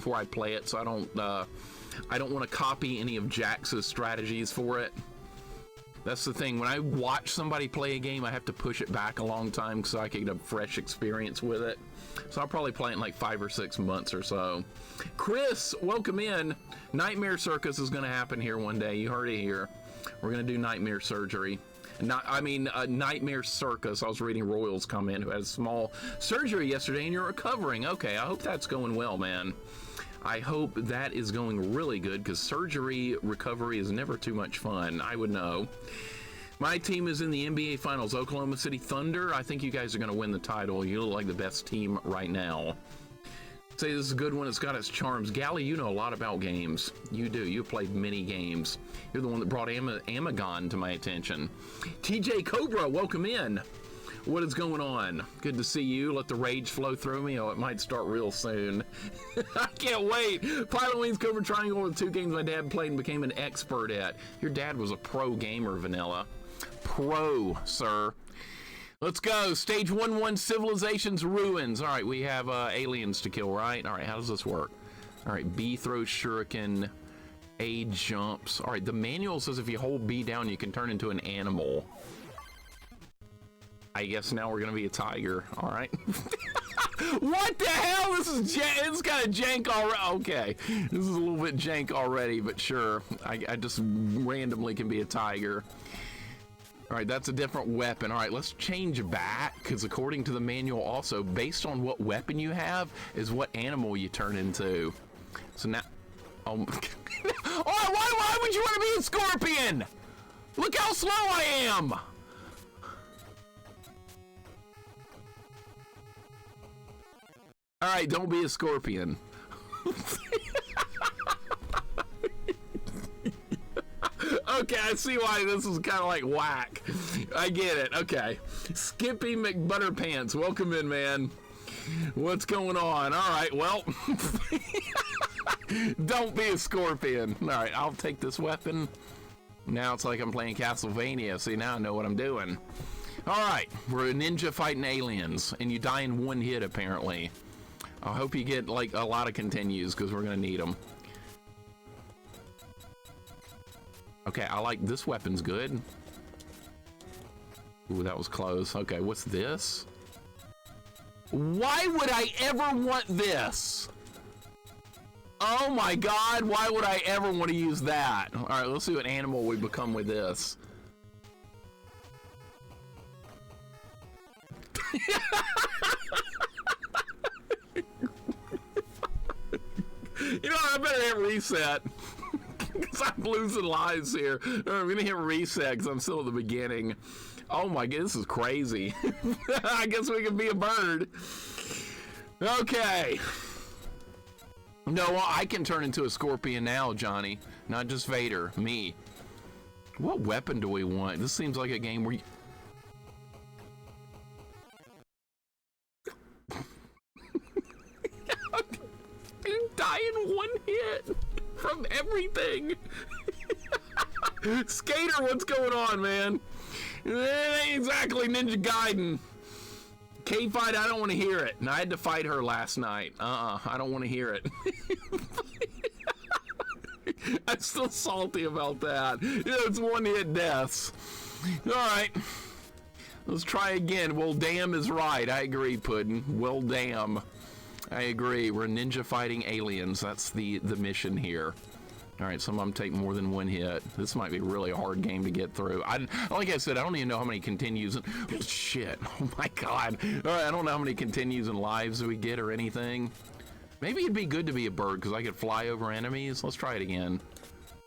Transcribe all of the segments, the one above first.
before I play it, so I don't want to copy any of Jax's strategies for it. That's the thing. When I watch somebody play a game, I have to push it back a long time so I can get a fresh experience with it. So I'll probably play it in like 5 or 6 months or so. Chris, welcome in. Nightmare Circus is going to happen here one day. You heard it here. We're going to do Nightmare Surgery. Nightmare Circus. I was reading Royal's comment, who had a small surgery yesterday and you're recovering. Okay, I hope that's going well, man. I hope that is going really good, because surgery recovery is never too much fun. I would know. My team is in the NBA Finals, Oklahoma City Thunder. I think you guys are going to win the title. You look like the best team right now. Say this is a good one. It's got its charms. Gally, you know a lot about games. You do. You've played many games. You're the one that brought Amagon to my attention. TJ Cobra, welcome in. What is going on? Good to see you. Let the rage flow through me. Oh, it might start real soon. I can't wait. Pilot Wings, Cobra Triangle were the 2 games my dad played and became an expert at. Your dad was a pro gamer, Vanilla. Pro, sir. Let's go. Stage 1-1, Civilization's Ruins. All right, we have aliens to kill, right? All right, how does this work? All right, B throws shuriken. A jumps. All right, the manual says if you hold B down, you can turn into an animal. I guess now we're gonna be a tiger. All right. What the hell? This is it's kind of jank already. Okay, this is a little bit jank already, but sure. I just randomly can be a tiger. All right, that's a different weapon. All right, let's change back, because according to the manual, also based on what weapon you have is what animal you turn into. So now, oh, why would you want to be a scorpion? Look how slow I am. All right, don't be a scorpion. Okay, I see why this is kind of like whack. I get it. Okay. Skippy McButterpants, welcome in, man. What's going on? All right, well. Don't be a scorpion. All right, I'll take this weapon. Now it's like I'm playing Castlevania. See, now I know what I'm doing. All right, we're a ninja fighting aliens, and you die in 1 hit, apparently. I hope you get like a lot of continues, because we're gonna need them. Okay, I like this weapon's good. Ooh, that was close. Okay, what's this? Why would I ever want this? Oh my God, why would I ever want to use that? All right, let's see what animal we become with this. You know, I better hit reset. Because I'm losing lives here. I'm going to hit reset because I'm still at the beginning. Oh my God, this is crazy. I guess we can be a bird. Okay. No, I can turn into a scorpion now, Johnny. Not just Vader, me. What weapon do we want? This seems like a game where you... You die in 1 hit from everything. Skater, what's going on, man? It ain't exactly Ninja Gaiden. K-Fight, I don't want to hear it. And I had to fight her last night. I don't want to hear it. I'm still salty about that. Yeah, it's 1 hit deaths. All right. Let's try again. Well, damn is right. I agree, Puddin'. Well, damn. I agree. We're ninja fighting aliens. That's the mission here. All right, some of them take more than 1 hit. This might be a really hard game to get through. Like I said, I don't even know how many continues. Shit. Oh my God. All right, I don't know how many continues and lives we get or anything. Maybe it'd be good to be a bird because I could fly over enemies. Let's try it again.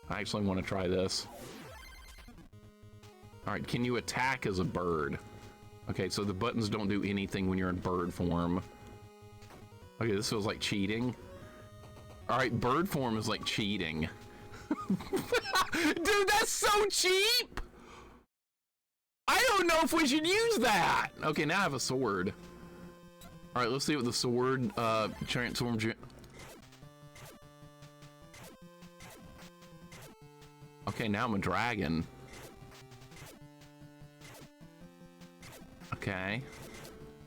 I actually want to try this. All right, can you attack as a bird? Okay, so the buttons don't do anything when you're in bird form. Okay, this feels like cheating. All right, bird form is like cheating. Dude, that's so cheap! I don't know if we should use that! Okay, now I have a sword. All right, let's see what the sword transforms you. Okay, now I'm a dragon. Okay.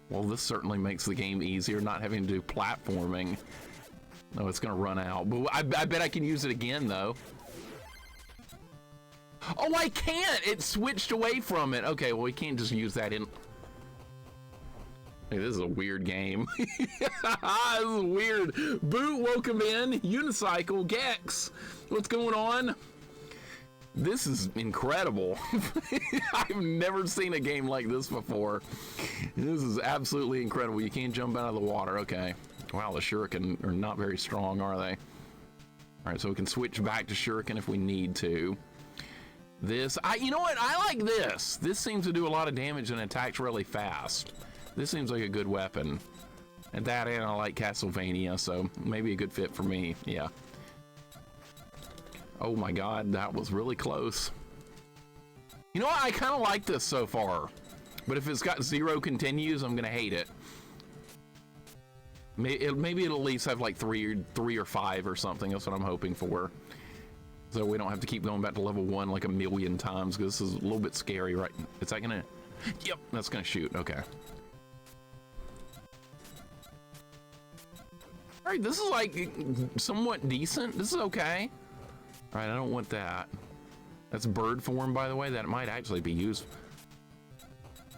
Well, this certainly makes the game easier, not having to do platforming. Oh, it's gonna run out. But I bet I can use it again, though. Oh, I can't! It switched away from it. Okay, well, we can't just use that in... Hey, this is a weird game. This is weird. Boot, welcome in. Unicycle, Gex. What's going on? This is incredible. I've never seen a game like this before. This is absolutely incredible. You can't jump out of the water. Okay. Wow, the shuriken are not very strong, are they? All right, so we can switch back to shuriken if we need to. This, you know what? I like this. This seems to do a lot of damage and attacks really fast. This seems like a good weapon. And that, and I like Castlevania, so maybe a good fit for me. Yeah. Oh my God, that was really close. You know what? I kind of like this so far. But if it's got 0 continues, I'm gonna hate it. Maybe it'll at least have like 3 or 5 or something. That's what I'm hoping for. So we don't have to keep going back to level 1 like a million times, because this is a little bit scary, right? Is that gonna... Yep, that's gonna shoot. Okay. All right, this is like somewhat decent. This is okay. All right, I don't want that. That's bird form, by the way. That might actually be used.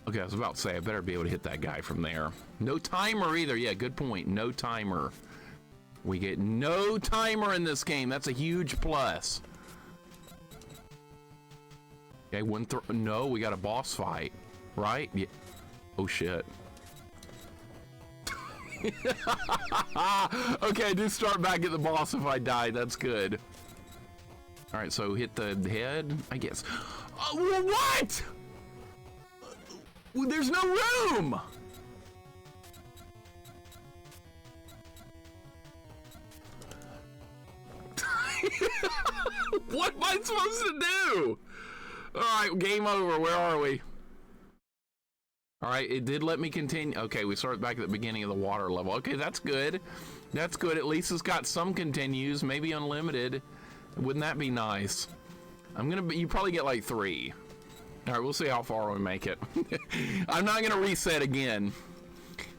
Okay, I was about to say, I better be able to hit that guy from there. No timer either. Yeah, good point. No timer. We get no timer in this game. That's a huge plus. Okay, no, we got a boss fight, right? Yeah. Oh, shit. Okay, I do start back at the boss if I die. That's good. All right, so hit the head, I guess. Oh, what? There's no room. What am I supposed to do? All right, game over. Where are we? All right, it did let me continue. Okay, we started back at the beginning of the water level. Okay, that's good. That's good. At least it's got some continues, maybe unlimited. Wouldn't that be nice? You probably get like 3. All right, we'll see how far we make it. I'm not gonna reset again.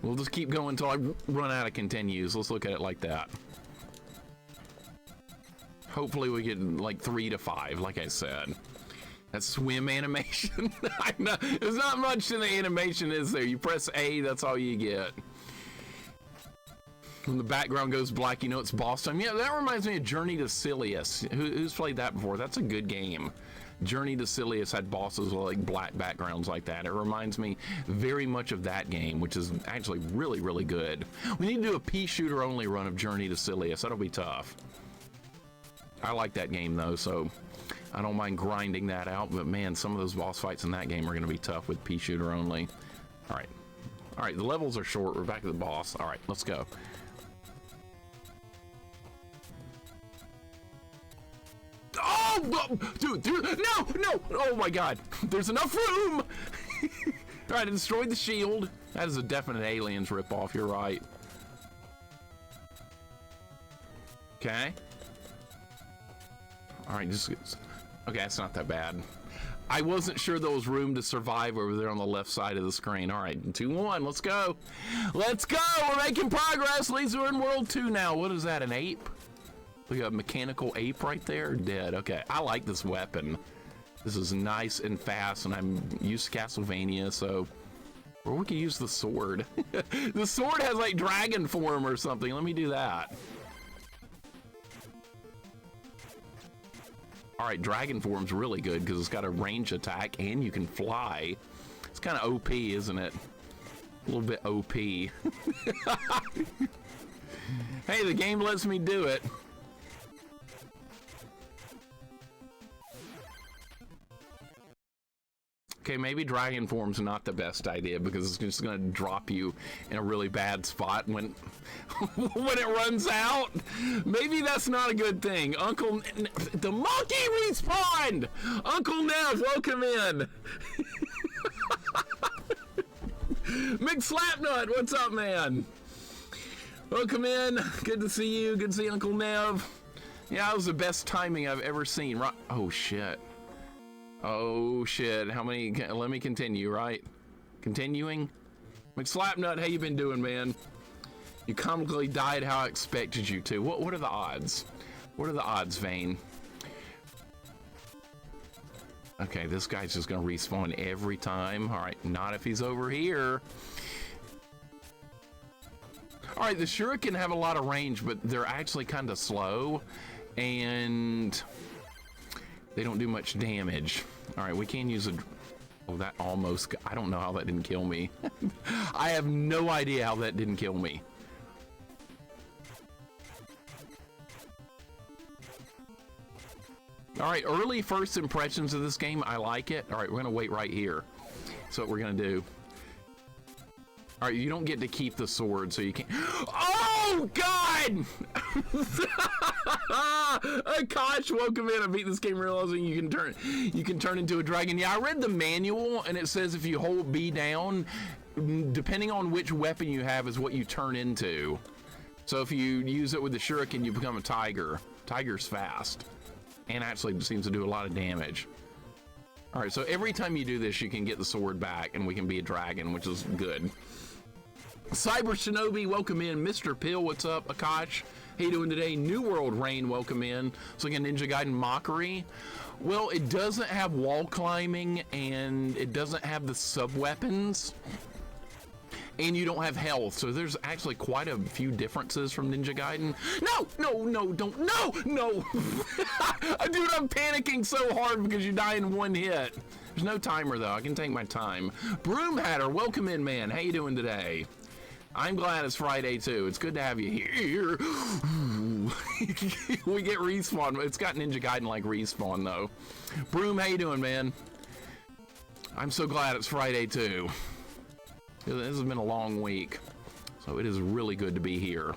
We'll just keep going until I run out of continues. Let's look at it like that. Hopefully we get like 3 to 5, like I said. That swim animation. There's not much in the animation, is there? You press A, that's all you get. When the background goes black, you know it's boss time. Yeah, that reminds me of Journey to Silius. Who's played that before? That's a good game. Journey to Silius had bosses with like black backgrounds like that. It reminds me very much of that game, which is actually really, really good. We need to do a pea shooter only run of Journey to Silius. That'll be tough. I like that game though, so I don't mind grinding that out, but man, some of those boss fights in that game are gonna be tough with pea shooter only. All right, the levels are short. We're back at the boss. All right, let's go. Oh, dude, no, oh my God, there's enough room. All right, I destroyed the shield. That is a definite Aliens ripoff, you're right. Okay. All right, okay, that's not that bad. I wasn't sure there was room to survive over there on the left side of the screen. All right, 2-1, let's go. Let's go, we're making progress. Lisa, we're in World 2 now. What is that, an ape? We got a mechanical ape right there, dead. Okay, I like this weapon. This is nice and fast, and I'm used to Castlevania, so... Or we could use the sword. The sword has like dragon form or something. Let me do that. All right, dragon form's really good because it's got a range attack and you can fly. It's kind of OP, isn't it? A little bit OP. Hey, the game lets me do it. Okay, maybe dragon form's not the best idea because it's just gonna drop you in a really bad spot when when it runs out. Maybe that's not a good thing. The monkey respawned! Uncle Nev, welcome in. McSlapnut, what's up, man? Welcome in. Good to see you. Good to see Uncle Nev. Yeah, that was the best timing I've ever seen. Right? Oh shit. Oh shit, how many, let me continue, right? Continuing? McSlapnut, how you been doing, man? You comically died how I expected you to. What are the odds? What are the odds, Vane? Okay, this guy's just gonna respawn every time. All right, not if he's over here. All right, the shuriken have a lot of range, but they're actually kind of slow, and they don't do much damage. All right, we can use a... Oh, that almost... I don't know how that didn't kill me. I have no idea how that didn't kill me. All right, early first impressions of this game, I like it. All right, we're gonna wait right here. That's what we're gonna do. All right, you don't get to keep the sword, so you can't. Oh God! Koch, welcome in. I beat this game realizing you can turn into a dragon. Yeah, I read the manual, and it says if you hold B down, depending on which weapon you have, is what you turn into. So if you use it with the shuriken, you become a tiger. Tiger's fast, and actually seems to do a lot of damage. All right, so every time you do this, you can get the sword back, and we can be a dragon, which is good. Cyber Shinobi, welcome in. Mr. Pill, what's up? Akash, how you doing today? New World Rain, welcome in. It's like a Ninja Gaiden Mockery. Well, it doesn't have wall climbing, and it doesn't have the sub-weapons, and you don't have health, so there's actually quite a few differences from Ninja Gaiden. No, no, no, don't, no, no. Dude, I'm panicking so hard because you die in one hit. There's no timer, though. I can take my time. Broom Hatter, welcome in, man. How you doing today? I'm glad it's Friday, too. It's good to have you here. We get respawn. It's got Ninja Gaiden-like respawn, though. Broom, how you doing, man? I'm so glad it's Friday, too. This has been a long week, so it is really good to be here.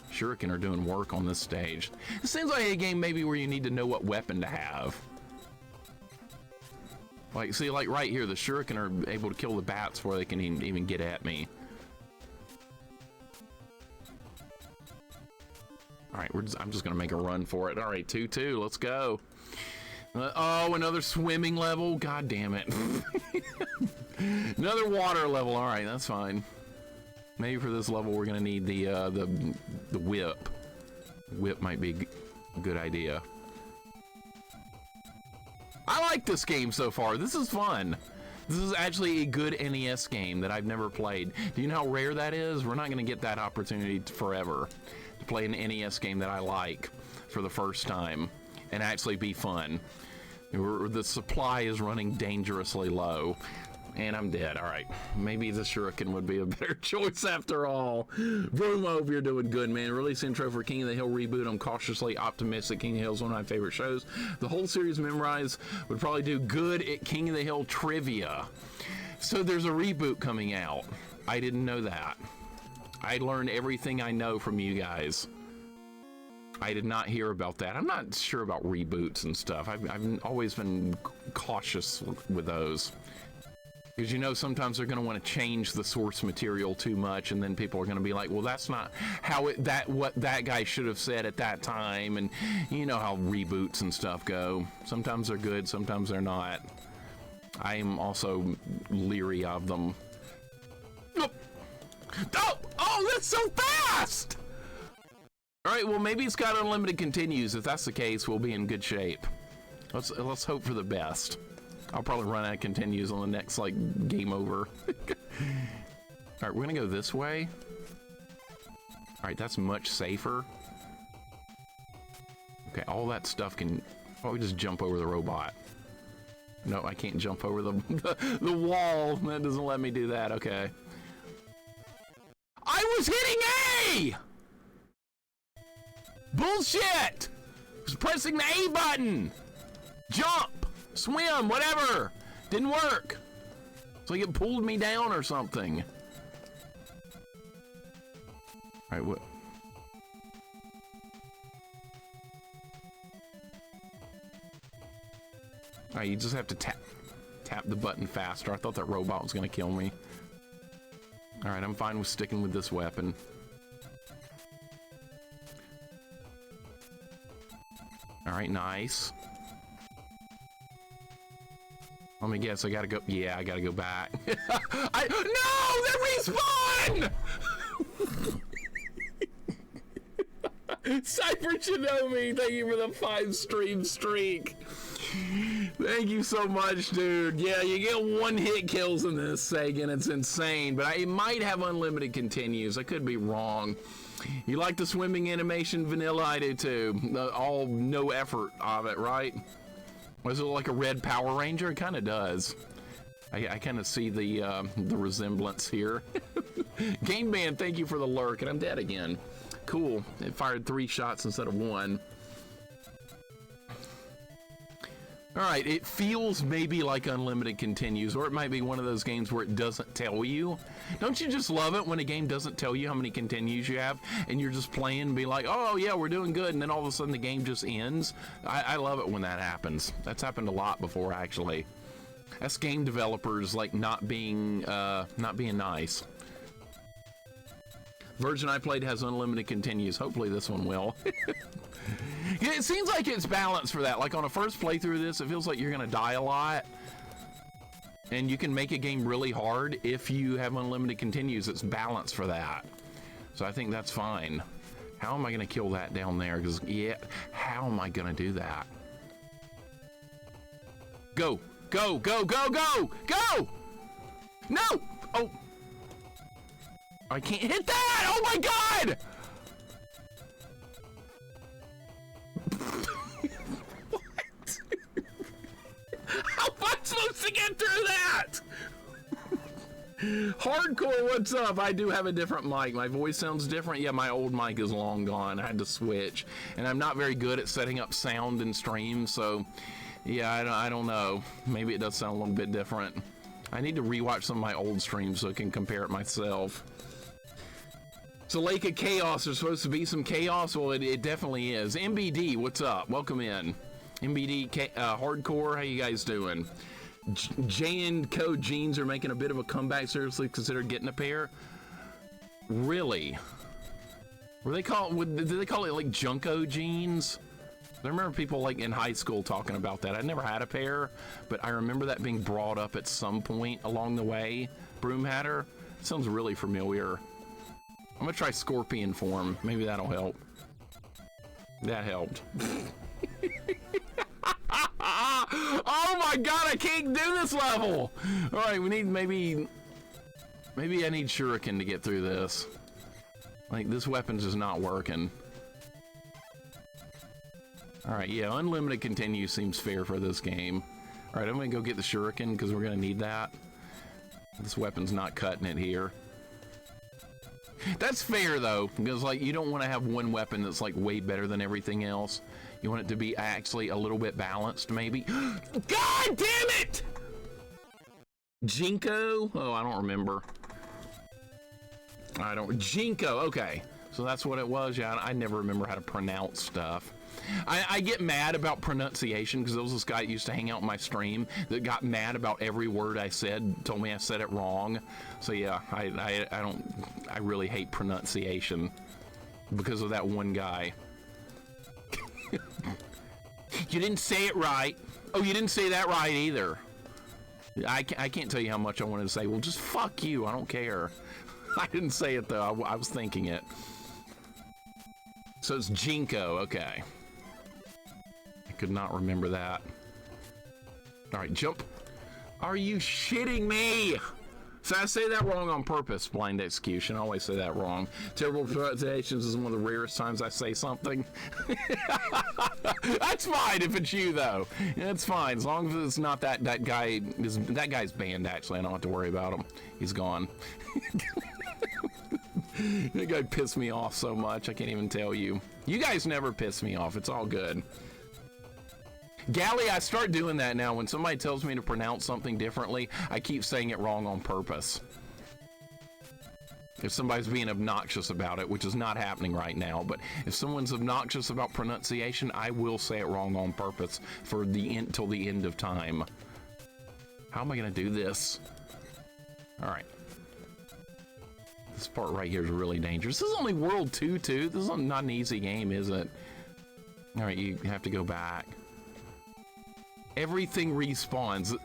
Shuriken are doing work on this stage. It seems like a game maybe where you need to know what weapon to have. Like, see, like right here, the Shuriken are able to kill the bats before they can even get at me. All right, I'm just gonna make a run for it. All right, 2-2, let's go. Oh, another swimming level. God damn it. Another water level. All right, that's fine. Maybe for this level we're gonna need the whip. Whip might be a good idea. I like this game so far. This is fun. This is actually a good NES game that I've never played. Do you know how rare that is? We're not gonna get that opportunity forever to play an NES game that I like for the first time and actually be fun. The supply is running dangerously low, and I'm dead. All right, maybe the shuriken would be a better choice after all. Vroom, I hope you're doing good, man. Release intro for King of the Hill reboot. I'm cautiously optimistic. King of the Hill is one of my favorite shows. The whole series memorized would probably do good at King of the Hill trivia. So there's a reboot coming out. I didn't know that. I learned everything I know from you guys. I did not hear about that. I'm not sure about reboots and stuff. I've always been cautious with those. Because you know sometimes they're going to want to change the source material too much, and then people are going to be like, well, that's not how what that guy should have said at that time. And you know how reboots and stuff go. Sometimes they're good, sometimes they're not. I am also leery of them. Oh, oh, that's so fast! All right, well, maybe it's got unlimited continues. If that's the case, we'll be in good shape. Let's hope for the best. I'll probably run out of continues on the next, like, game over. All right, we're gonna go this way. All right, that's much safer. Okay, all that stuff can... Oh, we just jump over the robot. No, I can't jump over the wall. That doesn't let me do that. Okay. I was hitting A! Bullshit! I was pressing the A button! Jump! Swim, whatever. Didn't work. It's like it pulled me down or something. All right, what? All right, you just have to tap the button faster. I thought that robot was gonna kill me. All right, I'm fine with sticking with this weapon. All right, nice. Let me guess, I gotta go. Yeah, I gotta go back. No, they respawn! Cypher Shinobi, thank you for the 5-stream streak. Thank you so much, dude. Yeah, you get 1-hit kills in this, Sagan. It's insane, but it might have unlimited continues. I could be wrong. You like the swimming animation? Vanilla, I do too. All no effort of it, right? Was it like a red Power Ranger? It kind of does. I kind of see the resemblance here. Game Man, thank you for the lurk, and I'm dead again. Cool. It fired 3 shots instead of 1. All right, it feels maybe like unlimited continues, or it might be one of those games where it doesn't tell you. Don't you just love it when a game doesn't tell you how many continues you have, and you're just playing and be like, oh yeah, we're doing good, and then all of a sudden the game just ends? I love it when that happens. That's happened a lot before, actually. That's game developers like not being nice. Version I played has unlimited continues. Hopefully this one will. It seems like it's balanced for that. Like on a first playthrough of this, it feels like you're gonna die a lot. And you can make a game really hard if you have unlimited continues. It's balanced for that. So I think that's fine. How am I gonna kill that down there? Because, yeah, how am I gonna do that? Go, go, go, go, go, go! No! Oh! I can't hit that! Oh my god! What? How am I supposed to get through that? Hardcore, what's up? I do have a different mic. My voice sounds different. Yeah, my old mic is long gone. I had to switch. And I'm not very good at setting up sound in streams, so yeah, I don't know. Maybe it does sound a little bit different. I need to rewatch some of my old streams so I can compare it myself. So Lake of Chaos, there's supposed to be some chaos. Well, it definitely is. MBD, what's up? Welcome in. MBD Hardcore, how you guys doing? J and Co jeans are making a bit of a comeback. Seriously, consider getting a pair. Really? Did they call it like Junko jeans? I remember people like in high school talking about that. I never had a pair, but I remember that being brought up at some point along the way. Broomhatter, sounds really familiar. I'm gonna try scorpion form. Maybe that'll help. That helped. Oh my god, I can't do this level! Alright, we need maybe I need shuriken to get through this. Like, this weapon's just not working. Alright, yeah, unlimited continue seems fair for this game. Alright, I'm gonna go get the shuriken because we're gonna need that. This weapon's not cutting it here. That's fair though, because like you don't want to have one weapon that's like way better than everything else. You want it to be actually a little bit balanced, maybe. God damn it! Jinko? Oh, I don't remember. Jinko, okay. So that's what it was. Yeah, I never remember how to pronounce stuff. I get mad about pronunciation because there was this guy that used to hang out in my stream that got mad about every word I said, told me I said it wrong. So yeah, I really hate pronunciation because of that one guy. You didn't say it right. Oh, you didn't say that right either. I can't tell you how much I wanted to say. Well, just fuck you. I don't care. I didn't say it though. I was thinking it. So it's Jinko. Okay. I could not remember that. All right, jump. Are you shitting me? So I say that wrong on purpose, blind execution. I always say that wrong. Terrible pronunciations is one of the rarest times I say something. That's fine if it's you, though. It's fine, as long as it's not that guy. That guy's banned, actually. I don't have to worry about him. He's gone. That guy pissed me off so much, I can't even tell you. You guys never piss me off. It's all good. Gally, I start doing that now. When somebody tells me to pronounce something differently, I keep saying it wrong on purpose. If somebody's being obnoxious about it, which is not happening right now, but if someone's obnoxious about pronunciation, I will say it wrong on purpose for the end, till the end of time. How am I gonna do this? All right. This part right here is really dangerous. This is only World 2 too. This is not an easy game, is it? All right, you have to go back. Everything respawns.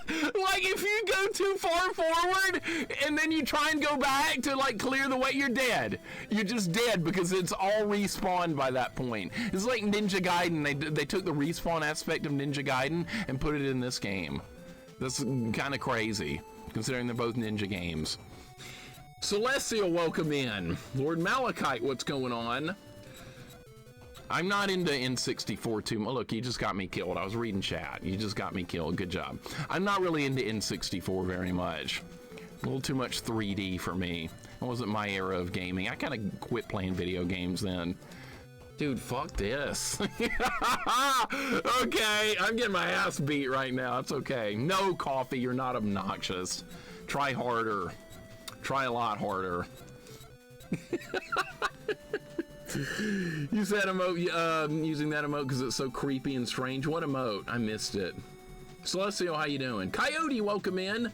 Like, if you go too far forward and then you try and go back to, like, clear the way, you're dead. You're just dead because it's all respawned by that point. It's like Ninja Gaiden. They took the respawn aspect of Ninja Gaiden and put it in this game. That's kind of crazy, considering they're both ninja games. Celestial, welcome in. Lord Malachite, what's going on? I'm not into N64 too much. Look, you just got me killed. I was reading chat. You just got me killed. Good job. I'm not really into N64 very much. A little too much 3D for me. It wasn't my era of gaming. I kind of quit playing video games then. Dude, fuck this. Okay, I'm getting my ass beat right now. It's okay. No, Coffee, you're not obnoxious. Try harder. Try a lot harder. Use that emote, using that emote because it's so creepy and strange. What emote? I missed it. Celestial, how you doing? Coyote, welcome in.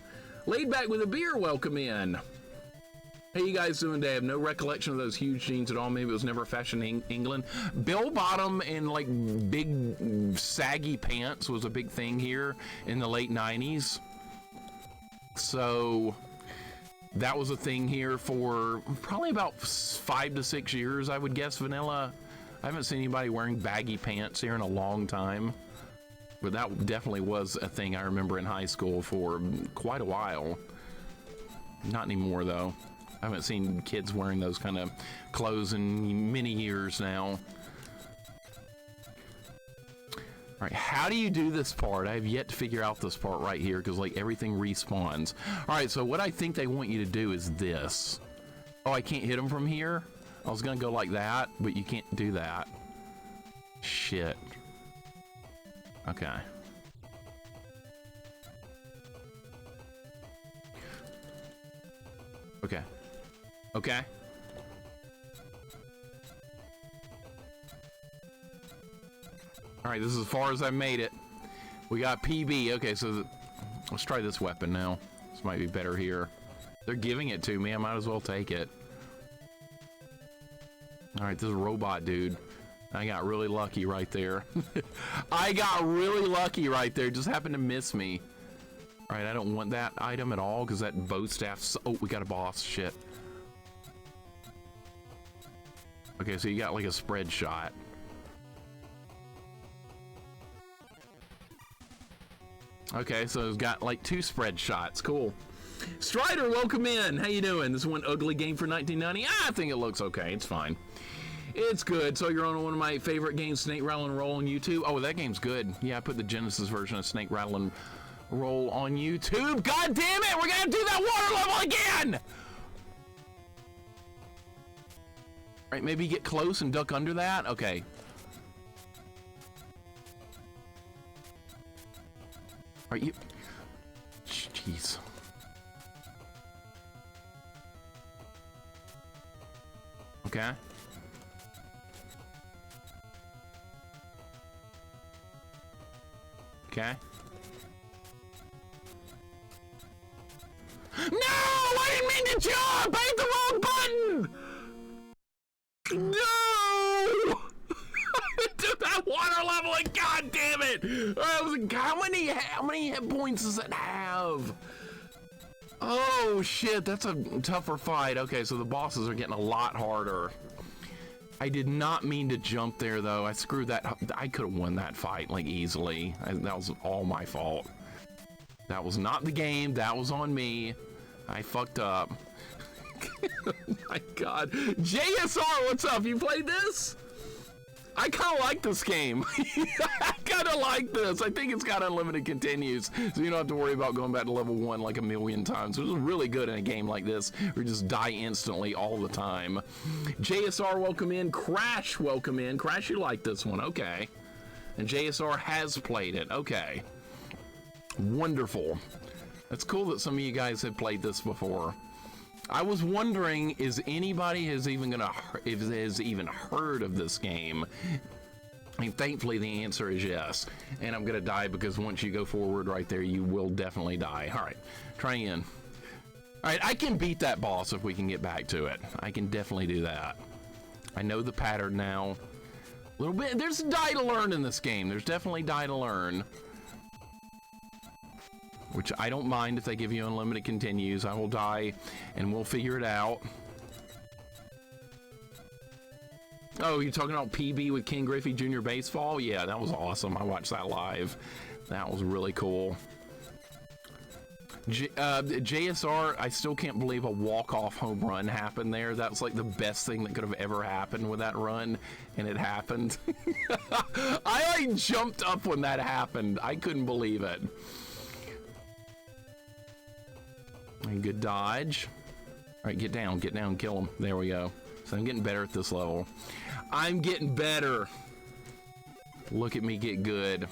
Laid Back with a Beer, welcome in. How you guys doing today? I have no recollection of those huge jeans at all. Maybe it was never fashioned in England. Bill bottom and like big saggy pants was a big thing here in the late 90s. So that was a thing here for probably about 5 to 6 years, I would guess, Vanilla. I haven't seen anybody wearing baggy pants here in a long time. But that definitely was a thing I remember in high school for quite a while. Not anymore, though. I haven't seen kids wearing those kind of clothes in many years now. All right, how do you do this part? I have yet to figure out this part right here because like everything respawns. All right, so what I think they want you to do is this. Oh, I can't hit them from here? I was gonna go like that, but you can't do that. Shit. Okay. Okay. Okay. All right, this is as far as I made it. We got PB. Okay, so let's try this weapon now. This might be better here. They're giving it to me. I might as well take it. All right, this is a robot dude. I got really lucky right there. I got really lucky right there. Just happened to miss me. All right, I don't want that item at all because that bow staff's... Oh, we got a boss. Shit. Okay, so you got like a spread shot. Okay, so it's got like 2 spread shots. Cool. Strider, welcome in. How you doing? This is one ugly game for 1990. I think it looks okay. It's fine. It's good. So you're on one of my favorite games, Snake Rattle and Roll on YouTube. Oh, that game's good. Yeah, I put the Genesis version of Snake Rattle and Roll on YouTube. God damn it! We're gonna do that water level again! All right, maybe get close and duck under that. Okay. Are you? Jeez. Okay. Okay. No! I didn't mean to jump! I hit the wrong button! No! To that water level and god damn it! I was like, how many hit points does it have? Oh shit, that's a tougher fight. Okay, so the bosses are getting a lot harder. I did not mean to jump there though. I screwed that. I could have won that fight like easily. That was all my fault. That was not the game. That was on me. I fucked up. Oh my god. JSR, what's up? You played this? I kind of like this game. I kind of like this. I think it's got unlimited continues, so you don't have to worry about going back to level 1 like a million times. It was really good in a game like this where you just die instantly all the time. JSR, welcome in. Crash, welcome in. Crash, you like this one. Okay. And JSR has played it. Okay. Wonderful. It's cool that some of you guys have played this before. I was wondering, is anybody has even heard of this game? And thankfully the answer is yes. And I'm gonna die because once you go forward right there, you will definitely die. All right, try again. All right, I can beat that boss if we can get back to it. I can definitely do that. I know the pattern now. A little bit, there's die to learn in this game. There's definitely die to learn. which I don't mind if they give you unlimited continues. I will die, and we'll figure it out. Oh, you're talking about PB with King Griffey Jr. Baseball? Yeah, that was awesome. I watched that live. That was really cool. JSR, I still can't believe a walk-off home run happened there. That was like the best thing that could have ever happened with that run, and it happened. I like jumped up when that happened. I couldn't believe it. And good dodge. All right, get down, kill him. There we go. So I'm getting better at this level. I'm getting better. Look at me get good.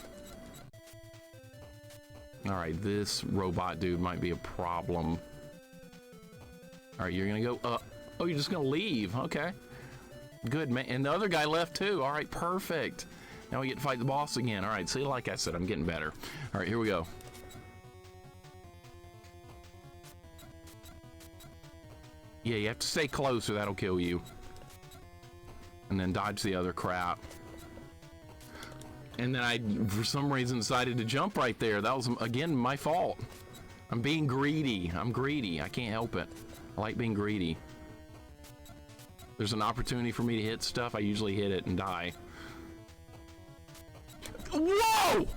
All right, this robot dude might be a problem. All right, you're gonna go up. Oh, you're just gonna leave. Okay. Good, man. And the other guy left too. All right, perfect. Now we get to fight the boss again. All right, see, like I said, I'm getting better. All right, here we go. Yeah, you have to stay close or that'll kill you. And then dodge the other crap. And then I, for some reason, decided to jump right there. That was, again, my fault. I'm being greedy. I'm greedy. I can't help it. I like being greedy. There's an opportunity for me to hit stuff. I usually hit it and die. Whoa!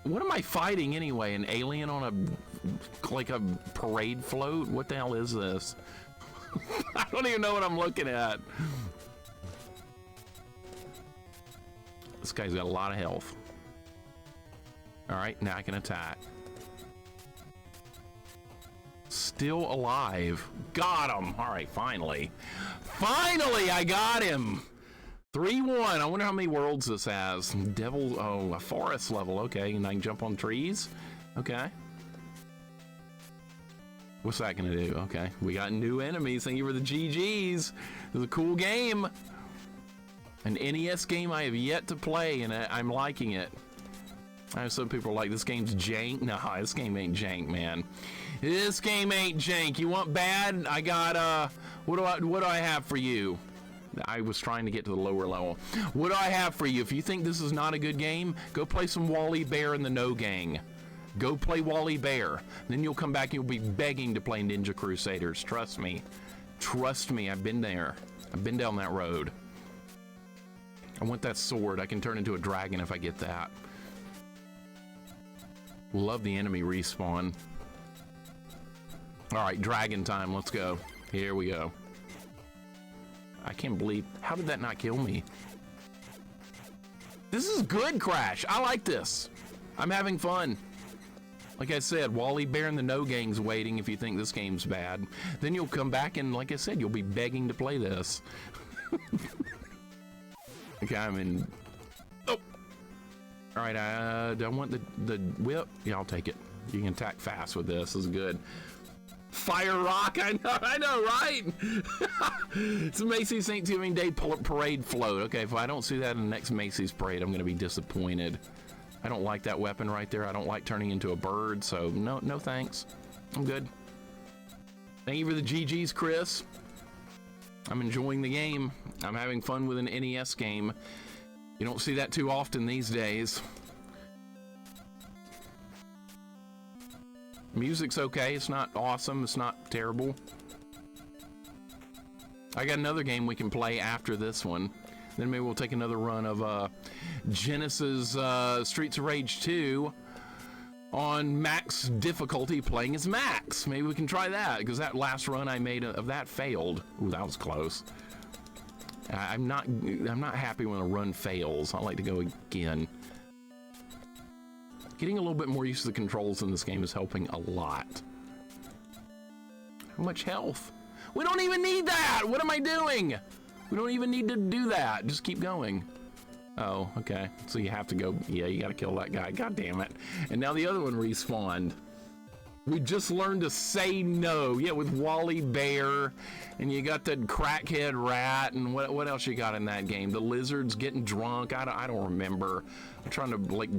What am I fighting anyway? An alien on a, like a parade float? What the hell is this? I don't even know what I'm looking at. This guy's got a lot of health. All right, now I can attack. Still alive. Got him. All right, finally. Finally, I got him. 3-1. I wonder how many worlds this has. Devil, oh, a forest level. Okay, and I can jump on trees. Okay. What's that gonna do? Okay, we got new enemies. Thank you for the GGs. This is a cool game. An NES game I have yet to play, and I'm liking it. I know some people are like, this game's jank. No, this game ain't jank, man. This game ain't jank. You want bad? I got, what do I have for you? I was trying to get to the lower level. What do I have for you? If you think this is not a good game, go play some Wally Bear and the No Gang. Go play Wally Bear. Then you'll come back and you'll be begging to play Ninja Crusaders. Trust me. Trust me, I've been there. I've been down that road. I want that sword. I can turn into a dragon if I get that. Love the enemy respawn. All right, dragon time. Let's go. Here we go. I can't believe, how did that not kill me? This is good, Crash. I like this. I'm having fun. Like I said, Wally Bear and the No Gang's waiting if you think this game's bad. Then you'll come back and, like I said, you'll be begging to play this. Okay, I'm in. Oh! Alright, do I want the whip? Yeah, I'll take it. You can attack fast with this. This is good. Fire rock! I know, right? It's a Macy's Thanksgiving Day parade float. Okay, if I don't see that in the next Macy's parade, I'm going to be disappointed. I don't like that weapon right there. I don't like turning into a bird, so no thanks. I'm good. Thank you for the GGs, Chris. I'm enjoying the game. I'm having fun with an NES game. You don't see that too often these days. Music's okay. It's not awesome. It's not terrible. I got another game we can play after this one. Then maybe we'll take another run of Genesis Streets of Rage 2 on max difficulty, playing as Max. Maybe we can try that, because that last run I made of that failed. Ooh, that was close. I'm not happy when a run fails. I like to go again. Getting a little bit more used to the controls in this game is helping a lot. How much health? We don't even need that! What am I doing? We don't even need to do that. Just keep going. Oh, okay. So you have to go. Yeah, you gotta kill that guy. God damn it. And now the other one respawned. We just learned to say no. Yeah, with Wally Bear, and you got that crackhead rat, and what else you got in that game? The lizards getting drunk. I don't remember. I'm trying to, like,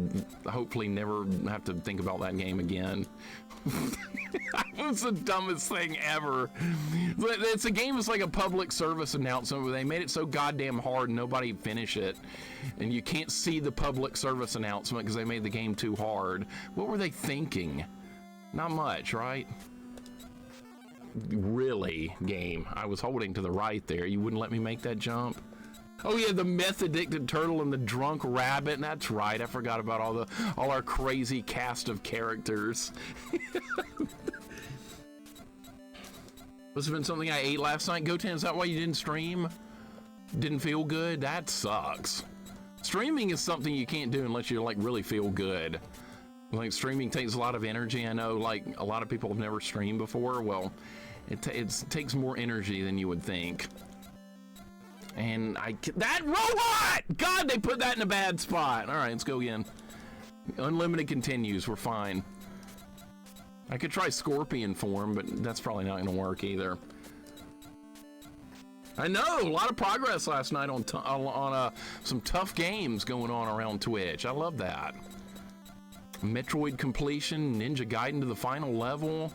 hopefully never have to think about that game again. That was the dumbest thing ever. It's a game that's like a public service announcement where they made it so goddamn hard nobody finish it, and you can't see the public service announcement because they made the game too hard. What were they thinking? Not much, right? Really, game. I was holding to the right there. You wouldn't let me make that jump? Oh yeah, the meth-addicted turtle and the drunk rabbit. And that's right. I forgot about all our crazy cast of characters. Must have been something I ate last night. Goten, is that why you didn't stream? Didn't feel good? That sucks. Streaming is something you can't do unless you like really feel good. Like, streaming takes a lot of energy. I know, like, a lot of people have never streamed before. Well, it takes more energy than you would think. And that robot! God, they put that in a bad spot. All right, let's go again. Unlimited continues. We're fine. I could try scorpion form, but that's probably not going to work either. I know, a lot of progress last night on some tough games going on around Twitch. I love that. Metroid completion, Ninja Gaiden to the final level.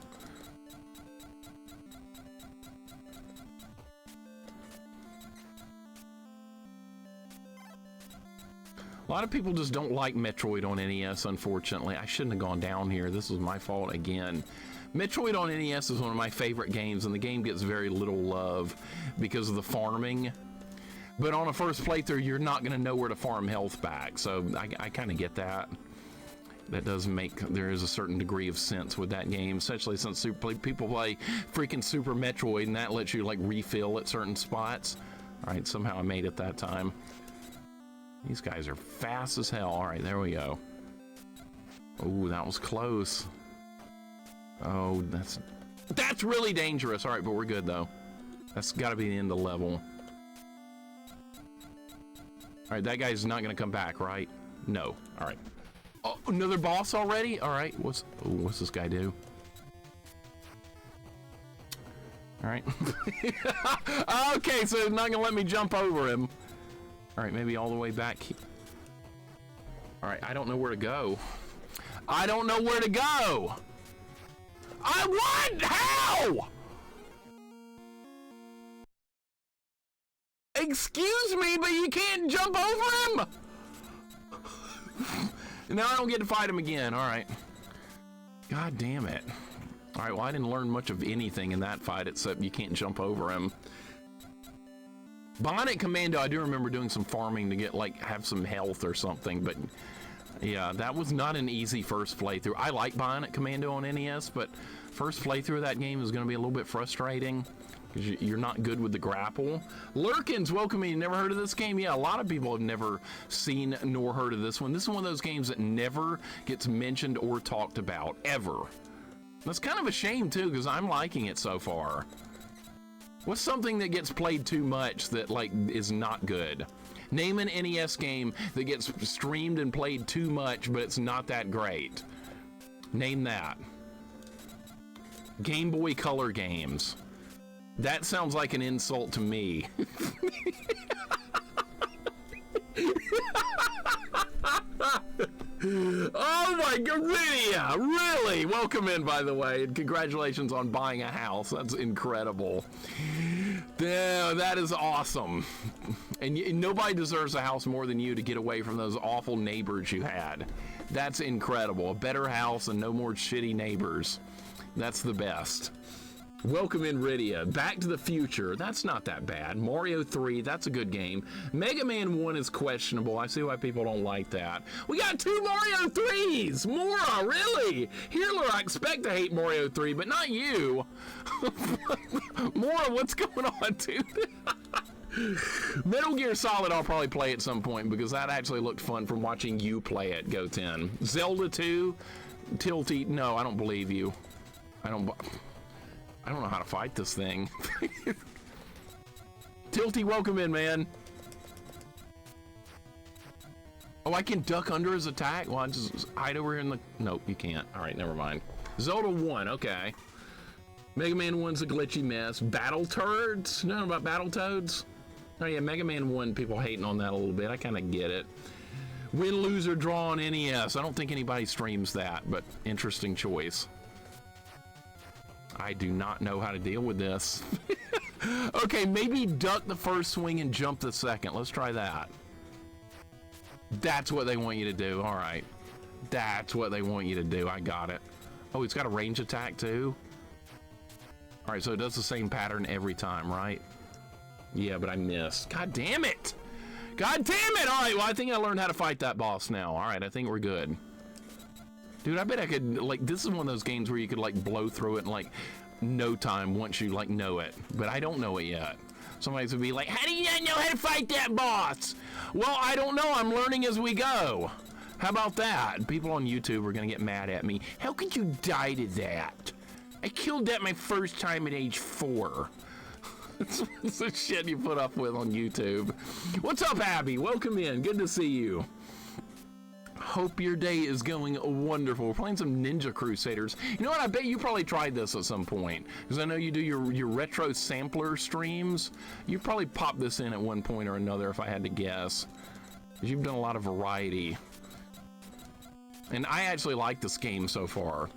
A lot of people just don't like Metroid on NES, unfortunately. I shouldn't have gone down here. This was my fault again. Metroid on NES is one of my favorite games, and the game gets very little love because of the farming. But on a first playthrough, you're not going to know where to farm health back, so I kind of get that. That does make, there is a certain degree of sense with that game, especially since people play freaking Super Metroid, and that lets you like refill at certain spots. All right, somehow I made it that time. These guys are fast as hell. All right, there we go. Oh, that was close. Oh, that's really dangerous. All right, but we're good though. That's got to be the end of the level. All right, that guy's not gonna come back, right? No. All right. Oh, another boss already? All right, what's this guy do? All right. Okay, so it's not gonna let me jump over him. All right, maybe all the way back. All right, I don't know where to go. I don't know where to go. What? How? Excuse me, but you can't jump over him? Now I don't get to fight him again. All right. God damn it. All right, well, I didn't learn much of anything in that fight except you can't jump over him. Bionic Commando, I do remember doing some farming to get, like, have some health or something, but yeah, that was not an easy first playthrough. I like Bionic Commando on NES, but first playthrough of that game is going to be a little bit frustrating because you're not good with the grapple. Lurkins, welcome me. Never heard of this game? Yeah, a lot of people have never seen nor heard of this one. This is one of those games that never gets mentioned or talked about, ever. That's kind of a shame, too, because I'm liking it so far. What's something that gets played too much that, like, is not good? Name an NES game that gets streamed and played too much, but it's not that great. Name that. Game Boy Color games. That sounds like an insult to me. Oh my God, Lydia, really? Welcome in, by the way, and congratulations on buying a house. That's incredible. Yeah, that is awesome. And nobody deserves a house more than you to get away from those awful neighbors you had. That's incredible. A better house and no more shitty neighbors. That's the best. Welcome in, Rydia. Back to the Future. That's not that bad. Mario 3, that's a good game. Mega Man 1 is questionable. I see why people don't like that. We got 2 Mario 3s! Mora, really? Healer, I expect to hate Mario 3, but not you. Mora, what's going on, dude? Metal Gear Solid I'll probably play at some point because that actually looked fun from watching you play it, Goten. Zelda 2, Tilty, no, I don't believe you. I don't know how to fight this thing. Tilty, welcome in, man. Oh, I can duck under his attack? Well, I just hide over here in the... Nope, you can't. All right, never mind. Zelda 1, okay. Mega Man 1's a glitchy mess. Battle Turds? Know about Battle Toads? Oh yeah, Mega Man 1, people hating on that a little bit. I kind of get it. Win, lose, or draw on NES. I don't think anybody streams that, but interesting choice. I do not know how to deal with this. Okay, maybe duck the first swing and jump the second. Let's try that. That's what they want you to do. All right. That's what they want you to do. I got it. Oh, it's got a range attack too. All right, so it does the same pattern every time, right? Yeah, but I missed. God damn it. God damn it. All right, well, I think I learned how to fight that boss now. All right, I think we're good. Dude, I bet I could, like, this is one of those games where you could, like, blow through it in, like, no time once you, like, know it. But I don't know it yet. Somebody's gonna be like, how do you not know how to fight that boss? Well, I don't know. I'm learning as we go. How about that? People on YouTube are gonna get mad at me. How could you die to that? I killed that my first time at age 4. It's the shit you put up with on YouTube. What's up, Abby? Welcome in. Good to see you. Hope your day is going wonderful. We're playing some Ninja Crusaders. You know what? I bet you probably tried this at some point, because I know you do your retro sampler streams. You probably popped this in at one point or another, if I had to guess, because you've done a lot of variety. And I actually like this game so far.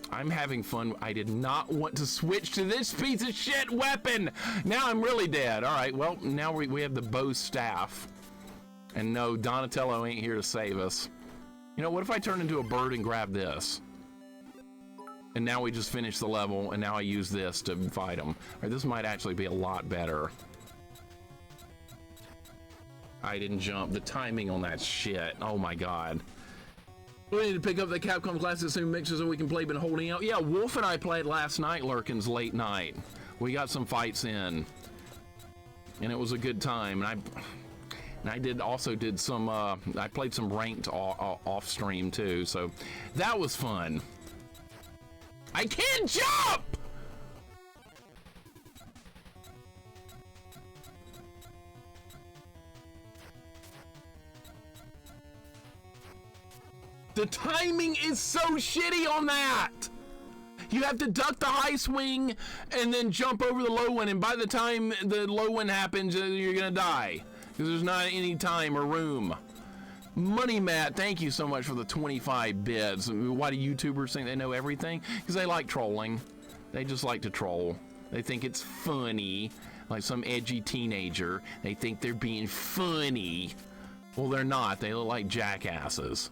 I'm having fun. I did not want to switch to this piece of shit weapon. Now I'm really dead. All right, well, now we have the bow staff. And no, Donatello ain't here to save us. You know, what if I turn into a bird and grab this? And now we just finish the level, and now I use this to fight them. All right, this might actually be a lot better. I didn't jump. The timing on that shit. Oh my god. We need to pick up the Capcom Classic soon mixer so we can play. Been holding out. Yeah, Wolf and I played last night, Lurkins, late night. We got some fights in. And it was a good time. And I also did some, I played some ranked off stream too, so that was fun. I can't jump! The timing is so shitty on that! You have to duck the high swing and then jump over the low one, and by the time the low one happens, you're gonna die. Because there's not any time or room. Money Matt, thank you so much for the 25 bits. Why do YouTubers think they know everything? Because they like trolling. They just like to troll. They think it's funny, like some edgy teenager. They think they're being funny. Well, they're not. They look like jackasses.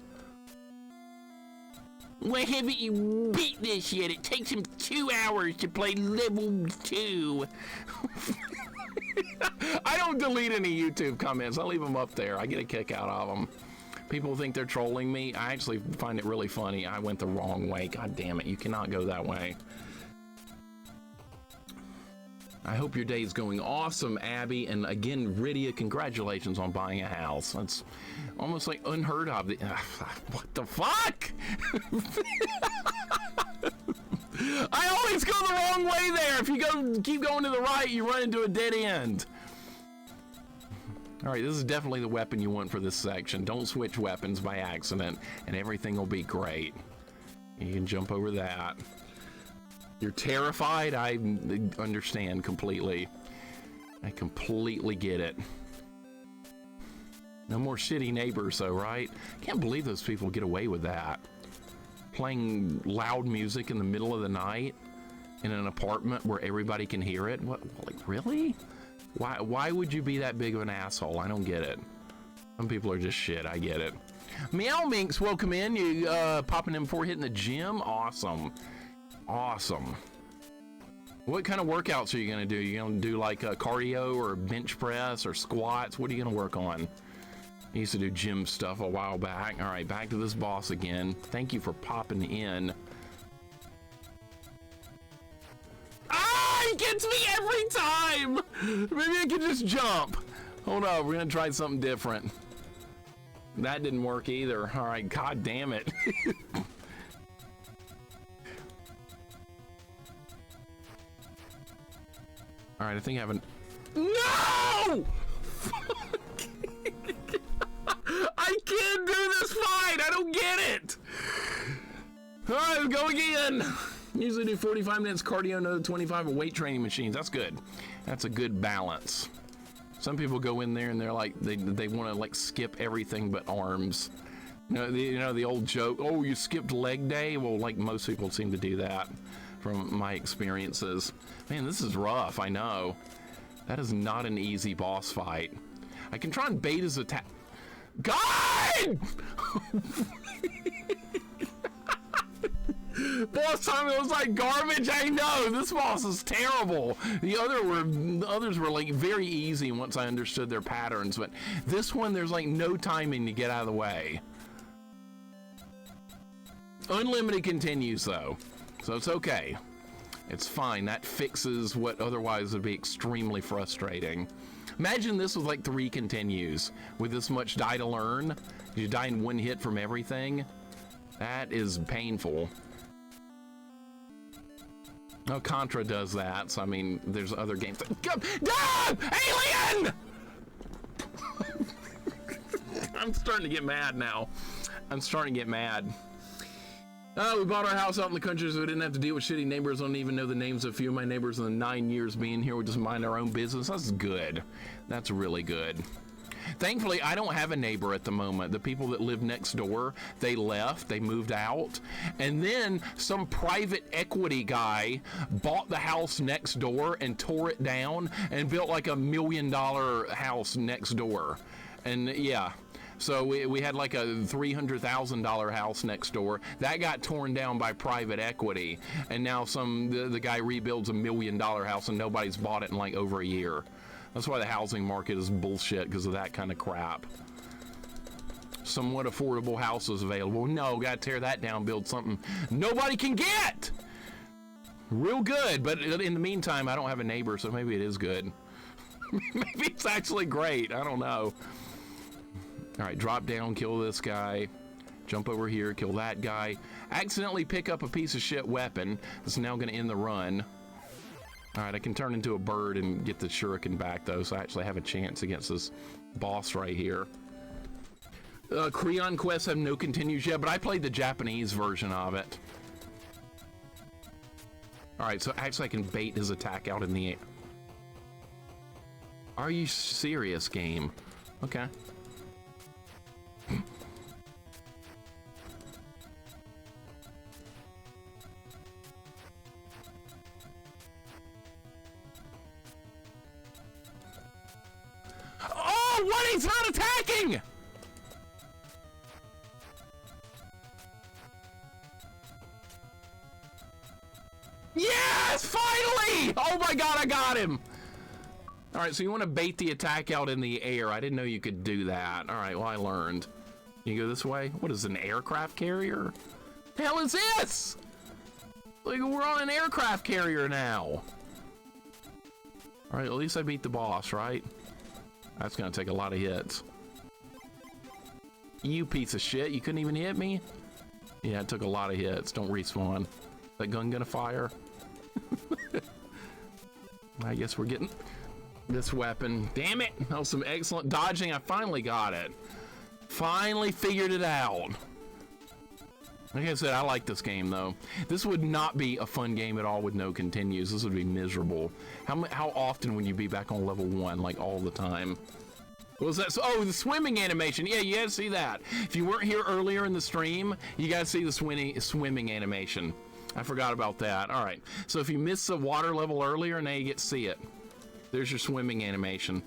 Why haven't you beat this yet? It takes him 2 hours to play level 2. I don't delete any YouTube comments. I leave them up there. I get a kick out of them. People think they're trolling me. I actually find it really funny. I went the wrong way. God damn it. You cannot go that way. I hope your day is going awesome, Abby. And again, Rydia, congratulations on buying a house. That's almost like unheard of. What the fuck? I always go the wrong way there. If you keep going to the right, you run into a dead end. All right, this is definitely the weapon you want for this section. Don't switch weapons by accident, and everything will be great. You can jump over that. You're terrified? I understand completely. I completely get it. No more shitty neighbors, though, right? Can't believe those people get away with that. Playing loud music in the middle of the night in an apartment where everybody can hear it. What, like, really? Why would you be that big of an asshole? I don't get it. Some people are just shit. I get it. Meow Minx, welcome in. You popping in before hitting the gym? Awesome. Awesome. What kind of workouts are you gonna do? You gonna do like cardio or bench press or squats? What are you gonna work on? I used to do gym stuff a while back. All right, back to this boss again. Thank you for popping in. Ah, he gets me every time! Maybe I can just jump. Hold on, we're gonna try something different. That didn't work either. All right, god damn it. All right, I think I haven't. No! I can't do this fight. I don't get it. All right, we'll go again. Usually do 45 minutes cardio, another 25 of weight training machines. That's good. That's a good balance. Some people go in there and they're like, they want to like skip everything but arms. You know the old joke, oh, you skipped leg day? Well, like most people seem to do that from my experiences. Man, this is rough, I know. That is not an easy boss fight. I can try and bait his attack. God! Boss time, it was like garbage. I know this boss is terrible. The others were like very easy once I understood their patterns, but this one there's like no timing to get out of the way. Unlimited continues though, so it's okay. It's fine. That fixes what otherwise would be extremely frustrating. Imagine this with like 3 continues with this much die to learn. You die in 1 hit from everything. That is painful. Oh, Contra does that, so I mean, there's other games that... Ah! Alien! I'm starting to get mad now. I'm starting to get mad. We bought our house out in the country so we didn't have to deal with shitty neighbors. I don't even know the names of a few of my neighbors in the 9 years being here. We just mind our own business. That's good. That's really good. Thankfully, I don't have a neighbor at the moment. The people that live next door, they left, they moved out. And then some private equity guy bought the house next door and tore it down and built like $1 million house next door. And yeah, so we had like a $300,000 house next door. That got torn down by private equity. And now the guy rebuilds $1 million house and nobody's bought it in like over a year. That's why the housing market is bullshit, because of that kind of crap. Somewhat affordable houses available. No, gotta tear that down, build something nobody can get! Real good, but in the meantime, I don't have a neighbor, so maybe it is good. Maybe it's actually great, I don't know. Alright, drop down, kill this guy. Jump over here, kill that guy. Accidentally pick up a piece of shit weapon. That's now gonna end the run. Alright, I can turn into a bird and get the shuriken back though, so I actually have a chance against this boss right here. Creon Quest have no continues yet, but I played the Japanese version of it. Alright, so actually I can bait his attack out in the air. Are you serious, game? Okay. Oh, what? He's not attacking! Yes, finally! Oh my god, I got him! Alright, so you want to bait the attack out in the air. I didn't know you could do that. Alright, well, I learned. You go this way? What is an aircraft carrier? The hell is this? Like, we're on an aircraft carrier now. Alright, at least I beat the boss, right? That's gonna take a lot of hits. You piece of shit, you couldn't even hit me? Yeah, it took a lot of hits. Don't respawn. That gun gonna fire? I guess we're getting this weapon. Damn it! That was some excellent dodging. I finally got it. Finally figured it out. Like I said, I like this game though. This would not be a fun game at all with no continues. This would be miserable. How often would you be back on level 1? Like all the time. What was that? Oh, the swimming animation. Yeah, you gotta see that. If you weren't here earlier in the stream, you gotta see the swimming animation. I forgot about that. All right. So if you missed the water level earlier, now you get to see it. There's your swimming animation.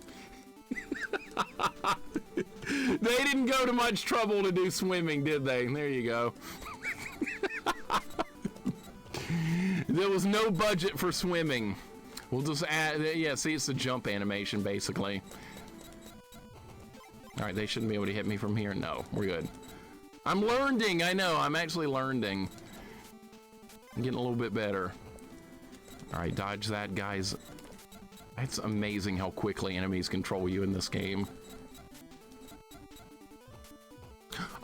They didn't go to much trouble to do swimming, did they? There you go. There was no budget for swimming. We'll just add, yeah, see, it's the jump animation, basically. All right, they shouldn't be able to hit me from here. No, we're good. I'm learning, I know, I'm actually learning. I'm getting a little bit better. All right, dodge that, guys. It's amazing how quickly enemies control you in this game.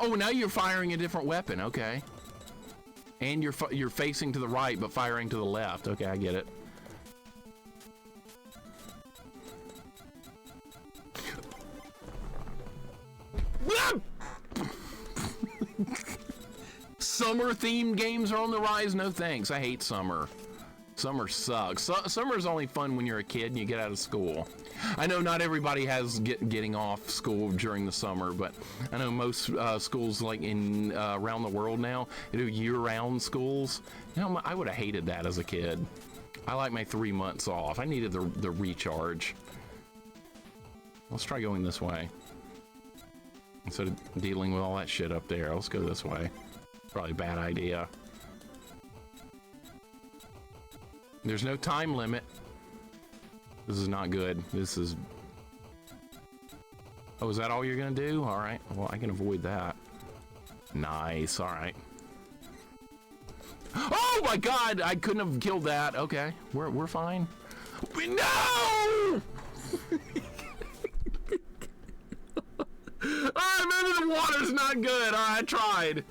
Oh, now you're firing a different weapon, okay. And you're facing to the right, but firing to the left. Okay, I get it. So summer themed games are on the rise. No thanks. I hate summer. Summer sucks. Summer is only fun when you're a kid and you get out of school. I know not everybody has getting off school during the summer, but I know most schools like in around the world now, they do year-round schools. You know, I would have hated that as a kid. I like my 3 months off. I needed the recharge. Let's try going this way. Instead of dealing with all that shit up there, let's go this way. Probably a bad idea. There's no time limit. This is not good. This is... Oh, is that all you're gonna do? All right. Well, I can avoid that. Nice. All right. Oh my God! I couldn't have killed that. Okay, we're fine. No! Oh, maybe the water's not good. All right, I tried.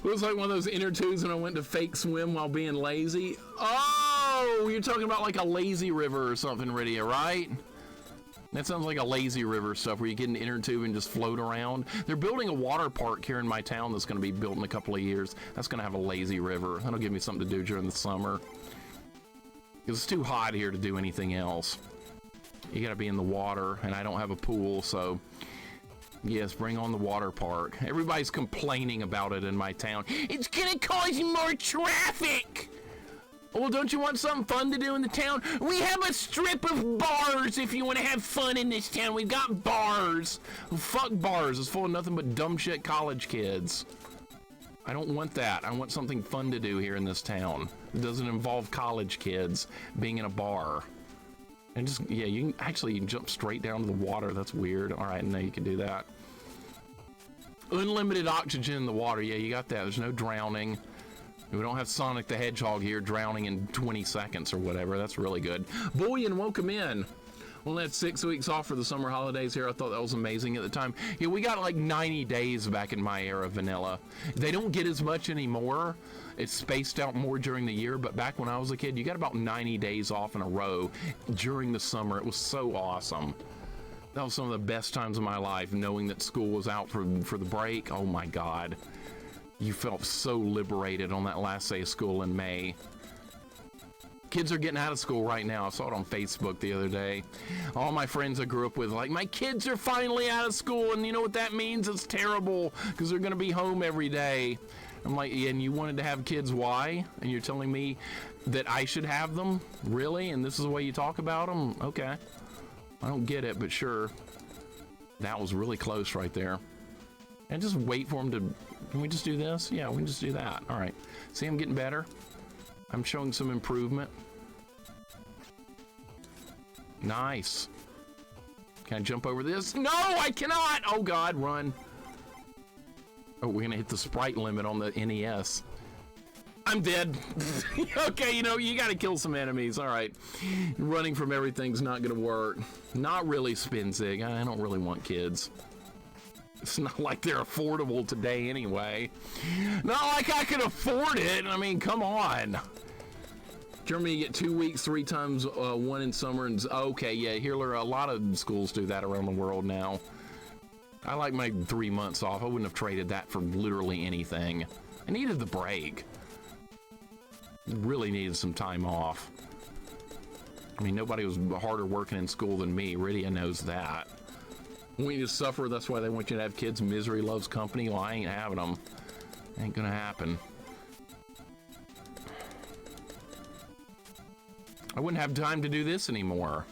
It was like one of those inner tubes when I went to fake swim while being lazy. Oh, you're talking about like a lazy river or something, Rydia, right? That sounds like a lazy river stuff where you get an inner tube and just float around. They're building a water park here in my town that's going to be built in a couple of years. That's going to have a lazy river. That'll give me something to do during the summer. Because it's too hot here to do anything else. You got to be in the water, and I don't have a pool, so... Yes, bring on the water park. Everybody's complaining about it in my town. It's gonna cause more traffic! Well, don't you want something fun to do in the town? We have a strip of bars if you want to have fun in this town. We've got bars. Well, fuck bars. It's full of nothing but dumb shit college kids. I don't want that. I want something fun to do here in this town. It doesn't involve college kids being in a bar. And just, yeah, you can jump straight down to the water. That's weird. All right, now you can do that. Unlimited oxygen in the water. Yeah, you got that. There's no drowning. We don't have Sonic the Hedgehog here drowning in 20 seconds or whatever. That's really good. Bullion, welcome in. Only had 6 weeks off for the summer holidays here. I thought that was amazing at the time. Yeah, we got like 90 days back in my era, vanilla. They don't get as much anymore. It's spaced out more during the year, but back when I was a kid, you got about 90 days off in a row during the summer. It was so awesome. That was some of the best times of my life, knowing that school was out for the break. Oh my God. You felt so liberated on that last day of school in May. Kids are getting out of school right now. I saw it on Facebook the other day. All my friends I grew up with, like, my kids are finally out of school, and you know what that means? It's terrible, because they're going to be home every day. I'm like, yeah, and you wanted to have kids, why? And you're telling me that I should have them? Really? And this is the way you talk about them? Okay. I don't get it, but sure. That was really close right there. And just wait for them to... Can we just do this? Yeah, we can just do that. All right. See, I'm getting better. I'm showing some improvement. Nice. Can I jump over this? No, I cannot! Oh God, run. Oh, we're gonna hit the sprite limit on the NES. I'm dead. Okay, you know, you gotta kill some enemies. All right. Running from everything's not gonna work. Not really, Spinzig. I don't really want kids. It's not like they're affordable today anyway. Not like I could afford it. I mean, come on. Germany, you get 2 weeks, 3 times, 1 in summer. And okay, yeah, here a lot of schools do that around the world now. I like my 3 months off. I wouldn't have traded that for literally anything. I needed the break. Really needed some time off. I mean, nobody was harder working in school than me. Rydia knows that. Want you to suffer, that's why they want you to have kids. Misery loves company. Well, I ain't having them. Ain't gonna happen. I wouldn't have time to do this anymore.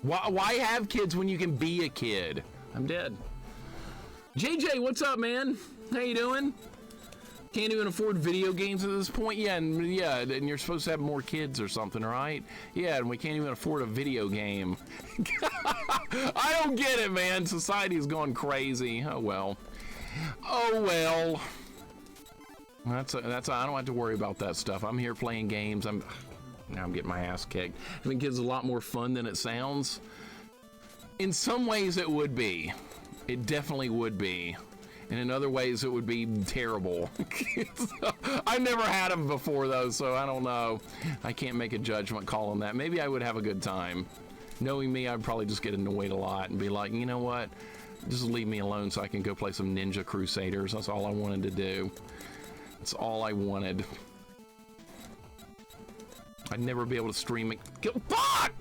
Why have kids when you can be a kid? I'm dead. JJ, what's up, man? How you doing? Can't even afford video games at this point. Yeah, and you're supposed to have more kids or something, right? Yeah, and we can't even afford a video game. I don't get it, man. Society's gone crazy. Oh well. Oh well. That's I don't have to worry about that stuff. I'm here playing games. Now I'm getting my ass kicked. Having kids is a lot more fun than it sounds. In some ways, it would be. It definitely would be. And in other ways, it would be terrible. I've never had them before, though, so I don't know. I can't make a judgment call on that. Maybe I would have a good time. Knowing me, I'd probably just get annoyed a lot and be like, you know what? Just leave me alone so I can go play some Ninja Crusaders. That's all I wanted to do. That's all I wanted. I'd never be able to stream it. Fuck!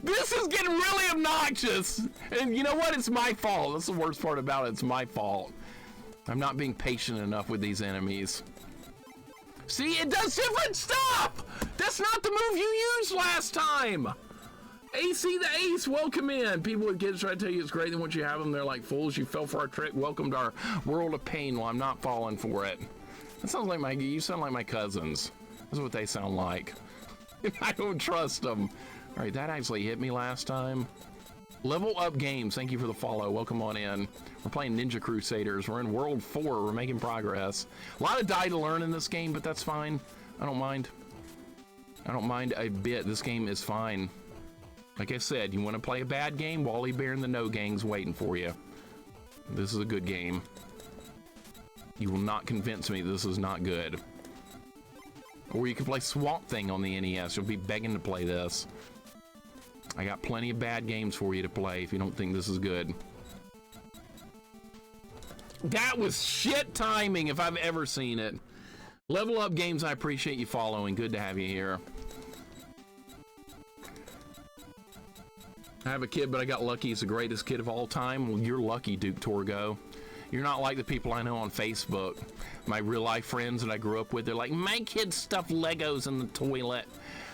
This is getting really obnoxious. And you know what? It's my fault. That's the worst part about it. It's my fault. I'm not being patient enough with these enemies. See, it does different stuff! That's not the move you used last time! AC the Ace, welcome in. People with kids try to tell you it's great, and once you have them, they're like fools. You fell for our trick. Welcome to our world of pain. Well, I'm not falling for it. That sounds like you sound like my cousins. That's what they sound like. I don't trust them. All right, that actually hit me last time. Level Up Games, thank you for the follow. Welcome on in. We're playing Ninja Crusaders. We're in World 4. We're making progress. A lot of die to learn in this game, but that's fine. I don't mind. I don't mind a bit. This game is fine. Like I said, you want to play a bad game? Wally Bear and the No Gang's waiting for you. This is a good game. You will not convince me this is not good. Or you can play Swamp Thing on the NES. You'll be begging to play this. I got plenty of bad games for you to play if you don't think this is good. That was shit timing if I've ever seen it. Level Up Games, I appreciate you following. Good to have you here. I have a kid, but I got lucky. He's the greatest kid of all time. Well, you're lucky, Duke Torgo. You're not like the people I know on Facebook. My real life friends that I grew up with, they're like, my kid stuffed Legos in the toilet.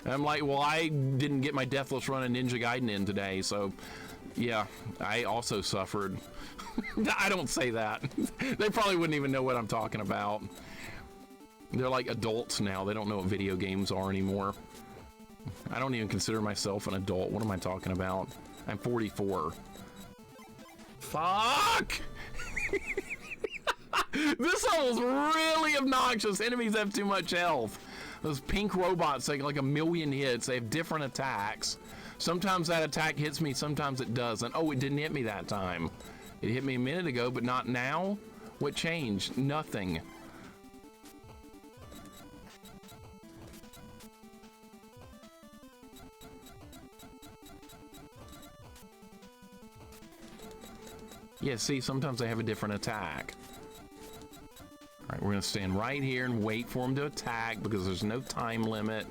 And I'm like, well, I didn't get my Deathless Run of Ninja Gaiden in today, so yeah, I also suffered. I don't say that. They probably wouldn't even know what I'm talking about. They're like adults now. They don't know what video games are anymore. I don't even consider myself an adult. What am I talking about? I'm 44. Fuck! This level's really obnoxious. Enemies have too much health. Those pink robots take like a million hits. They have different attacks. Sometimes that attack hits me, sometimes it doesn't. Oh, it didn't hit me that time. It hit me a minute ago, but not now? What changed? Nothing. Yeah, see, sometimes they have a different attack. All right, we're gonna stand right here and wait for him to attack because there's no time limit.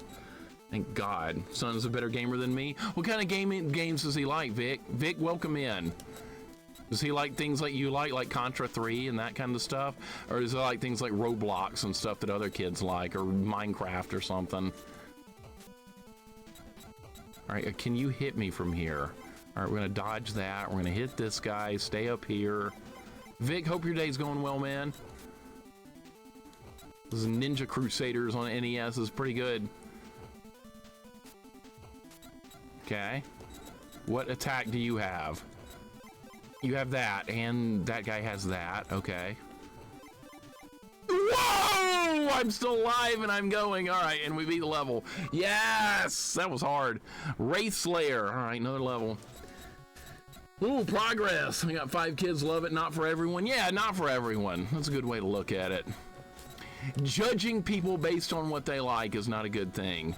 Thank God. Son's a better gamer than me. What kind of games does he like, Vic? Vic, welcome in. Does he like things like you like Contra 3 and that kind of stuff? Or does he like things like Roblox and stuff that other kids like, or Minecraft or something? All right, can you hit me from here? All right, we're gonna dodge that. We're gonna hit this guy, stay up here. Vic, hope your day's going well, man. This is Ninja Crusaders on NES. Is pretty good. Okay. What attack do you have? You have that, and that guy has that. Okay. Whoa! I'm still alive and I'm going. All right, and we beat the level. Yes! That was hard. Wraith Slayer. All right, another level. Ooh, progress. We got 5 kids, love it. Not for everyone. Yeah, not for everyone. That's a good way to look at it. Judging people based on what they like is not a good thing.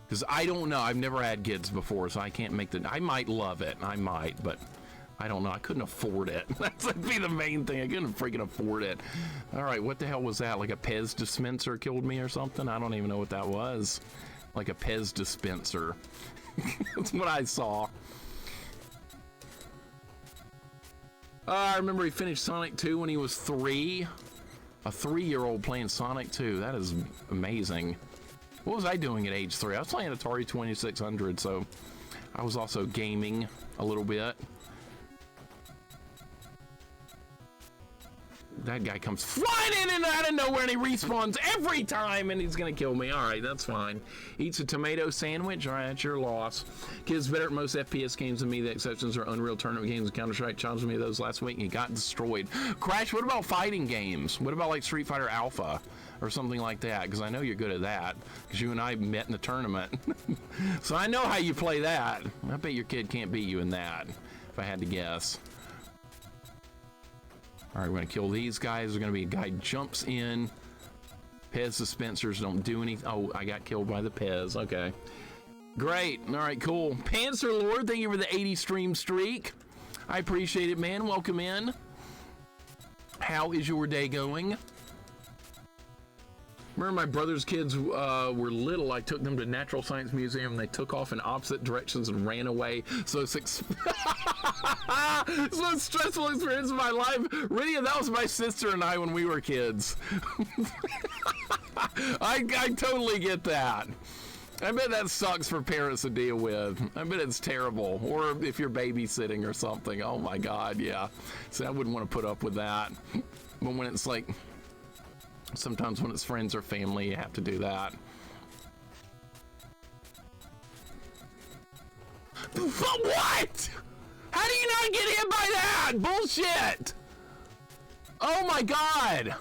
Because I don't know. I've never had kids before, so I can't make the... I might love it. I might, but I don't know. I couldn't afford it. That'd be the main thing. I couldn't freaking afford it. All right, what the hell was that? Like a Pez dispenser killed me or something? I don't even know what that was. Like a Pez dispenser. That's what I saw. I remember he finished Sonic 2 when he was 3. A 3-year-old playing Sonic 2. That is amazing. What was I doing at age 3? I was playing Atari 2600, so I was also gaming a little bit. That guy comes flying in and out of nowhere and he respawns every time and he's gonna kill me. All right, that's fine. Eats a tomato sandwich. All right, that's your loss. Kids better at most FPS games than me. The exceptions are Unreal Tournament games and Counter-Strike. Challenged me those last week and he got destroyed. Crash, what about fighting games? What about like Street Fighter Alpha or something like that? Because I know you're good at that because you and I met in the tournament. So I know how you play that. I bet your kid can't beat you in that, if I had to guess. All right, we're gonna kill these guys. There's gonna be a guy jumps in. Pez dispensers don't do anything. Oh, I got killed by the Pez. Okay. Great. All right, cool. Panzer Lord, thank you for the 80 stream streak. I appreciate it, man. Welcome in. How is your day going? Remember my brother's kids were little. I took them to Natural Science Museum. They took off in opposite directions and ran away. So it's it's the most stressful experience of my life. Really, that was my sister and I when we were kids. I totally get that. I bet that sucks for parents to deal with. I bet it's terrible. Or if you're babysitting or something. Oh my God, yeah. See, I wouldn't want to put up with that. But when it's like, sometimes when it's friends or family, you have to do that. But what? How do you not get hit by that? Bullshit! Oh my God!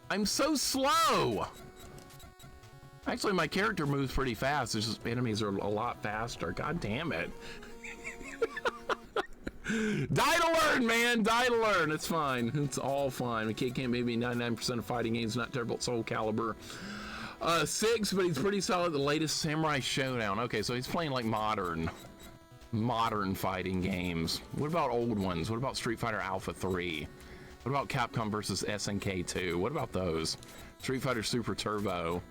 I'm so slow! Actually, my character moves pretty fast. It's just enemies are a lot faster. God damn it. Die to learn, man. Die to learn. It's fine. It's all fine. A kid can't maybe 99% of fighting games. Not terrible at Soul Calibur. 6, but he's pretty solid. The latest Samurai Showdown. Okay, so he's playing like modern fighting games. What about old ones? What about Street Fighter Alpha 3? What about Capcom versus SNK 2? What about those? Street Fighter Super Turbo.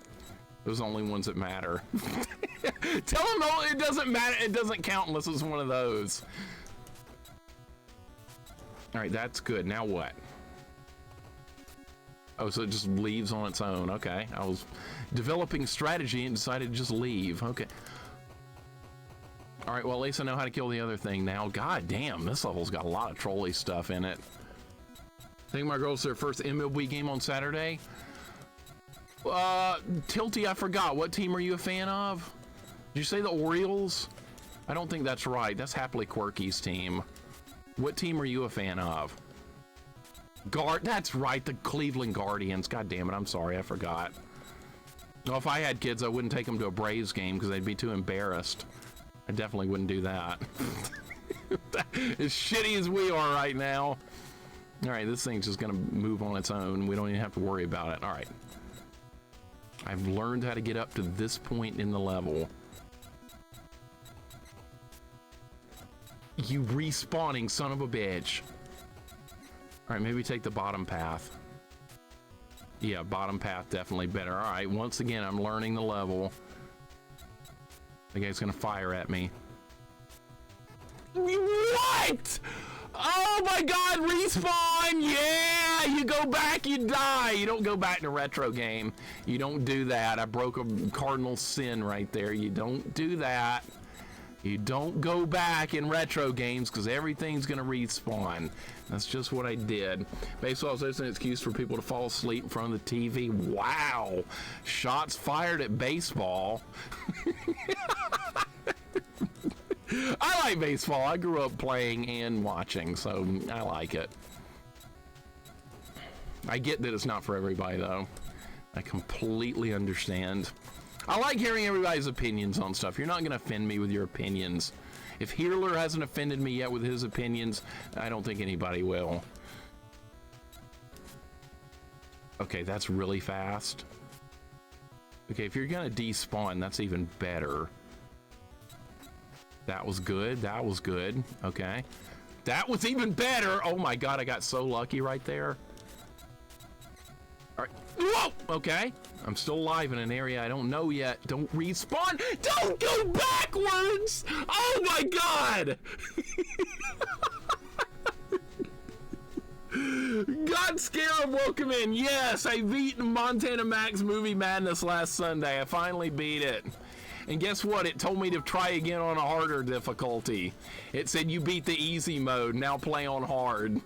Those are the only ones that matter. Tell him it doesn't matter. It doesn't count unless it's one of those. All right, that's good. Now what? Oh, so it just leaves on its own. Okay. I was developing strategy and decided to just leave. Okay. All right, well, at least I know how to kill the other thing now. God damn, this level's got a lot of trolley stuff in it. I think my girl's their first MLB game on Saturday. Tilty, I forgot. What team are you a fan of? Did you say the Orioles? I don't think that's right. That's Happily Quirky's team. What team are you a fan of? That's right, the Cleveland Guardians. God damn it, I'm sorry, I forgot. Well, if I had kids, I wouldn't take them to a Braves game because they'd be too embarrassed. I definitely wouldn't do that. As shitty as we are right now. All right, this thing's just gonna move on its own. We don't even have to worry about it. All right. I've learned how to get up to this point in the level. You respawning son of a bitch. All right, maybe take the bottom path. Yeah, bottom path definitely better. All right, once again, I'm learning the level. The guy's gonna fire at me. What? Oh my God, respawn! Yeah, you go back, you die. You don't go back to retro game. You don't do that. I broke a cardinal sin right there. You don't do that. You don't go back in retro games because everything's gonna respawn. That's just what I did. Baseball is just an excuse for people to fall asleep in front of the TV. Wow, shots fired at baseball. I like baseball. I grew up playing and watching, so I like it. I get that it's not for everybody, though. I completely understand. I like hearing everybody's opinions on stuff. You're not going to offend me with your opinions. If Healer hasn't offended me yet with his opinions, I don't think anybody will. Okay, that's really fast. Okay, if you're going to despawn, that's even better. That was good. That was good. Okay. That was even better. Oh my God, I got so lucky right there. All right. Whoa! Okay. I'm still alive in an area I don't know yet. Don't respawn. Don't go backwards! Oh my God! God Scarab, welcome in. Yes, I beat Montana Max Movie Madness last Sunday. I finally beat it. And guess what? It told me to try again on a harder difficulty. It said you beat the easy mode, now play on hard.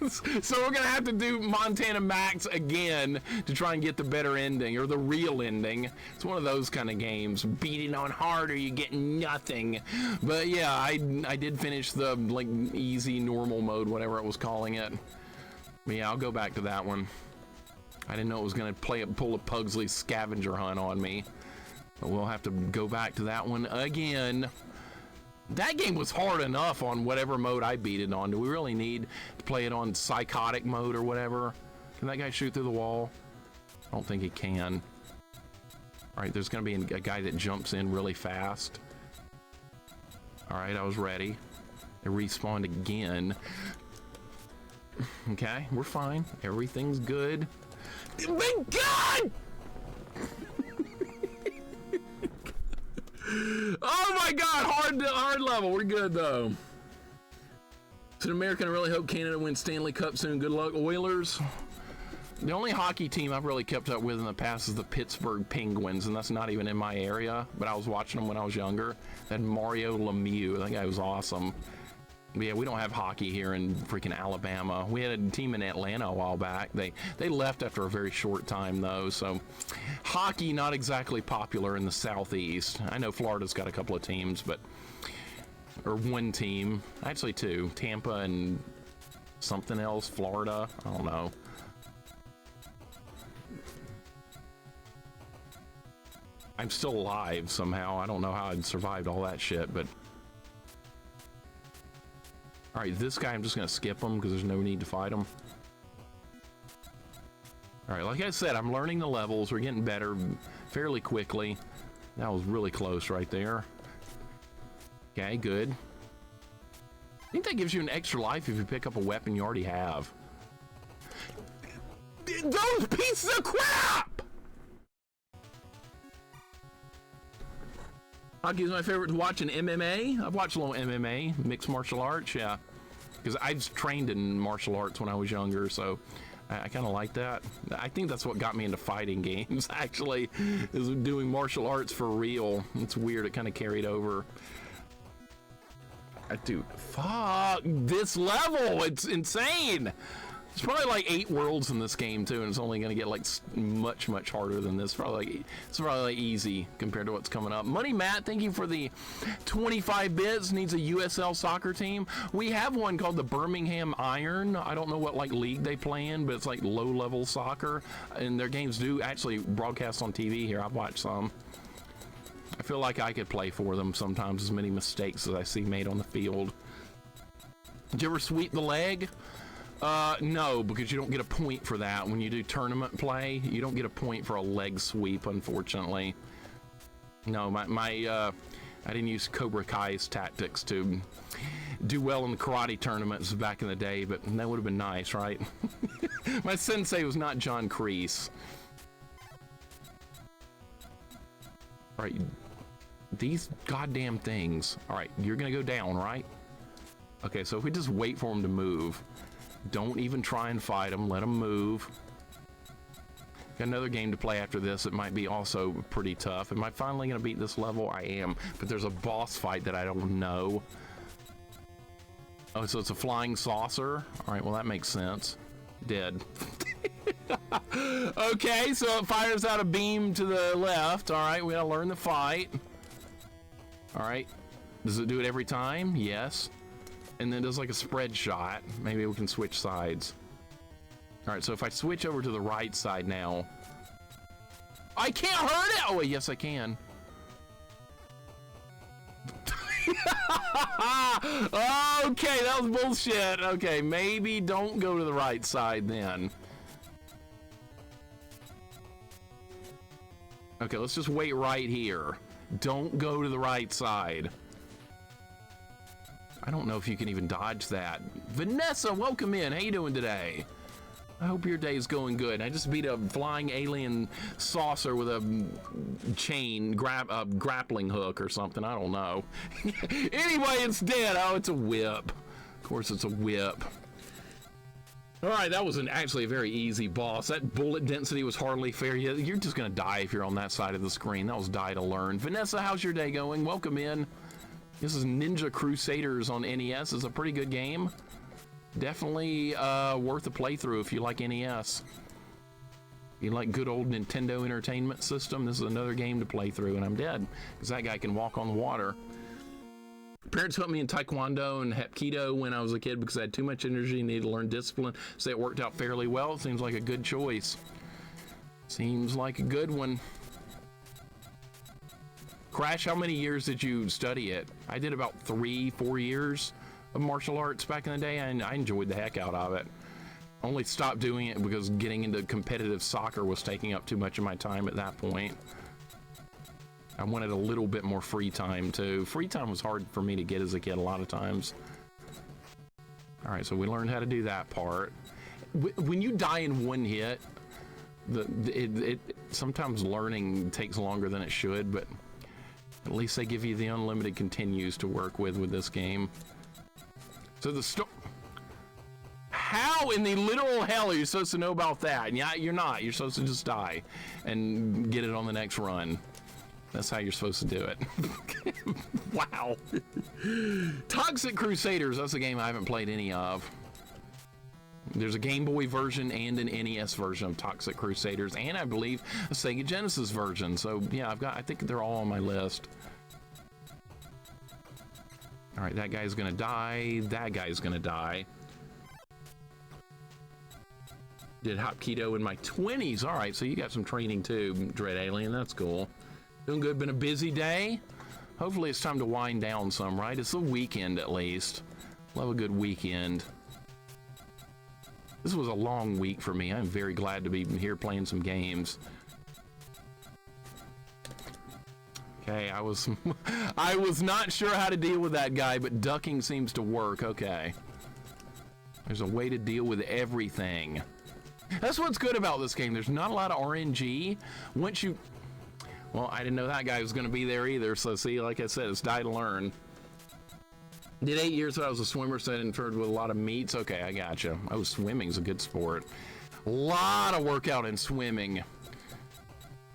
So we're gonna have to do Montana Max again to try and get the better ending, or the real ending. It's one of those kind of games. Beat it on hard or you get nothing. But yeah, I did finish the like easy, normal mode, whatever it was calling it. But yeah, I'll go back to that one. I didn't know it was gonna pull a Pugsley scavenger hunt on me. But we'll have to go back to that one again. That game was hard enough on whatever mode I beat it on. Do we really need to play it on psychotic mode or whatever? Can that guy shoot through the wall? I don't think he can. All right, there's gonna be a guy that jumps in really fast. All right, I was ready. They respawned again. Okay, we're fine. Everything's good. Thank God! Oh my God, hard level. We're good though. It's an American. I really hope Canada wins Stanley Cup soon. Good luck, Oilers. The only hockey team I've really kept up with in the past is the Pittsburgh Penguins, and that's not even in my area, but I was watching them when I was younger. That Mario Lemieux, that guy was awesome. But yeah, we don't have hockey here in freaking Alabama. We had a team in Atlanta a while back. They left after a very short time though, so hockey not exactly popular in the Southeast. I know Florida's got a couple of teams, or one team, actually two, Tampa and something else, Florida, I don't know. I'm still alive somehow. I don't know how I'd survived all that shit, but all right, this guy, I'm just gonna skip him because there's no need to fight him. All right, like I said, I'm learning the levels. We're getting better fairly quickly. That was really close right there. Okay, good. I think that gives you an extra life if you pick up a weapon you already have. Those pieces of crap! Hockey is my favorite to watch in MMA. I've watched a little MMA, mixed martial arts, yeah. Because I've trained in martial arts when I was younger, so I kind of like that. I think that's what got me into fighting games, actually, is doing martial arts for real. It's weird, it kind of carried over. Dude, fuck this level, it's insane. There's probably like 8 worlds in this game too, and it's only gonna get like much harder than this. It's probably like easy compared to what's coming up. Money Matt, thank you for the 25 bits. Needs a USL soccer team. We have one called the Birmingham Iron. I don't know what like league they play in, but it's like low-level soccer, and their games do actually broadcast on TV here. I've watched some. I feel like I could play for them sometimes, as many mistakes as I see made on the field. Did you ever sweep the leg? No, because you don't get a point for that. When you do tournament play, you don't get a point for a leg sweep, unfortunately. No, I didn't use Cobra Kai's tactics to do well in the karate tournaments back in the day, but that would have been nice, right? My sensei was not John Kreese. All right, these goddamn things. All right, you're gonna go down, right? Okay, so if we just wait for them to move, don't even try and fight them, let them move. Got another game to play after this. It might be also pretty tough. Am I finally gonna beat this level? I am, but there's a boss fight that I don't know. Oh, so it's a flying saucer. All right, well that makes sense. Dead. Okay, so it fires out a beam to the left. All right, we gotta learn the fight. All right, does it do it every time? Yes. And then does like a spread shot. Maybe we can switch sides. All right, so if I switch over to the right side now, I can't hurt it. Oh wait, yes I can. Okay, that was bullshit. Okay, maybe don't go to the right side then. Okay, let's just wait right here. Don't go to the right side. I don't know if you can even dodge that. Vanessa, welcome in. How you doing today? I hope your day is going good. I just beat a flying alien saucer with a chain, grappling hook or something. I don't know. Anyway, it's dead. Oh, it's a whip. Of course, it's a whip. All right, that was actually a very easy boss. That bullet density was hardly fair. You're just gonna die if you're on that side of the screen. That was die to learn. Vanessa, how's your day going? Welcome in. This is Ninja Crusaders on NES. It's a pretty good game. Definitely worth a playthrough if you like NES. You like good old Nintendo Entertainment System, this is another game to play through, and I'm dead because that guy can walk on the water. Parents put me in Taekwondo and Hapkido when I was a kid because I had too much energy and needed to learn discipline, so it worked out fairly well. It seems like a good choice. Seems like a good one. Crash, how many years did you study it? I did about 3-4 years of martial arts back in the day, and I enjoyed the heck out of it. Only stopped doing it because getting into competitive soccer was taking up too much of my time at that point. I wanted a little bit more free time too. Free time was hard for me to get as a kid a lot of times. All right, so we learned how to do that part. When you die in one hit, sometimes learning takes longer than it should, but at least they give you the unlimited continues to work with this game. So how in the literal hell are you supposed to know about that? Yeah, you're not. You're supposed to just die and get it on the next run. That's how you're supposed to do it. Wow. Toxic Crusaders, that's a game I haven't played any of. There's a Game Boy version and an NES version of Toxic Crusaders, and I believe a Sega Genesis version. So yeah, I think they're all on my list. All right, that guy's gonna die. That guy's gonna die. Did hop keto in my 20s. All right, so you got some training too, Dread Alien. That's cool. Doing good. Been a busy day. Hopefully it's time to wind down some, right? It's a weekend at least. Love a good weekend. This was a long week for me. I'm very glad to be here playing some games. Okay, I was not sure how to deal with that guy, but ducking seems to work. Okay. There's a way to deal with everything. That's what's good about this game. There's not a lot of RNG. Once you... Well, I didn't know that guy was going to be there either, so see, like I said, it's die to learn. Did 8 years when I was a swimmer, so I interfered with a lot of meets. Okay, I gotcha. Oh, swimming's a good sport. A lot of workout in swimming.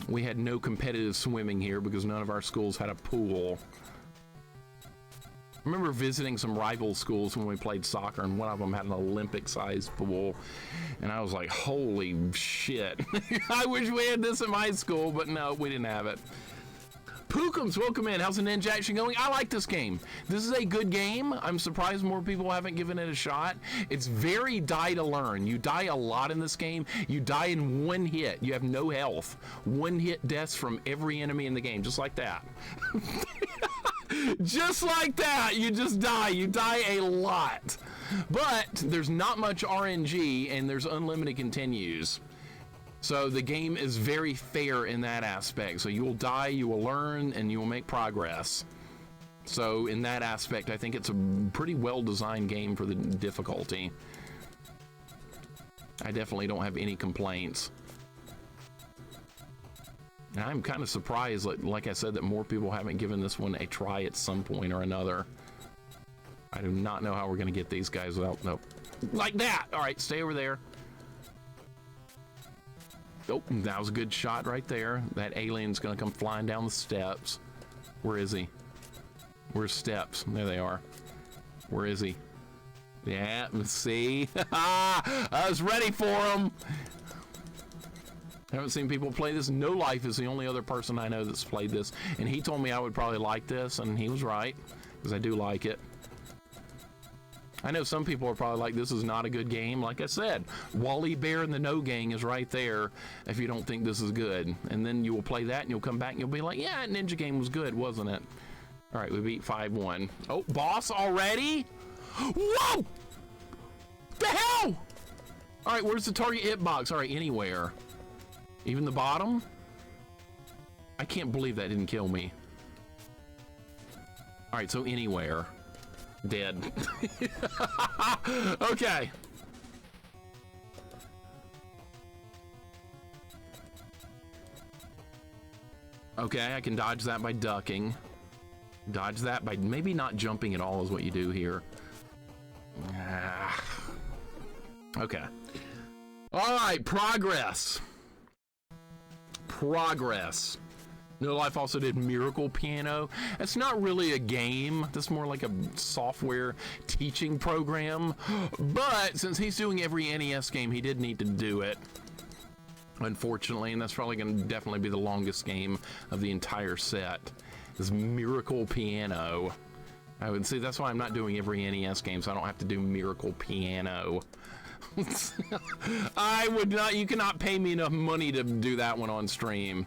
We had no competitive swimming here because none of our schools had a pool. I remember visiting some rival schools when we played soccer, and one of them had an Olympic-sized pool, and I was like, holy shit. I wish we had this in my school, but no, we didn't have it. Pookums, welcome in. How's the ninja action going? I like this game. This is a good game. I'm surprised more people haven't given it a shot. It's very die to learn. You die a lot in this game. You die in one hit. You have no health. One hit deaths from every enemy in the game, just like that. Just like that, you just die. You die a lot. But there's not much RNG, and there's unlimited continues. So the game is very fair in that aspect. So you will die, you will learn, and you will make progress. So in that aspect, I think it's a pretty well-designed game for the difficulty. I definitely don't have any complaints. And I'm kind of surprised, like I said, that more people haven't given this one a try at some point or another. I do not know how we're going to get these guys without... Nope. Like that! All right, stay over there. Oh, that was a good shot right there. That alien's gonna come flying down the steps. Where is he? Where's steps? There they are. Where is he? Yeah, see? I was ready for him. I haven't seen people play this. No Life is the only other person I know that's played this, and he told me I would probably like this, and he was right, because I do like it. I know some people are probably like, this is not a good game. Like I said, Wally Bear and the No Gang is right there if you don't think this is good. And then you will play that and you'll come back and you'll be like, yeah, Ninja game was good, wasn't it? All right, we beat 5-1. Oh, boss already? Whoa! The hell? All right, where's the target hitbox? All right, anywhere. Even the bottom? I can't believe that didn't kill me. All right, so anywhere. Dead. Okay. Okay, I can dodge that by ducking. Dodge that by maybe not jumping at all is what you do here. Okay. All right, progress. Progress. No Life also did Miracle Piano. It's not really a game. That's more like a software teaching program. But since he's doing every NES game, he did need to do it, unfortunately, and that's probably going to definitely be the longest game of the entire set. This Miracle Piano. I would see that's why I'm not doing every NES game, so I don't have to do Miracle Piano. I would not. You cannot pay me enough money to do that one on stream.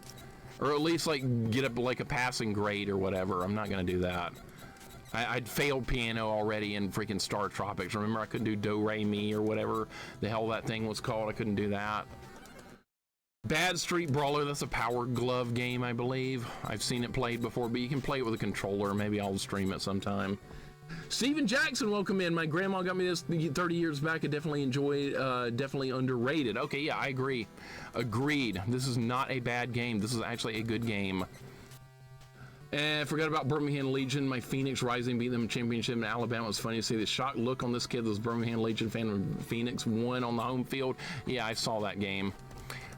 Or at least like get up like a passing grade or whatever. I'm not gonna do that. I'd failed piano already in freaking Star Tropics. Remember I couldn't do Do Re Mi or whatever the hell that thing was called. I couldn't do that. Bad Street Brawler, that's a Power Glove game, I believe. I've seen it played before, but you can play it with a controller. Maybe I'll stream it sometime. Steven Jackson, welcome in. My grandma got me this 30 years back. I definitely enjoy it. Definitely underrated. Okay, yeah, I agree. Agreed. This is not a bad game. This is actually a good game. And forgot about Birmingham Legion. My Phoenix Rising beat them in championship in Alabama. It was funny to see the shocked look on this kid that was Birmingham Legion fan when Phoenix won on the home field. Yeah, I saw that game.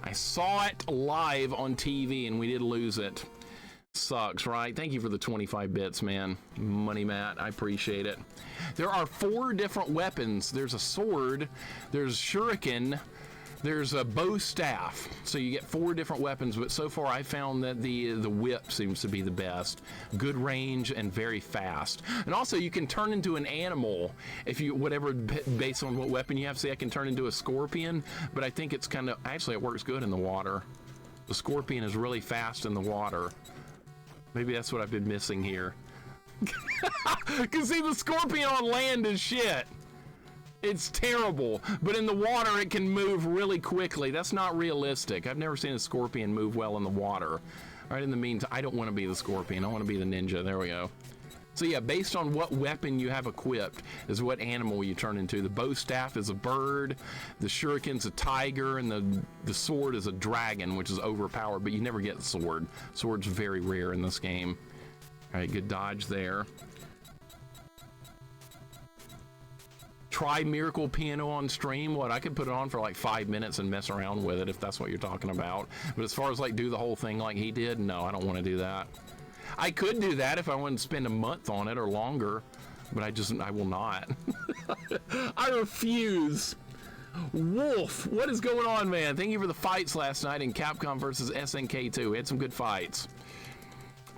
I saw it live on TV, and we did lose it. Sucks, right? Thank you for the 25 bits, man. Money Matt, I appreciate it. There are 4 different weapons. There's a sword, there's shuriken, there's a bow staff. So you get 4 different weapons, but so far I found that the whip seems to be the best. Good range and very fast. And also you can turn into an animal if you, whatever, based on what weapon you have. See, I can turn into a scorpion, but I think it's kind of, actually it works good in the water. The scorpion is really fast in the water. Maybe that's what I've been missing here. Cause see, the scorpion on land is shit. It's terrible, but in the water it can move really quickly. That's not realistic. I've never seen a scorpion move well in the water. All right, in the meantime, I don't want to be the scorpion. I want to be the ninja. There we go. So yeah, based on what weapon you have equipped is what animal you turn into. The bow staff is a bird, the shuriken's a tiger, and the sword is a dragon, which is overpowered, but you never get the sword. Sword's very rare in this game. All right, good dodge there. Try Miracle Piano on stream. What, I could put it on for like 5 minutes and mess around with it if that's what you're talking about. But as far as like do the whole thing like he did, no, I don't want to do that. I could do that if I wanted to spend a month on it or longer, but I will not. I refuse. Wolf, what is going on, man? Thank you for the fights last night in Capcom versus SNK 2. We had some good fights.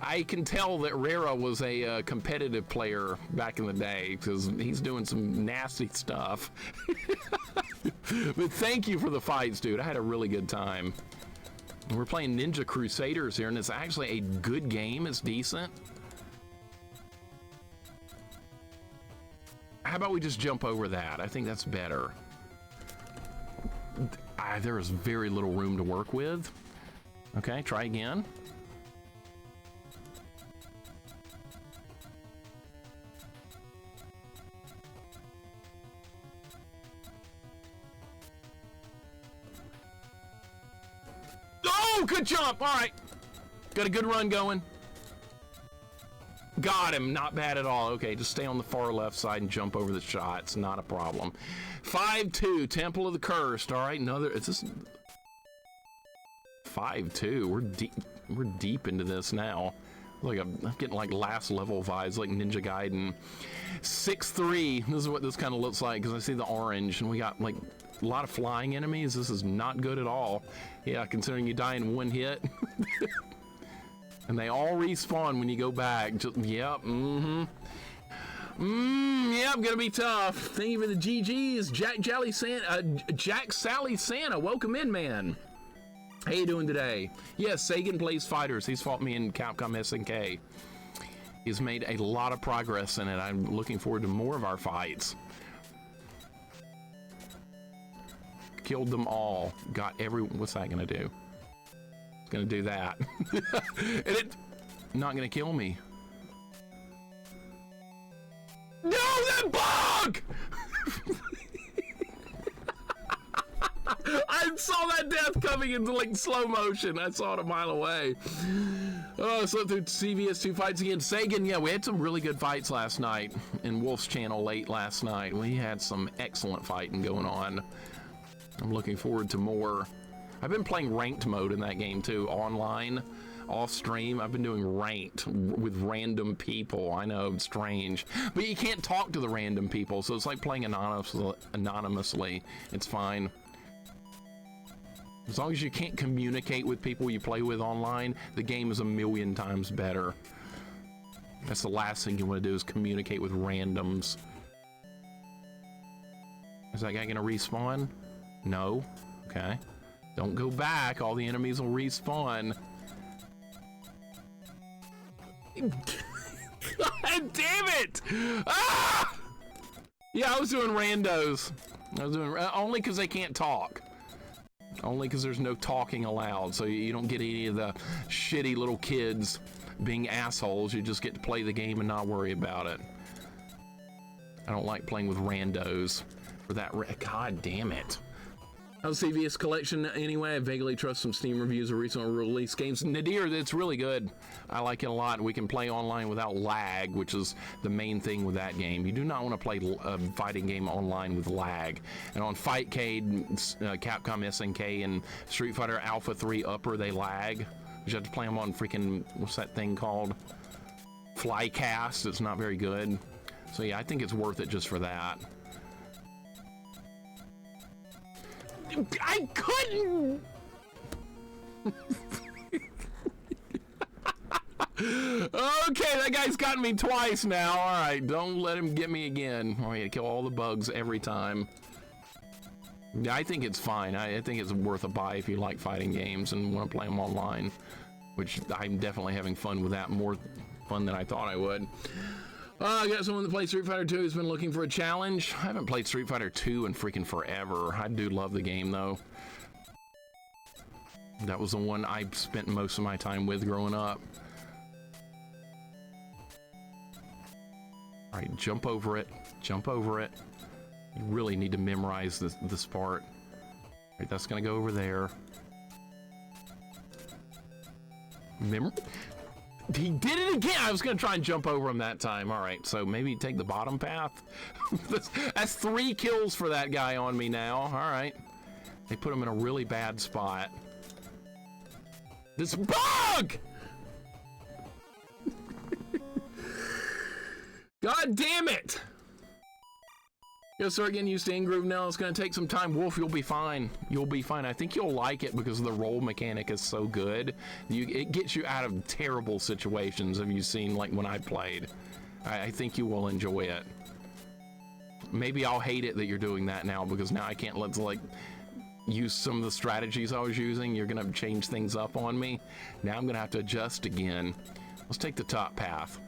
I can tell that Rara was a competitive player back in the day because he's doing some nasty stuff. But thank you for the fights, dude. I had a really good time. We're playing Ninja Crusaders here, and it's actually a good game. It's decent. How about we just jump over that? I think that's better. There is very little room to work with. Okay, try again. Oh, good jump. All right. Got a good run going. Got him. Not bad at all. Okay, just stay on the far left side and jump over the shots. Not a problem. 5-2, Temple of the Cursed. All right, another. It's just 5-2. We're deep into this now. Like I'm getting like last level vibes, like Ninja Gaiden. 6-3. This is what this kind of looks like because I see the orange, and we got like a lot of flying enemies. This is not good at all. Yeah, considering you die in one hit. And they all respawn when you go back. Just, yep, yep, gonna be tough. Thank you for the GGs. Jack Sally Santa, welcome in, man. How you doing today? Yes, Sagan plays fighters. He's fought me in Capcom SNK. He's made a lot of progress in it. I'm looking forward to more of our fights. Killed them all. Got every. What's that gonna do? It's gonna do that. And it not gonna kill me. No, that bug! I saw that death coming into like slow motion. I saw it a mile away. Oh, so through CVS2 fights against Sagan. Yeah, we had some really good fights last night in Wolf's channel late last night. We had some excellent fighting going on. I'm looking forward to more. I've been playing ranked mode in that game too, online, off stream. I've been doing ranked with random people. I know, it's strange, but you can't talk to the random people, so it's like playing anonymously. It's fine. As long as you can't communicate with people you play with online, the game is a million times better. That's the last thing you want to do, is communicate with randoms. Is that guy gonna respawn? No? Okay. Don't go back, all the enemies will respawn. God damn it! Ah! Yeah, I was doing randos. I was doing only because they can't talk. Only because there's no talking allowed, so you don't get any of the shitty little kids being assholes. You just get to play the game and not worry about it. I don't like playing with randos for that. God damn it. How's CVS collection anyway? I vaguely trust some Steam reviews of recently released games. Nadir, it's really good. I like it a lot. We can play online without lag, which is the main thing with that game. You do not want to play a fighting game online with lag. And on Fightcade, Capcom SNK, and Street Fighter Alpha 3 Upper, they lag. You have to play them on freaking, what's that thing called? Flycast. It's not very good. So yeah, I think it's worth it just for that. I couldn't! Okay, that guy's gotten me twice now. Alright, don't let him get me again. I'm gonna kill all the bugs every time. Yeah, I think it's fine. I think it's worth a buy if you like fighting games and want to play them online. Which I'm definitely having fun with that. More fun than I thought I would. I got someone that plays Street Fighter 2 who's been looking for a challenge. I haven't played Street Fighter 2 in freaking forever. I do love the game, though. That was the one I spent most of my time with growing up. All right, jump over it. Jump over it. You really need to memorize this part. All right, that's going to go over there. He did it again. I was going to try and jump over him that time. All right, so maybe take the bottom path. That's 3 kills for that guy on me now. All right. They put him in a really bad spot. This bug! God damn it! Gotta start getting used to in-groove now. It's gonna take some time. Wolf, you'll be fine. You'll be fine. I think you'll like it because the roll mechanic is so good. It gets you out of terrible situations. Have you seen, like, when I played? I think you will enjoy it. Maybe I'll hate it that you're doing that now because now I can't like use some of the strategies I was using. You're gonna change things up on me. Now I'm gonna have to adjust again. Let's take the top path.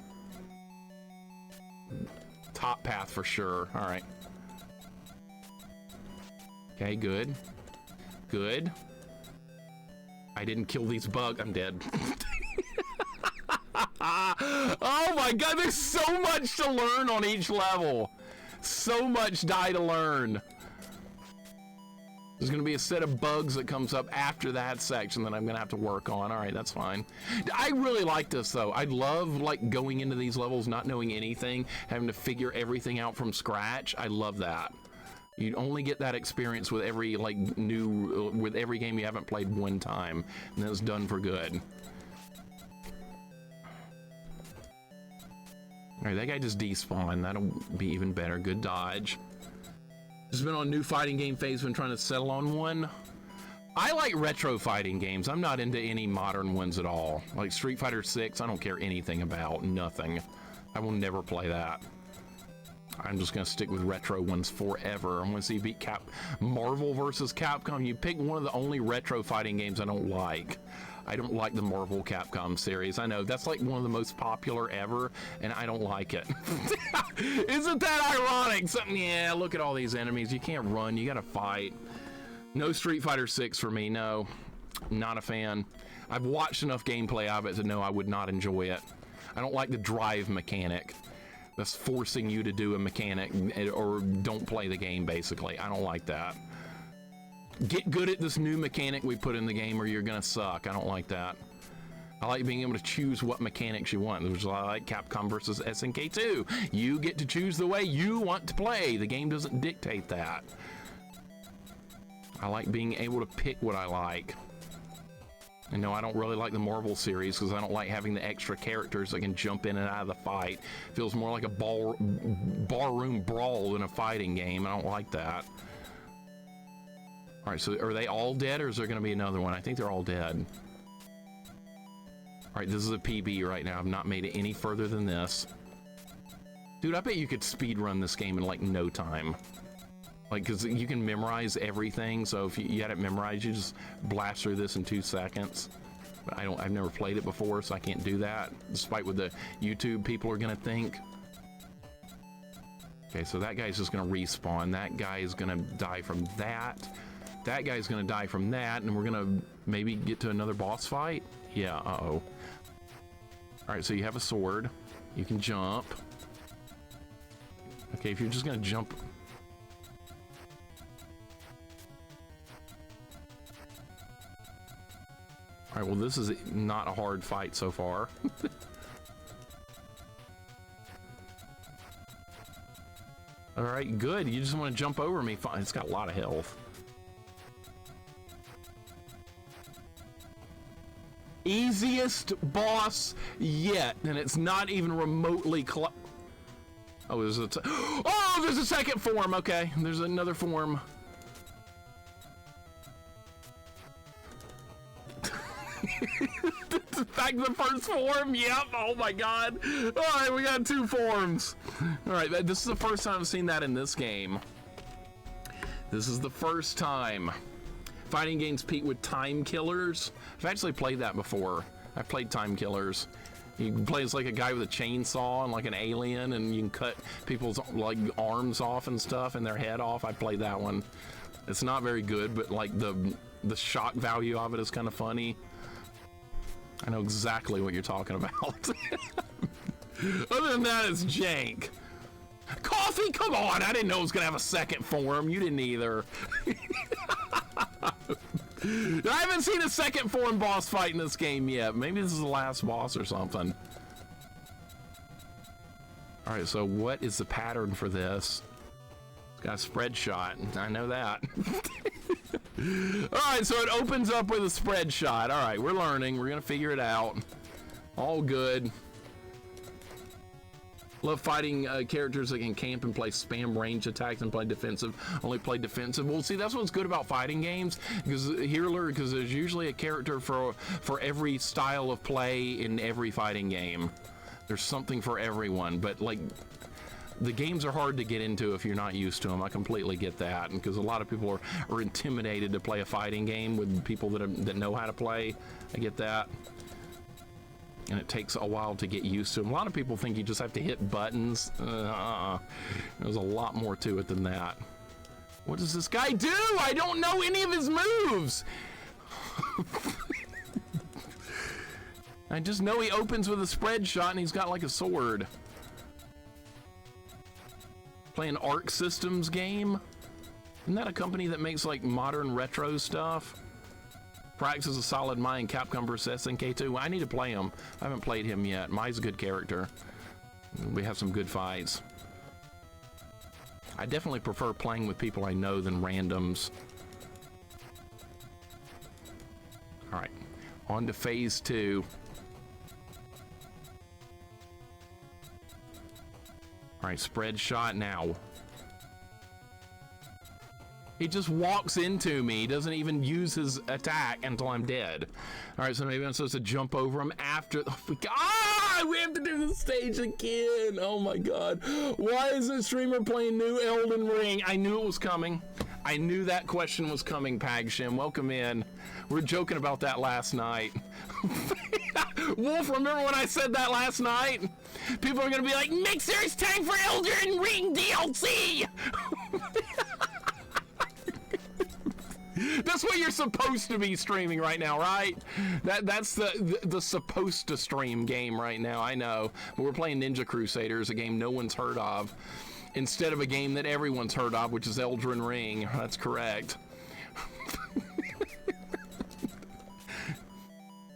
Top path for sure. All right. Okay, good. Good. I didn't kill these bugs. I'm dead. Oh my god, there's so much to learn on each level. So much die to learn. There's gonna be a set of bugs that comes up after that section that I'm gonna have to work on. All right, that's fine. I really like this though. I love like going into these levels not knowing anything, having to figure everything out from scratch. I love that. You only get that experience with every with every game you haven't played one time, and then it's done for good. All right, that guy just despawned. That'll be even better. Good dodge. Just been on new fighting game phase, been trying to settle on one. I like retro fighting games. I'm not into any modern ones at all. Like Street Fighter 6, I don't care anything about. Nothing. I will never play that. I'm just gonna stick with retro ones forever. I want to see you beat Marvel versus Capcom. You pick one of the only retro fighting games I don't like. I don't like the Marvel Capcom series. I know that's like one of the most popular ever, and I don't like it. Isn't that ironic? Something, yeah, look at all these enemies. You can't run, you gotta fight. No Street Fighter 6 for me, no. Not a fan. I've watched enough gameplay of it to know I would not enjoy it. I don't like the drive mechanic. That's forcing you to do a mechanic or don't play the game, basically. I don't like that. Get good at this new mechanic we put in the game or you're gonna suck. I don't like that. I like being able to choose what mechanics you want, which is I like Capcom versus SNK 2. You get to choose the way you want to play. The game doesn't dictate that. I like being able to pick what I like. And no, I don't really like the Marvel series because I don't like having the extra characters that can jump in and out of the fight. Feels more like a barroom brawl than a fighting game. I don't like that. All right, so are they all dead or is there going to be another one? I think they're all dead. All right, this is a PB right now. I've not made it any further than this. Dude, I bet you could speed run this game in like no time. Like, because you can memorize everything, so if you had it memorized, you just blast through this in 2 seconds. But I've never played it before, so I can't do that, despite what the YouTube people are gonna think. Okay, so that guy's just gonna respawn. That guy is gonna die from that. That guy's gonna die from that, and we're gonna maybe get to another boss fight. Yeah, uh-oh. All right, so you have a sword. You can jump. Okay, if you're just gonna jump... All right, well, this is not a hard fight so far. All right, good. You just want to jump over me. Fine. It's got a lot of health. Easiest boss yet, and it's not even remotely close. Oh, there's a second form. Okay, there's another form. Back to the first form. Yep. Oh my god. All right, we got 2 forms. All right, this is the first time I've seen that in this game. This is the first time. Fighting games compete with time killers. I've actually played that before. I've played time killers. You can play as like a guy with a chainsaw and like an alien, and you can cut people's like arms off and stuff and their head off. I played that one. It's not very good, but like the shock value of it is kind of funny. I know exactly what you're talking about. Other than that, it's jank. Coffee, come on! I didn't know it was gonna have a second form. You didn't either. I haven't seen a second form boss fight in this game yet. Maybe this is the last boss or something. All right, so what is the pattern for this? It's got a spread shot. I know that. All right, so it opens up with a spread shot. All right, we're learning. We're gonna figure it out. All good. Love fighting characters that can camp and play spam range attacks and play defensive. Only play defensive. Well, see, that's what's good about fighting games, because there's usually a character for every style of play in every fighting game. There's something for everyone, but like the games are hard to get into if you're not used to them. I completely get that, because a lot of people are intimidated to play a fighting game with people that know how to play. I get that. And it takes a while to get used to them. A lot of people think you just have to hit buttons. There's a lot more to it than that. What does this guy do? I don't know any of his moves. I just know he opens with a spread shot and he's got like a sword. Playing Arc Systems game? Isn't that a company that makes like modern retro stuff? Prax is a solid mind. Capcom vs SNK2. Well, I need to play him. I haven't played him yet. Mai's a good character. We have some good fights. I definitely prefer playing with people I know than randoms. All right, on to phase 2. All right, spread shot now. He just walks into me. He doesn't even use his attack until I'm dead. All right, so maybe I'm supposed to jump over him after. Oh, we have to do the stage again. Oh my God. Why is this streamer playing new Elden Ring? I knew it was coming. I knew that question was coming, Pagshim. Welcome in. We were joking about that last night. Wolf, remember when I said that last night? People are going to be like, Mixer, it's time for Elden Ring DLC. That's what you're supposed to be streaming right now, right? That's the supposed to stream game right now, I know. But we're playing Ninja Crusaders, a game no one's heard of, instead of a game that everyone's heard of, which is Elden Ring. That's correct.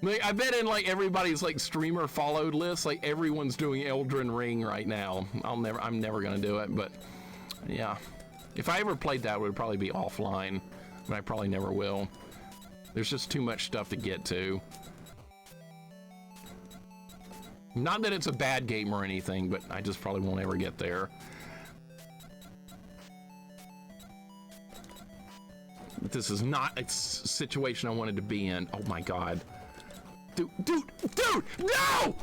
Like, I bet in like everybody's like streamer followed list, like everyone's doing Elden Ring right now. I'm never gonna do it, but yeah. If I ever played that, it would probably be offline. But I probably never will. There's just too much stuff to get to. Not that it's a bad game or anything, but I just probably won't ever get there. But this is not a situation I wanted to be in. Oh my God. Dude, no!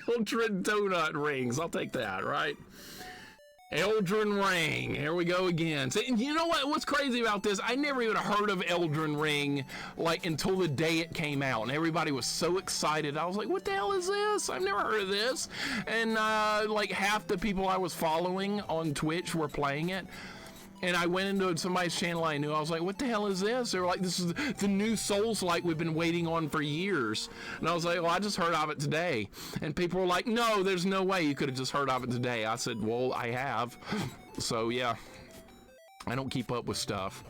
Eldred Donut Rings, I'll take that, right? Elden Ring. Here we go again. So, you know what? What's crazy about this? I never even heard of Elden Ring like until the day it came out, and everybody was so excited. I was like, "What the hell is this? I've never heard of this." And like half the people I was following on Twitch were playing it. And I went into somebody's channel I knew. I was like, "What the hell is this?" They were like, "This is the new Souls-like we've been waiting on for years." And I was like, "Well, I just heard of it today." And people were like, "No, there's no way you could have just heard of it today." I said, "Well, I have." So yeah, I don't keep up with stuff.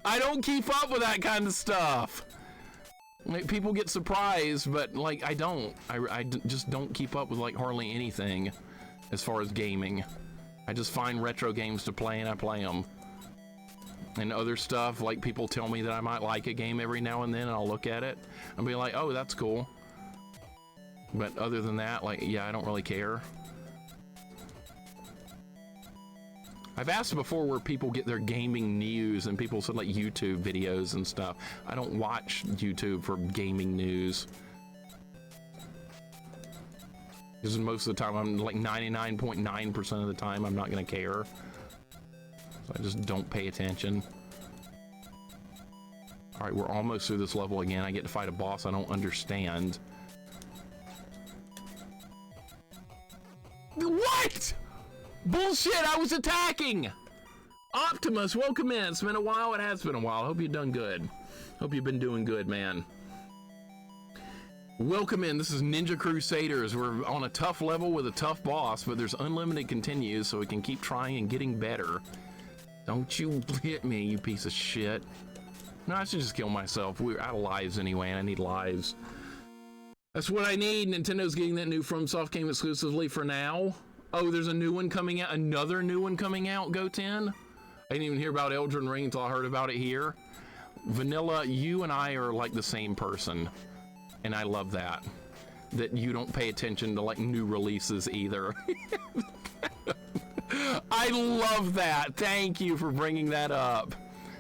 I don't keep up with that kind of stuff. Like, people get surprised, but like I don't. I just don't keep up with like hardly anything as far as gaming. I just find retro games to play and I play them. And other stuff, like people tell me that I might like a game every now and then, and I'll look at it and be like, "Oh, that's cool." But other than that, like, yeah, I don't really care. I've asked before where people get their gaming news, and people said like YouTube videos and stuff. I don't watch YouTube for gaming news. Because most of the time, I'm like 99.9% of the time, I'm not going to care. So I just don't pay attention. All right, we're almost through this level again. I get to fight a boss I don't understand. What? Bullshit, I was attacking! Optimus, welcome in. It's been a while. It has been a while. Hope you've done good. Hope you've been doing good, man. Welcome in. This is Ninja Crusaders. We're on a tough level with a tough boss, but there's unlimited continues, so we can keep trying and getting better. Don't you hit me, you piece of shit. No, I should just kill myself. We're out of lives anyway, and I need lives. That's what I need. Nintendo's getting that new FromSoft game exclusively for now. Oh, there's a new one coming out. Another new one coming out, Go10. I didn't even hear about Elden Ring until I heard about it here. Vanilla, you and I are like the same person. And I love that you don't pay attention to like new releases either. I love that. Thank you for bringing that up.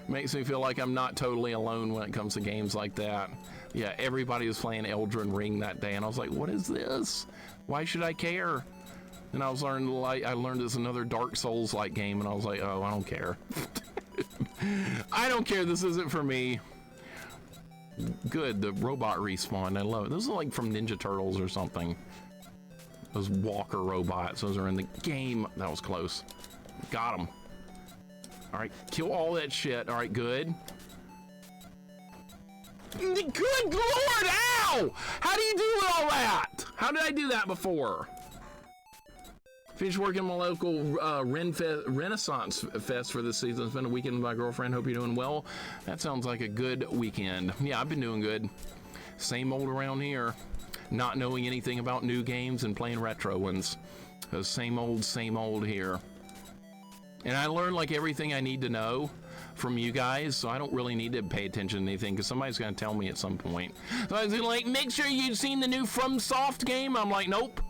Makes me feel like I'm not totally alone when it comes to games like that. Yeah, everybody was playing Elden Ring that day, and I was like, "What is this? Why should I care?" And I learned it's another Dark Souls-like game, and I was like, "Oh, I don't care." I don't care. This isn't for me. Good, the robot respawn. I love it. Those are like from Ninja Turtles or something. Those walker robots. Those are in the game. That was close. Got them. All right, kill all that shit. All right, good. Good Lord, ow! How do you do all that? How did I do that before? Finished working my local Renaissance Fest for this season. It's been a weekend with my girlfriend. Hope you're doing well. That sounds like a good weekend. Yeah, I've been doing good. Same old around here. Not knowing anything about new games and playing retro ones. Same old here. And I learned like everything I need to know from you guys, so I don't really need to pay attention to anything because somebody's going to tell me at some point. So I was like, "Make sure you've seen the new FromSoft game." I'm like, "Nope."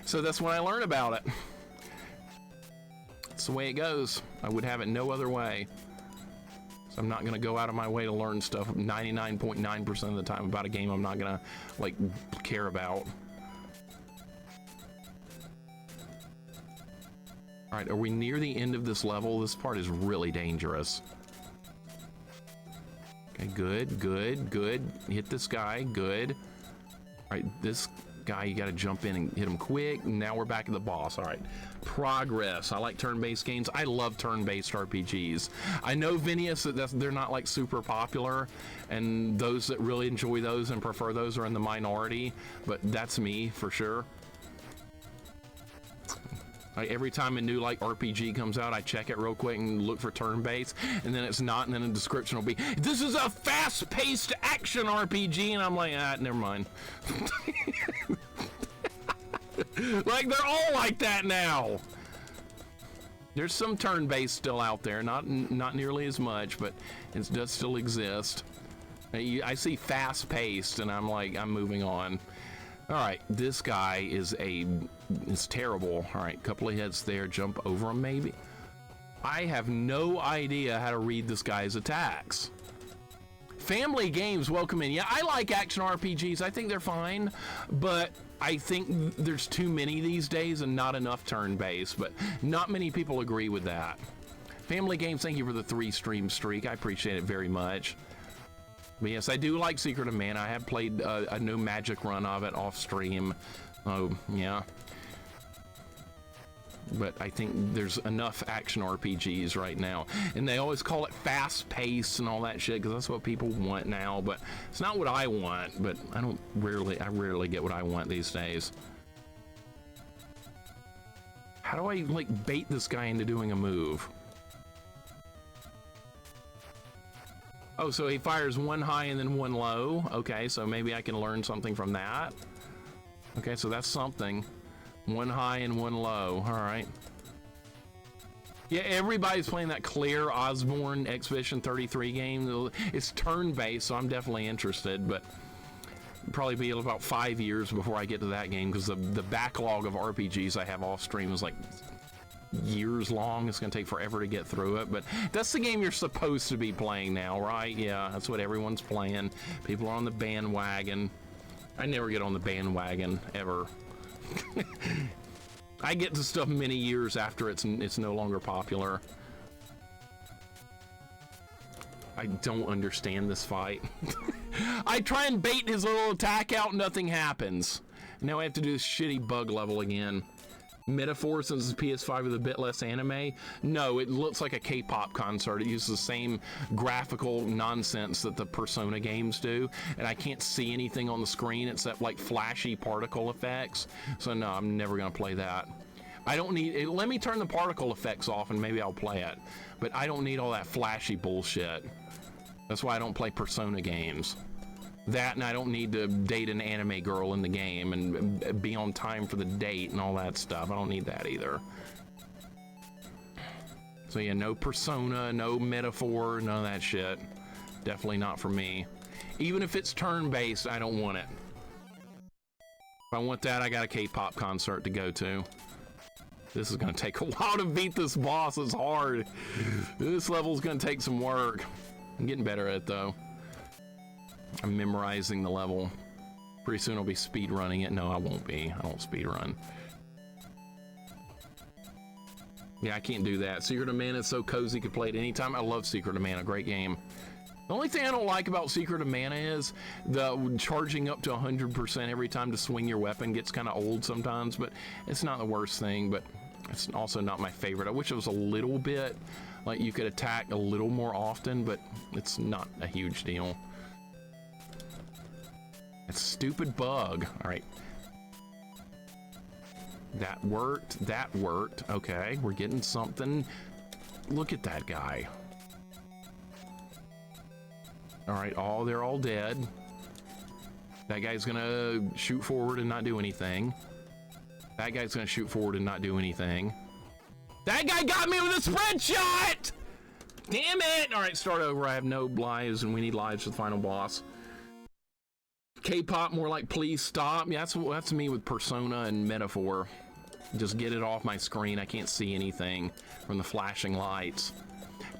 So that's when I learned about it. It's the way it goes. I would have it no other way. So I'm not going to go out of my way to learn stuff 99.9% of the time about a game I'm not going to like care about. All right, are we near the end of this level? This part is really dangerous. Okay, good. Hit this guy, good. All right, this guy, you got to jump in and hit him quick. Now we're back at the boss. All right, progress. I like turn-based games. I love turn-based RPGs. I know, Vinius, that they're not like super popular, and those that really enjoy those and prefer those are in the minority, but that's me for sure. Like every time a new like RPG comes out, I check it real quick and look for turn-based, and then it's not, and then the description will be, "This is a fast-paced action RPG," and I'm like, never mind. Like they're all like that now. There's some turn-based still out there, not nearly as much, but it does still exist. I see fast-paced, and I'm like, I'm moving on. All right, this guy is terrible. All right, couple of hits there, jump over him maybe. I have no idea how to read this guy's attacks. Family games, welcome in. Yeah, I like action RPGs. I think they're fine, but I think there's too many these days and not enough turn-based, but not many people agree with that. Family games, thank you for the 3-stream streak. I appreciate it very much. But yes, I do like Secret of Mana. I have played a no magic run of it off stream. Oh, yeah. But I think there's enough action RPGs right now, and they always call it fast paced and all that shit because that's what people want now, but it's not what I want. But I rarely get what I want these days. How do I like bait this guy into doing a move? Oh, so he fires one high and then one low. Okay, so maybe I can learn something from that. Okay, so that's something. One high and one low. All right. Yeah, everybody's playing that Claire Osborne Expedition 33 game. It's turn-based, so I'm definitely interested, but probably be about 5 years before I get to that game because the backlog of RPGs I have off stream is like years long. It's gonna take forever to get through it, but that's the game you're supposed to be playing now, right? Yeah, that's what everyone's playing. People are on the bandwagon. I never get on the bandwagon ever. I get to stuff many years after it's no longer popular. I don't understand this fight. I try and bait his little attack out, nothing happens. Now I have to do this shitty bug level again. Metaphor, since it's PS5 with a bit less anime. No, it looks like a K-pop concert. It uses the same graphical nonsense that the Persona games do, and I can't see anything on the screen except like flashy particle effects. So no, I'm never gonna play that. I don't need it. Let me turn the particle effects off and maybe I'll play it, but I don't need all that flashy bullshit. That's why I don't play Persona games. That, and I don't need to date an anime girl in the game and be on time for the date and all that stuff. I don't need that either. So yeah, no Persona, no Metaphor, none of that shit. Definitely not for me. Even if it's turn-based, I don't want it. If I want that, I got a K-pop concert to go to. This is gonna take a while to beat this boss. It's hard. This level's gonna take some work. I'm getting better at it though. I'm memorizing the level. Pretty soon I'll be speed running it. No, I won't be. I don't speed run. Yeah, I can't do that. Secret of Mana is so cozy, could play it anytime. I love Secret of Mana, great game. The only thing I don't like about Secret of Mana is the charging up to 100% every time to swing your weapon gets kind of old sometimes, but it's not the worst thing, but it's also not my favorite. I wish it was a little bit, like you could attack a little more often, but it's not a huge deal. It's a stupid bug. All right. That worked. That worked. Okay, we're getting something. Look at that guy. All right, they're all dead. That guy's gonna shoot forward and not do anything. That guy's gonna shoot forward and not do anything. That guy got me with a spread shot! Damn it! All right, start over. I have no lives, and we need lives for the final boss. K-pop, more like please stop. Yeah, that's me with Persona and Metaphor. Just get it off my screen. I can't see anything from the flashing lights.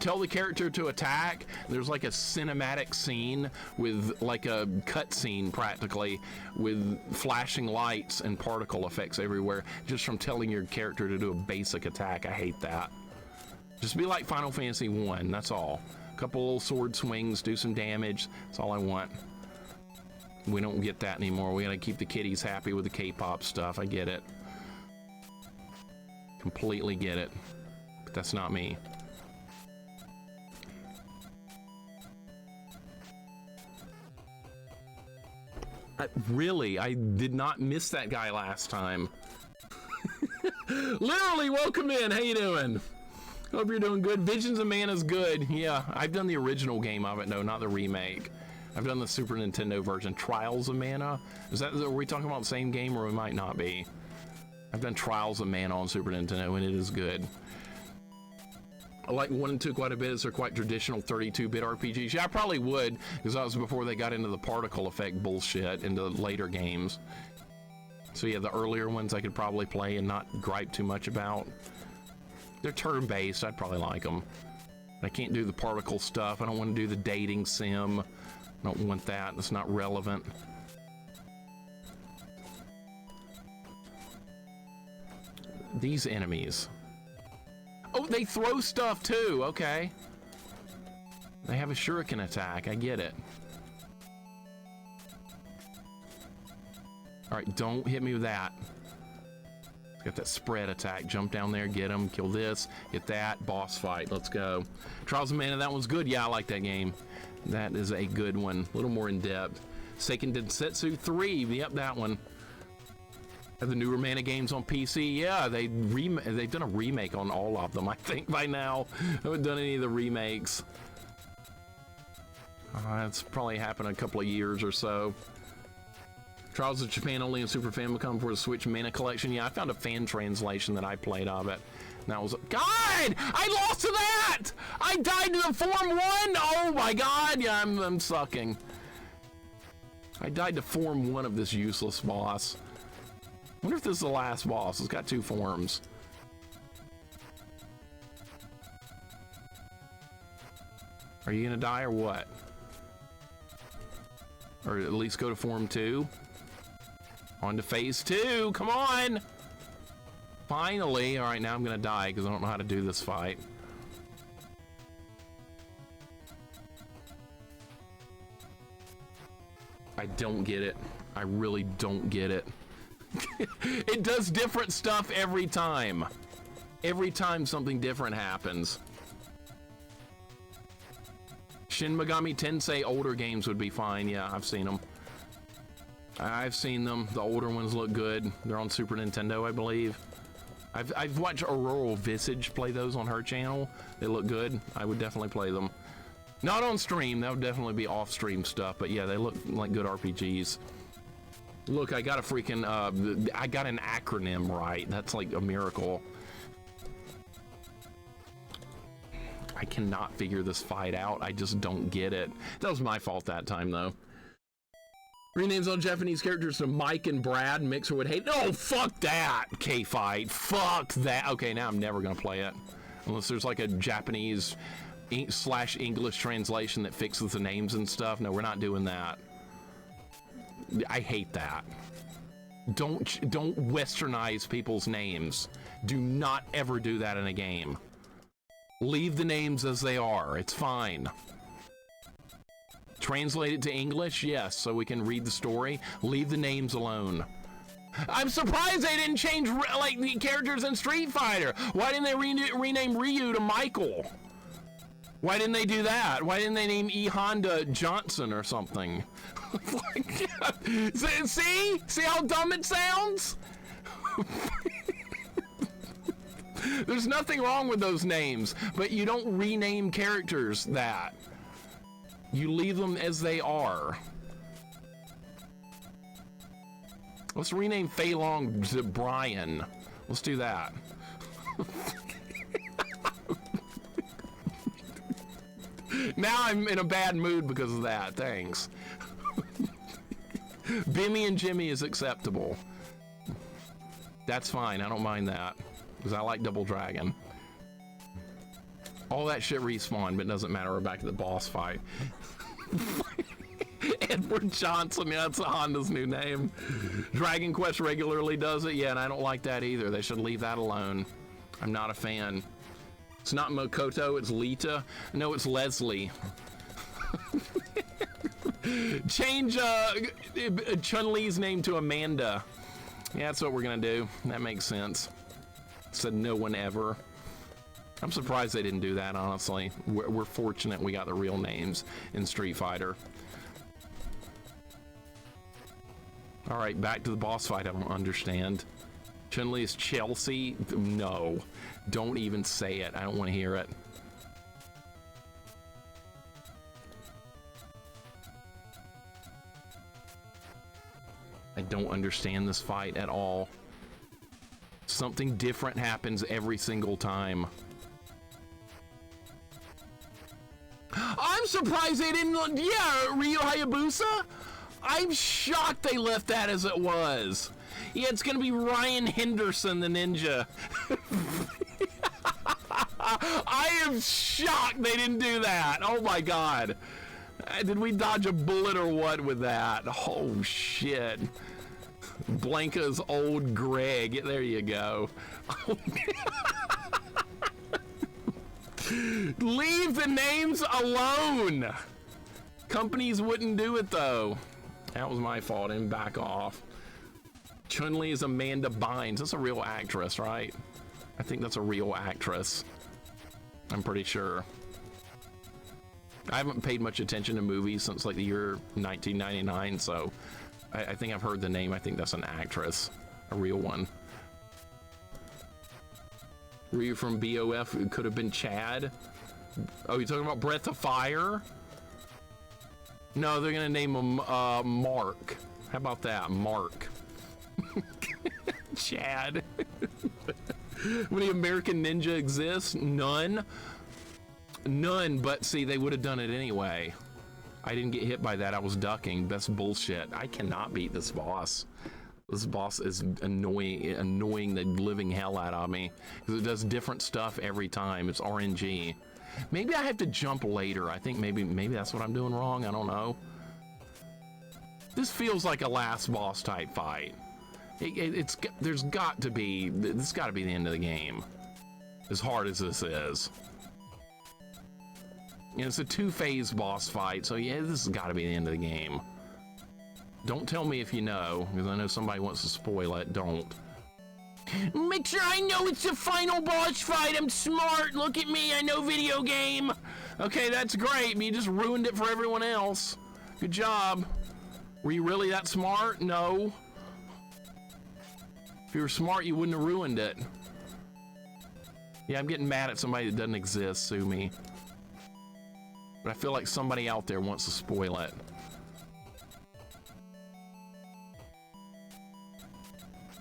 Tell the character to attack. There's like a cinematic scene with like a cutscene practically with flashing lights and particle effects everywhere just from telling your character to do a basic attack. I hate that. Just be like Final Fantasy 1, that's all. A couple little sword swings, do some damage. That's all I want. We don't get that anymore. We gotta keep the kiddies happy with the K-pop stuff. I get it. Completely get it. But that's not me. Really, I did not miss that guy last time. Literally, welcome in. How you doing? Hope you're doing good. Visions of Mana's good. Yeah, I've done the original game of it. No, not the remake. I've done the Super Nintendo version. Trials of Mana. Are we talking about the same game, or we might not be? I've done Trials of Mana on Super Nintendo, and it is good. I like 1 and 2 quite a bit. They're quite traditional 32-bit RPGs. Yeah, I probably would, because that was before they got into the particle effect bullshit into later games. So yeah, the earlier ones I could probably play and not gripe too much about. They're turn-based. I'd probably like them. I can't do the particle stuff. I don't want to do the dating sim. Don't want that. That's not relevant. These enemies. Oh, they throw stuff too. Okay. They have a shuriken attack. I get it. All right, don't hit me with that. Got that spread attack. Jump down there, get him, kill this, hit that, boss fight. Let's go. Trials of Mana, that one's good. Yeah, I like that game. That is a good one. A little more in depth. Seiken Densetsu 3. Yep, that one. Have the newer Mana games on PC? Yeah, they've done a remake on all of them, I think, by now. I haven't done any of the remakes. It's probably happened a couple of years or so. Trials of Japan only in Super Famicom for the Switch Mana Collection. Yeah, I found a fan translation that I played of it. And that was... God! I lost to that! I died to the Form 1! Oh my god! Yeah, I'm sucking. I died to Form 1 of this useless boss. Wonder if this is the last boss. It's got 2 forms. Are you gonna die or what? Or at least go to Form 2? On to Phase 2, come on! Finally! Alright, now I'm gonna die because I don't know how to do this fight. I don't get it. I really don't get it. It does different stuff every time. Every time something different happens. Shin Megami Tensei older games would be fine. Yeah, I've seen them. I've seen them. The older ones look good. They're on Super Nintendo, I believe. I've watched Aurora Visage play those on her channel. They look good. I would definitely play them. Not on stream. That would definitely be off-stream stuff. But yeah, they look like good RPGs. Look, I got a freaking, I got an acronym right. That's like a miracle. I cannot figure this fight out. I just don't get it. That was my fault that time, though. Renames all Japanese characters to Mike and Brad. Mixer would hate. Oh, fuck that! K-Fight. Fuck that. Okay, now I'm never gonna play it. Unless there's like a Japanese / English translation that fixes the names and stuff. No, we're not doing that. I hate that. Don't westernize people's names. Do not ever do that in a game. Leave the names as they are. It's fine. Translate it to English, yes, so we can read the story. Leave the names alone. I'm surprised they didn't change like the characters in Street Fighter. Why didn't they rename Ryu to Michael? Why didn't they do that? Why didn't they name E. Honda Johnson or something? See how dumb it sounds? There's nothing wrong with those names, but you don't rename characters that. You leave them as they are. Let's rename Fei Long to Brian. Let's do that. Now I'm in a bad mood because of that. Thanks. Bimmy and Jimmy is acceptable. That's fine. I don't mind that. Because I like Double Dragon. All that shit respawned, but it doesn't matter. We're back to the boss fight. Edward Johnson, yeah, that's Honda's new name. Dragon Quest regularly does it, yeah, and I don't like that either. They should leave that alone. I'm not a fan. It's not Makoto, it's Lita. No, it's Leslie. Change Chun-Li's name to Amanda. Yeah, that's what we're gonna do. That makes sense. Said no one ever. I'm surprised they didn't do that, honestly. We're fortunate we got the real names in Street Fighter. All right, back to the boss fight. I don't understand. Chun-Li is Chelsea? No, don't even say it. I don't want to hear it. I don't understand this fight at all. Something different happens every single time. I'm surprised they didn't, yeah, Ryu Hayabusa? I'm shocked they left that as it was. Yeah, it's gonna be Ryan Henderson, the ninja. I am shocked they didn't do that. Oh my god. Did we dodge a bullet or what with that? Oh, shit. Blanca's old Greg. There you go. Leave the names alone. Companies wouldn't do it, though. That was my fault, and back off. Chun-Li is Amanda Bynes. That's a real actress, right? I think that's a real actress. I'm pretty sure. I haven't paid much attention to movies since like the year 1999, so I think I've heard the name. I think that's an actress, a real one. Were you from BOF? It could have been Chad. Oh, you're talking about Breath of Fire? No, they're gonna name him Mark. How about that, Mark? Chad. How many American Ninja exists? None. None, but see, they would have done it anyway. I didn't get hit by that. I was ducking. That's bullshit. I cannot beat this boss. This boss is annoying the living hell out of me because it does different stuff every time. It's RNG. Maybe I have to jump later. I think maybe that's what I'm doing wrong. I don't know. This feels like a last boss type fight. There's got to be, this has got to be the end of the game. As hard as this is. You know, it's a two-phase boss fight, so yeah, this has got to be the end of the game. Don't tell me if you know, because I know somebody wants to spoil it. Don't. Make sure I know it's the final boss fight. I'm smart. Look at me. I know video game. Okay, that's great. But you just ruined it for everyone else. Good job. Were you really that smart? No. If you were smart, you wouldn't have ruined it. Yeah, I'm getting mad at somebody that doesn't exist. Sue me. But I feel like somebody out there wants to spoil it.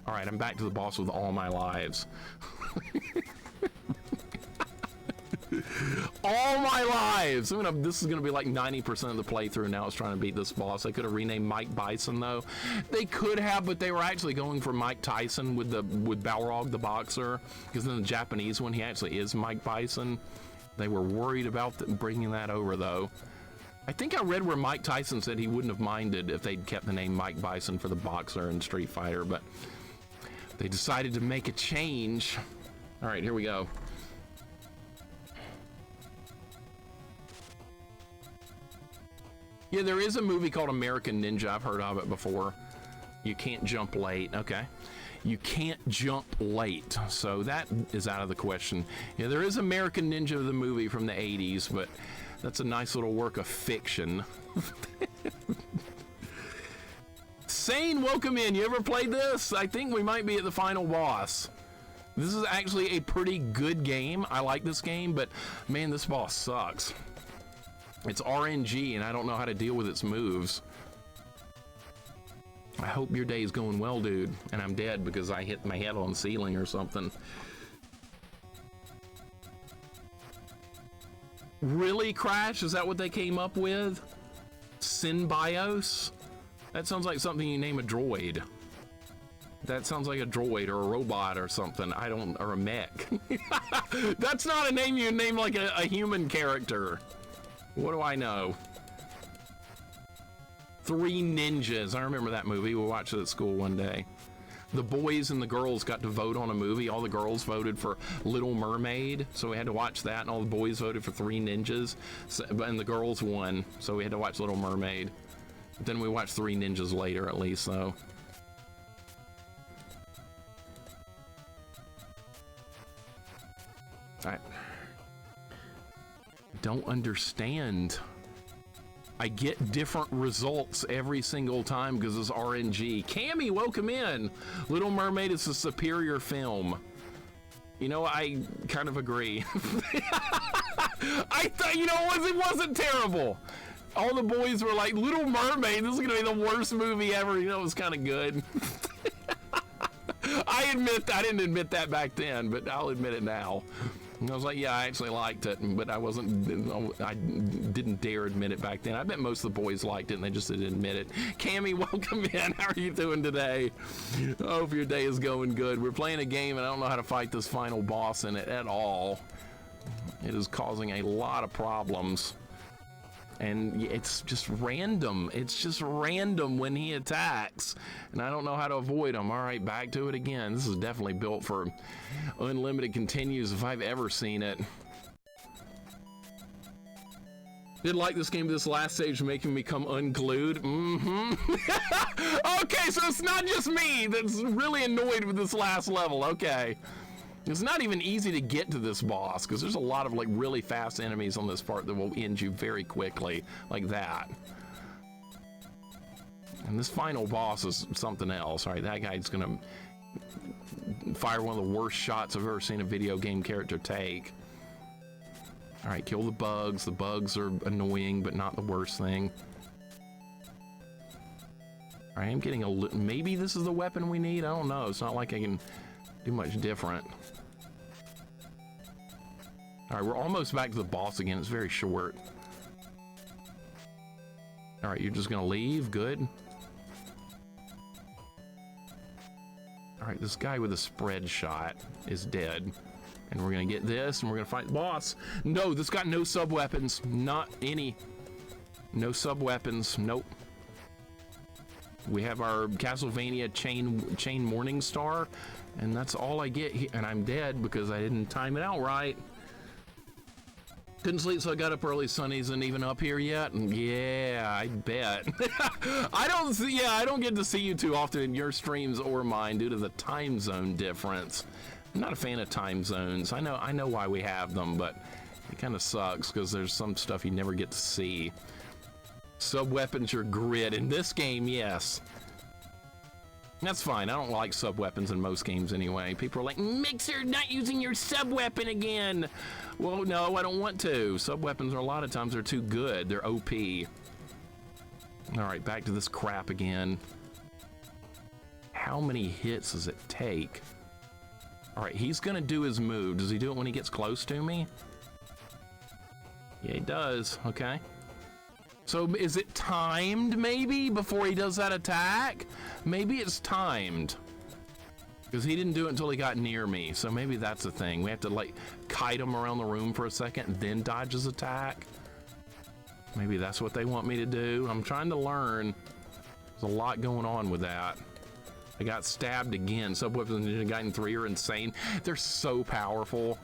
All right, I'm back to the boss with all my lives. All my lives! This is gonna be like 90% of the playthrough now is trying to beat this boss. They could have renamed Mike Bison though. They could have, but they were actually going for Mike Tyson with Balrog the boxer, because in the Japanese one he actually is Mike Bison. They were worried about bringing that over though. I think I read where Mike Tyson said he wouldn't have minded if they'd kept the name Mike Bison for the boxer in Street Fighter, but they decided to make a change. All right, here we go. Yeah, there is a movie called American Ninja. I've heard of it before. You can't jump late. Okay. You can't jump late. So that is out of the question. Yeah, there is American Ninja, the movie from the 80s, but that's a nice little work of fiction. Sane, welcome in. You ever played this? I think we might be at the final boss. This is actually a pretty good game. I like this game, but man, this boss sucks. It's RNG, and I don't know how to deal with its moves. I hope your day is going well, dude. And I'm dead because I hit my head on the ceiling or something. Really, Crash? Is that what they came up with? Synbios? That sounds like something you name a droid. That sounds like a droid or a robot or something. Or a mech. That's not a name you name like a human character. What do I know? Three Ninjas. I remember that movie. We watched it at school one day. The boys and the girls got to vote on a movie. All the girls voted for Little Mermaid, so we had to watch that, and all the boys voted for Three Ninjas, and the girls won, so we had to watch Little Mermaid. But then we watched Three Ninjas later, at least, though. I don't understand. I get different results every single time because it's RNG. Cammy, welcome in. Little Mermaid is a superior film. You know, I kind of agree. I thought, you know, it wasn't terrible. All the boys were like, Little Mermaid, this is gonna be the worst movie ever. You know, it was kind of good. I didn't admit that back then, but I'll admit it now. And I was like, yeah, I actually liked it, but I didn't dare admit it back then. I bet most of the boys liked it and they just didn't admit it. Cammy, welcome in. How are you doing today? I hope your day is going good. We're playing a game and I don't know how to fight this final boss in it at all. It is causing a lot of problems. And it's just random. It's just random when he attacks. And I don't know how to avoid him. All right, back to it again. This is definitely built for unlimited continues if I've ever seen it. Did like this game, this last stage making me become unglued. Okay, so it's not just me that's really annoyed with this last level. Okay. It's not even easy to get to this boss because there's a lot of like really fast enemies on this part that will end you very quickly, like that. And this final boss is something else, right? That guy's gonna fire one of the worst shots I've ever seen a video game character take. All right, kill the bugs. The bugs are annoying, but not the worst thing. All right, I'm getting a little, maybe this is the weapon we need. I don't know. It's not like I can do much different. All right, we're almost back to the boss again. It's very short. All right, you're just gonna leave? Good. All right, this guy with a spread shot is dead. And we're gonna get this, and we're gonna fight the boss. No, this got no sub-weapons. Not any. No sub-weapons, nope. We have our Castlevania chain Morning Star, and that's all I get here. And I'm dead because I didn't time it out right. Couldn't sleep, so I got up early. Sun isn't even up here yet, and yeah, I bet. I don't get to see you too often in your streams or mine due to the time zone difference. I'm not a fan of time zones. I know why we have them, but it kind of sucks because there's some stuff you never get to see. Sub-weapons are grid. In this game, yes. That's fine. I don't like sub-weapons in most games anyway. People are like, Mixer, not using your sub-weapon again. Well, no, I don't want to. Sub-weapons are a lot of times they're too good. They're OP. All right, back to this crap again. How many hits does it take? All right, he's gonna do his move. Does he do it when he gets close to me? Yeah, he does. Okay. So is it timed maybe before he does that attack? Maybe it's timed. Because he didn't do it until he got near me. So maybe that's the thing. We have to like kite him around the room for a second and then dodge his attack. Maybe that's what they want me to do. I'm trying to learn. There's a lot going on with that. I got stabbed again. Sub-weapons in Ninja Gaiden 3 are insane. They're so powerful.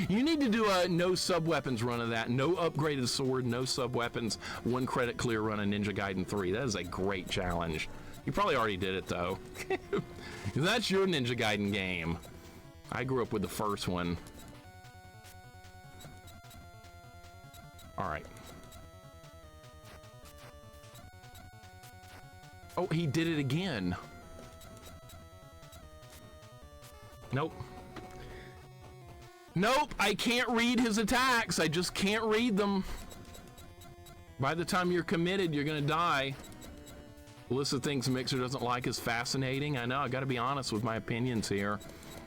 You need to do a no sub-weapons run of that. No upgraded sword, no sub-weapons, 1 credit clear run of Ninja Gaiden 3. That is a great challenge. You probably already did it though. That's your Ninja Gaiden game. I grew up with the first one. All right. Oh, he did it again. Nope. Nope, I can't read his attacks. I just can't read them. By the time you're committed, you're gonna die. The list of things Mixer doesn't like is fascinating. I know, I gotta be honest with my opinions here.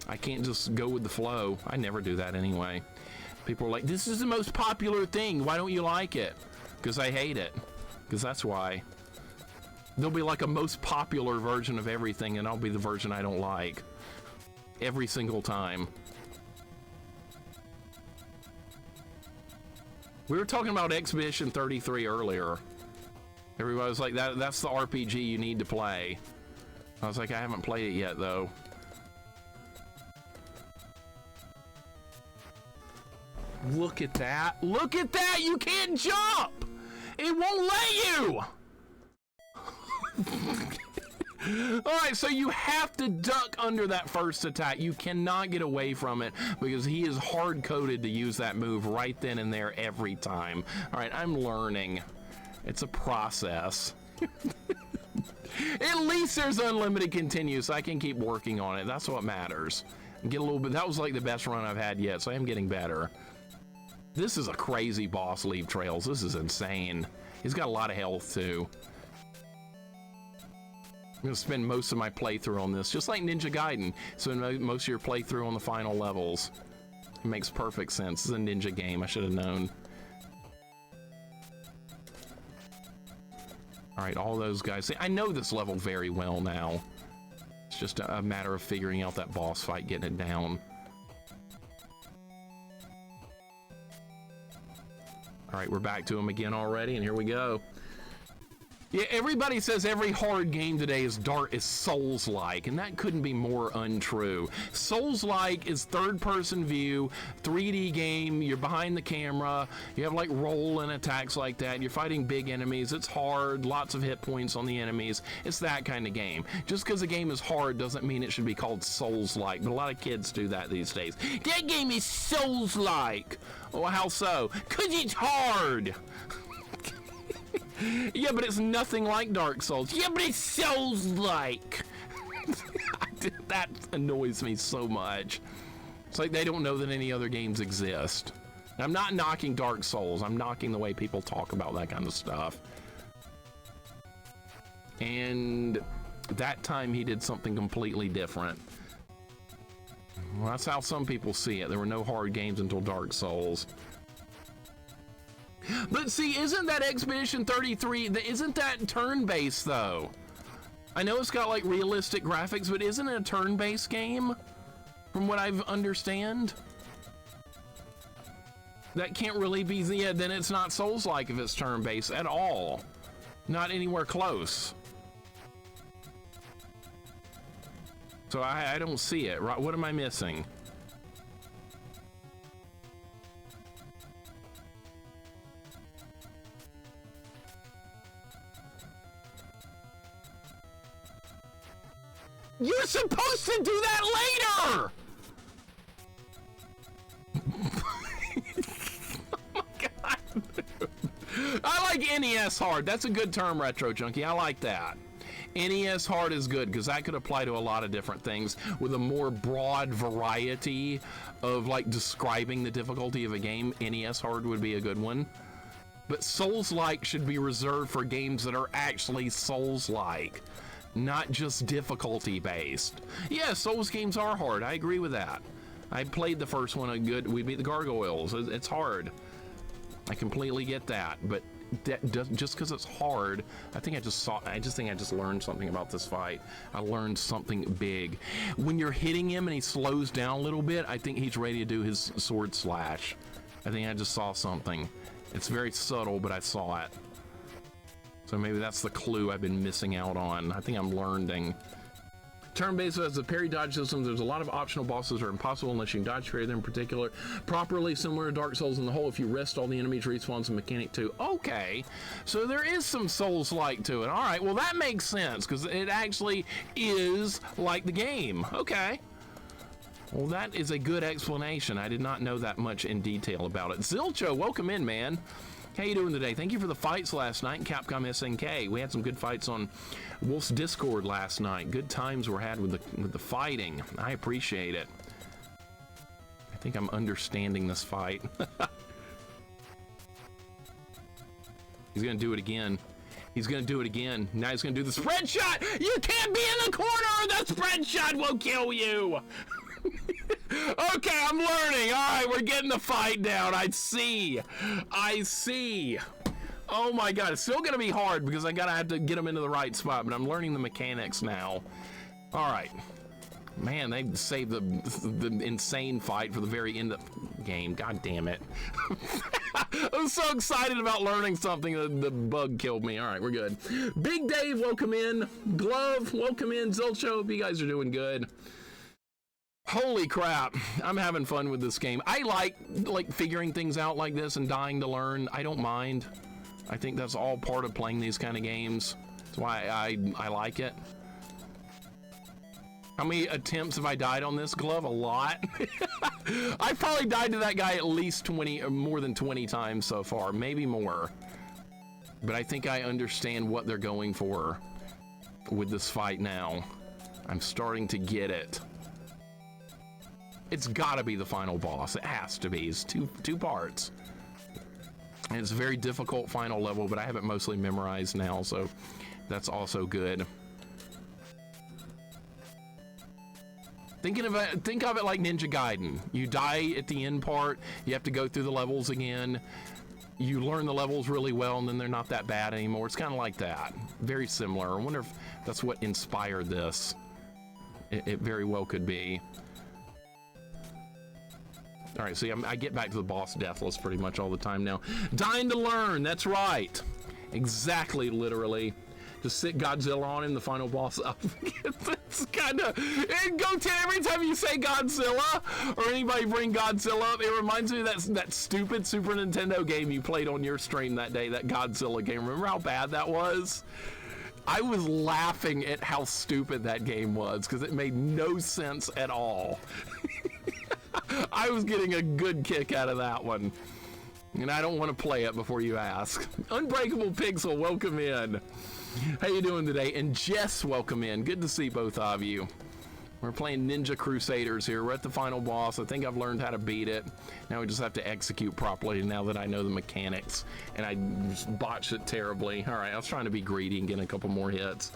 I can't just go with the flow. I never do that anyway. People are like, this is the most popular thing. Why don't you like it? Because I hate it. Because that's why. There'll be like a most popular version of everything, and I'll be the version I don't like. Every single time. We were talking about Expedition 33 earlier. Everybody was like, that's the RPG you need to play. I was like, I haven't played it yet, though. Look at that. Look at that! You can't jump! It won't let you! Alright, so you have to duck under that first attack. You cannot get away from it because he is hard-coded to use that move right then and there every time. Alright, I'm learning. It's a process. At least there's unlimited continue, so I can keep working on it. That's what matters. Get a little bit. That was like the best run I've had yet, so I am getting better. This is a crazy boss, Leave Trails. This is insane. He's got a lot of health, too. I'm gonna spend most of my playthrough on this, just like Ninja Gaiden. So most of your playthrough on the final levels. It makes perfect sense. This is a ninja game, I should have known. All right, all those guys. See, I know this level very well now. It's just a matter of figuring out that boss fight, getting it down. All right, we're back to him again already, and here we go. Yeah, everybody says every hard game today is Souls-like, and that couldn't be more untrue. Souls-like is third-person view, 3D game, you're behind the camera, you have like roll and attacks like that, you're fighting big enemies, it's hard, lots of hit points on the enemies, it's that kind of game. Just because a game is hard doesn't mean it should be called Souls-like, but a lot of kids do that these days. That game is Souls-like! Oh, how so? 'Cause it's hard! Yeah, but it's nothing like Dark Souls. Yeah, but it's Souls-like. That annoys me so much. It's like they don't know that any other games exist. And I'm not knocking Dark Souls. I'm knocking the way people talk about that kind of stuff. And that time he did something completely different. Well, that's how some people see it. There were no hard games until Dark Souls. But see, isn't that Expedition 33, isn't that turn-based though? I know it's got like realistic graphics, but isn't it a turn-based game? From what I understand? That can't really be, yeah, then it's not Souls-like if it's turn-based at all. Not anywhere close. So I don't see it, right? What am I missing? You're supposed to do that later! Oh my god. I like NES hard. That's a good term, Retro Junkie. I like that. NES hard is good because that could apply to a lot of different things with a more broad variety of like describing the difficulty of a game. NES hard would be a good one. But Souls-like should be reserved for games that are actually Souls-like, not just difficulty based. Yeah, Souls games are hard. I agree with that. I played the first one we beat the gargoyles. It's hard. I completely get that, but just because it's hard, I think I just learned something about this fight. I learned something big. When you're hitting him and he slows down a little bit, I think he's ready to do his sword slash. I think I just saw something. It's very subtle, but I saw it. So maybe that's the clue I've been missing out on. I think I'm learning. Turn-based as a parry dodge system, there's a lot of optional bosses that are impossible unless you can dodge parry them in particular. Properly similar to Dark Souls in the whole, if you rest all the enemies, respawns a mechanic too. Okay, so there is some Souls-like to it. All right, well that makes sense because it actually is like the game. Okay. Well, that is a good explanation. I did not know that much in detail about it. Zilcho, welcome in, man. How you doing today? Thank you for the fights last night in Capcom SNK. We had some good fights on Wolf's Discord last night. Good times were had with the fighting. I appreciate it. I think I'm understanding this fight. He's gonna do it again. He's gonna do it again. Now he's gonna do the spread shot! You can't be in the corner! The spread shot will kill you! Okay, I'm learning. All right, we're getting the fight down. I see. Oh my god, it's still gonna be hard because I have to get them into the right spot, but I'm learning the mechanics now. All right. Man, they saved the insane fight for the very end of the game. God damn it. I'm so excited about learning something. The bug killed me. All right, we're good. Big Dave, welcome in. Glove, welcome in. Zilcho, hope you guys are doing good. Holy crap, I'm having fun with this game. I like figuring things out like this and dying to learn. I don't mind. I think that's all part of playing these kind of games. That's why I like it. How many attempts have I died on this, Glove? A lot. I've probably died to that guy at least 20 or more than 20 times so far, maybe more. But I think I understand what they're going for with this fight now. I'm starting to get it. It's gotta be the final boss. It has to be. It's two parts. And it's a very difficult final level, but I have it mostly memorized now, so that's also good. Think of it like Ninja Gaiden. You die at the end part, you have to go through the levels again. You learn the levels really well, and then they're not that bad anymore. It's kind of like that. Very similar. I wonder if that's what inspired this. It very well could be. All right, see, I get back to the boss deathless pretty much all the time now. Dying to learn, that's right. Exactly, literally. Just sit Godzilla on him, the final boss up. It's kind of, every time you say Godzilla, or anybody bring Godzilla up, it reminds me of that stupid Super Nintendo game you played on your stream that day, that Godzilla game. Remember how bad that was? I was laughing at how stupid that game was, because it made no sense at all. I was getting a good kick out of that one. And I don't want to play it before you ask. Unbreakable Pixel, welcome in. How you doing today? And Jess, welcome in. Good to see both of you. We're playing Ninja Crusaders here. We're at the final boss. I think I've learned how to beat it. Now we just have to execute properly now that I know the mechanics. And I just botched it terribly. All right, I was trying to be greedy and get a couple more hits.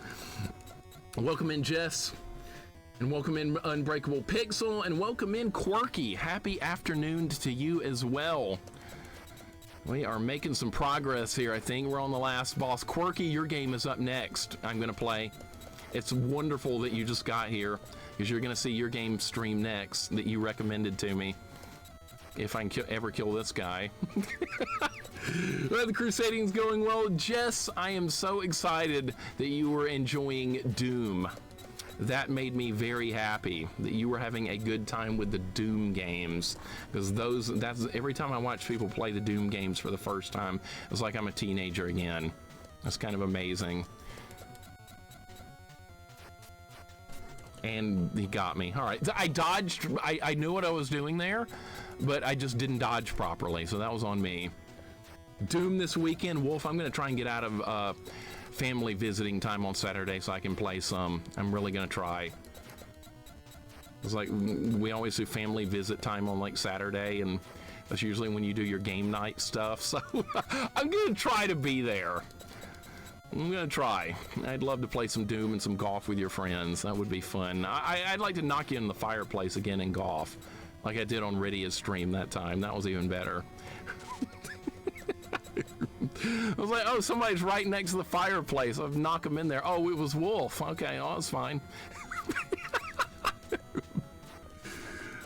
Welcome in, Jess. And welcome in Unbreakable Pixel. And welcome in Quirky. Happy afternoon to you as well. We are making some progress here. I think we're on the last boss. Quirky, your game is up next. I'm going to play. It's wonderful that you just got here, because you're going to see your game stream next that you recommended to me. If I can ever kill this guy. Well, the crusading's going well. Jess, I am so excited that you were enjoying Doom. That made me very happy that you were having a good time with the Doom games, because that's every time I watch people play the Doom games for the first time, it's like I'm a teenager again. That's kind of amazing. And he got me. All right, I dodged. I knew what I was doing there, but I just didn't dodge properly, so that was on me. Doom this weekend. Wolf, I'm gonna try and get out of family visiting time on Saturday so I can play some. I'm really gonna try. It's like we always do family visit time on like Saturday, and that's usually when you do your game night stuff. So I'm gonna try to be there. I'm gonna try. I'd love to play some Doom and some golf with your friends. That would be fun. I'd like to knock you in the fireplace again in golf, like I did on Rydia's stream that time. That was even better. I was like, oh, somebody's right next to the fireplace. I'll knock him in there. Oh, it was Wolf. Okay, oh, that's fine.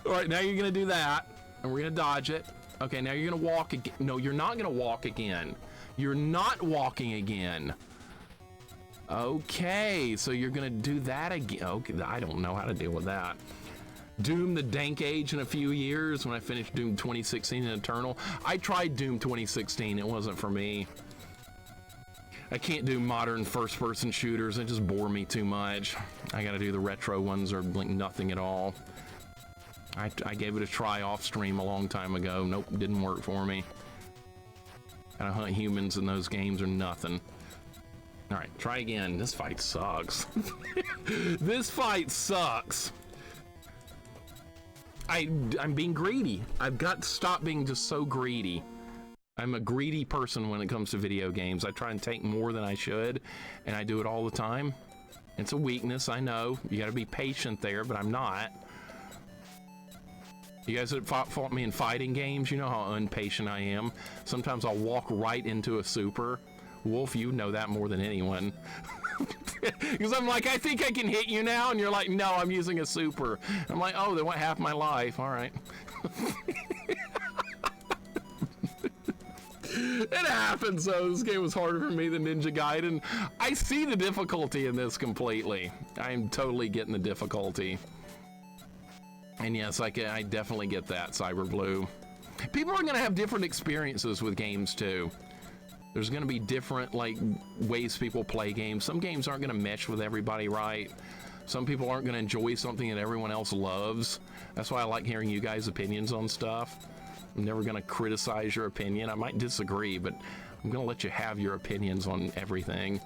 All right, now you're gonna do that, and we're gonna dodge it. Okay, now you're gonna walk again. No, you're not gonna walk again. You're not walking again. Okay, so you're gonna do that again. Okay, I don't know how to deal with that. Doom the dank age in a few years when I finished Doom 2016 and Eternal. I tried Doom 2016, it wasn't for me. I can't do modern first-person shooters, they just bore me too much. I gotta do the retro ones or like nothing at all. I gave it a try off stream a long time ago. Nope, didn't work for me. Gotta hunt humans in those games or nothing. All right, try again. This fight sucks. This fight sucks. I'm being greedy. I've got to stop being just so greedy. I'm a greedy person when it comes to video games. I try and take more than I should, and I do it all the time. It's a weakness, I know. You gotta be patient there, but I'm not. You guys that fought me in fighting games, you know how impatient I am. Sometimes I'll walk right into a super. Wolf, you know that more than anyone. Because I'm like, I think I can hit you now, and you're like, no, I'm using a super. I'm like, oh, they went half my life. All right. It happens, though. This game was harder for me than Ninja Gaiden. I see the difficulty in this completely. I'm totally getting the difficulty. And yes, I definitely get that, Cyberblue. People are going to have different experiences with games, too. There's going to be different like ways people play games. Some games aren't going to mesh with everybody right. Some people aren't going to enjoy something that everyone else loves. That's why I like hearing you guys' opinions on stuff. I'm never going to criticize your opinion. I might disagree, but I'm going to let you have your opinions on everything.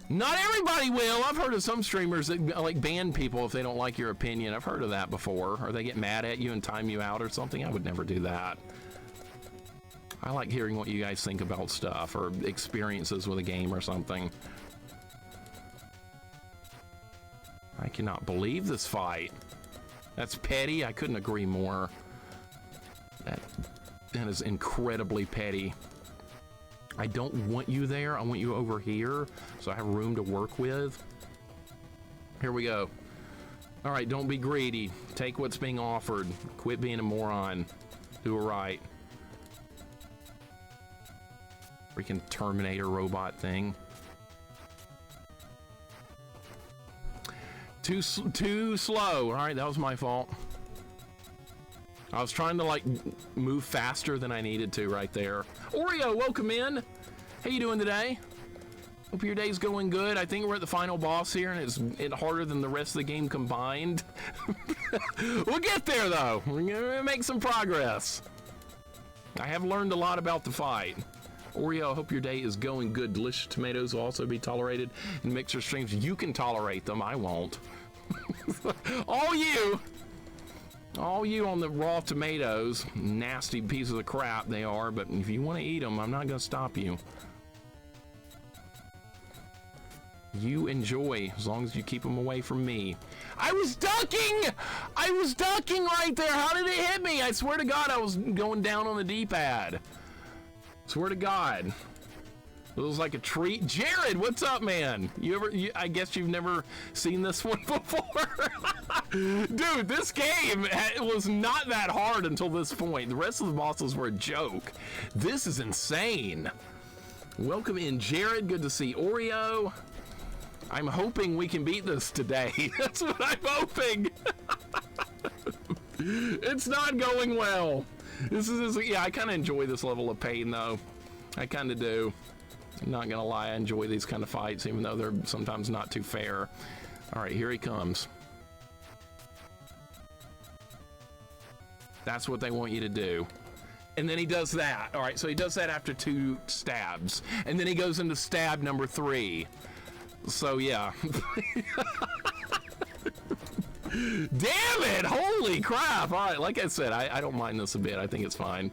Not everybody will. I've heard of some streamers that like ban people if they don't like your opinion. I've heard of that before. Or they get mad at you and time you out or something. I would never do that. I like hearing what you guys think about stuff or experiences with a game or something. I cannot believe this fight. That's petty. I couldn't agree more. That is incredibly petty. I don't want you there. I want you over here so I have room to work with. Here we go. All right, don't be greedy. Take what's being offered. Quit being a moron. Do it right. Freaking Terminator robot thing. Too slow. All right, that was my fault. I was trying to like move faster than I needed to right there. Oreo, welcome in. How you doing today? Hope your day's going good. I think we're at the final boss here, and it's harder than the rest of the game combined. We'll get there though. We're gonna make some progress. I have learned a lot about the fight. Oreo, I hope your day is going good. Delicious tomatoes will also be tolerated in mixer streams. You can tolerate them. I won't. All you on the raw tomatoes, nasty pieces of crap they are, but if you want to eat them, I'm not going to stop you. You enjoy, as long as you keep them away from me. I was ducking! I was ducking right there! How did it hit me? I swear to God, I was going down on the D-pad. Swear to God. It was like a treat. Jared, what's up, man? I guess you've never seen this one before. Dude, this game was not that hard until this point. The rest of the bosses were a joke. This is insane. Welcome in, Jared. Good to see Oreo. I'm hoping we can beat this today. That's what I'm hoping. It's not going well. Yeah, I kind of enjoy this level of pain, though. I kind of do. I'm not gonna lie, I enjoy these kind of fights, even though they're sometimes not too fair. All right, here he comes. That's what they want you to do. And then he does that. All right, so he does that after 2 stabs. And then he goes into stab number 3. So, yeah. Damn it! Holy crap! All right, like I said, I don't mind this a bit. I think it's fine.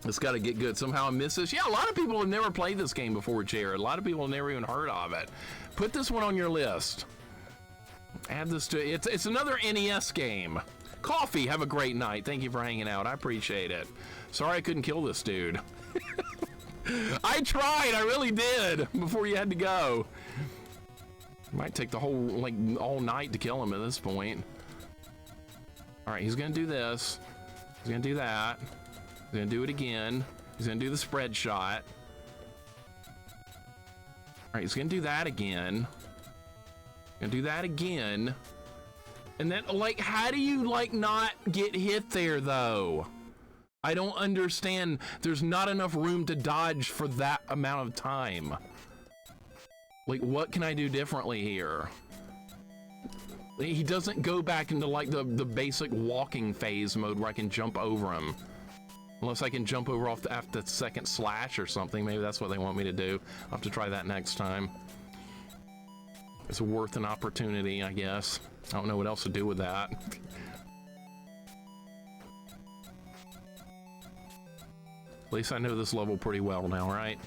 It's got to get good. Somehow I miss this. Yeah, a lot of people have never played this game before, Jared. A lot of people have never even heard of it. Put this one on your list. Add this to it. It's another NES game. Coffee, have a great night. Thank you for hanging out. I appreciate it. Sorry I couldn't kill this dude. I tried. I really did before you had to go. Might take the whole, like, all night to kill him at this point. All right, he's going to do this. He's going to do that. He's going to do it again. He's going to do the spread shot. All right, he's going to do that again. Going to do that again. And then, like, how do you, like, not get hit there, though? I don't understand. There's not enough room to dodge for that amount of time. Like, what can I do differently here? He doesn't go back into, like, the basic walking phase mode where I can jump over him. Unless I can jump over after the second slash or something. Maybe that's what they want me to do. I'll have to try that next time. It's worth an opportunity, I guess. I don't know what else to do with that. At least I know this level pretty well now, right?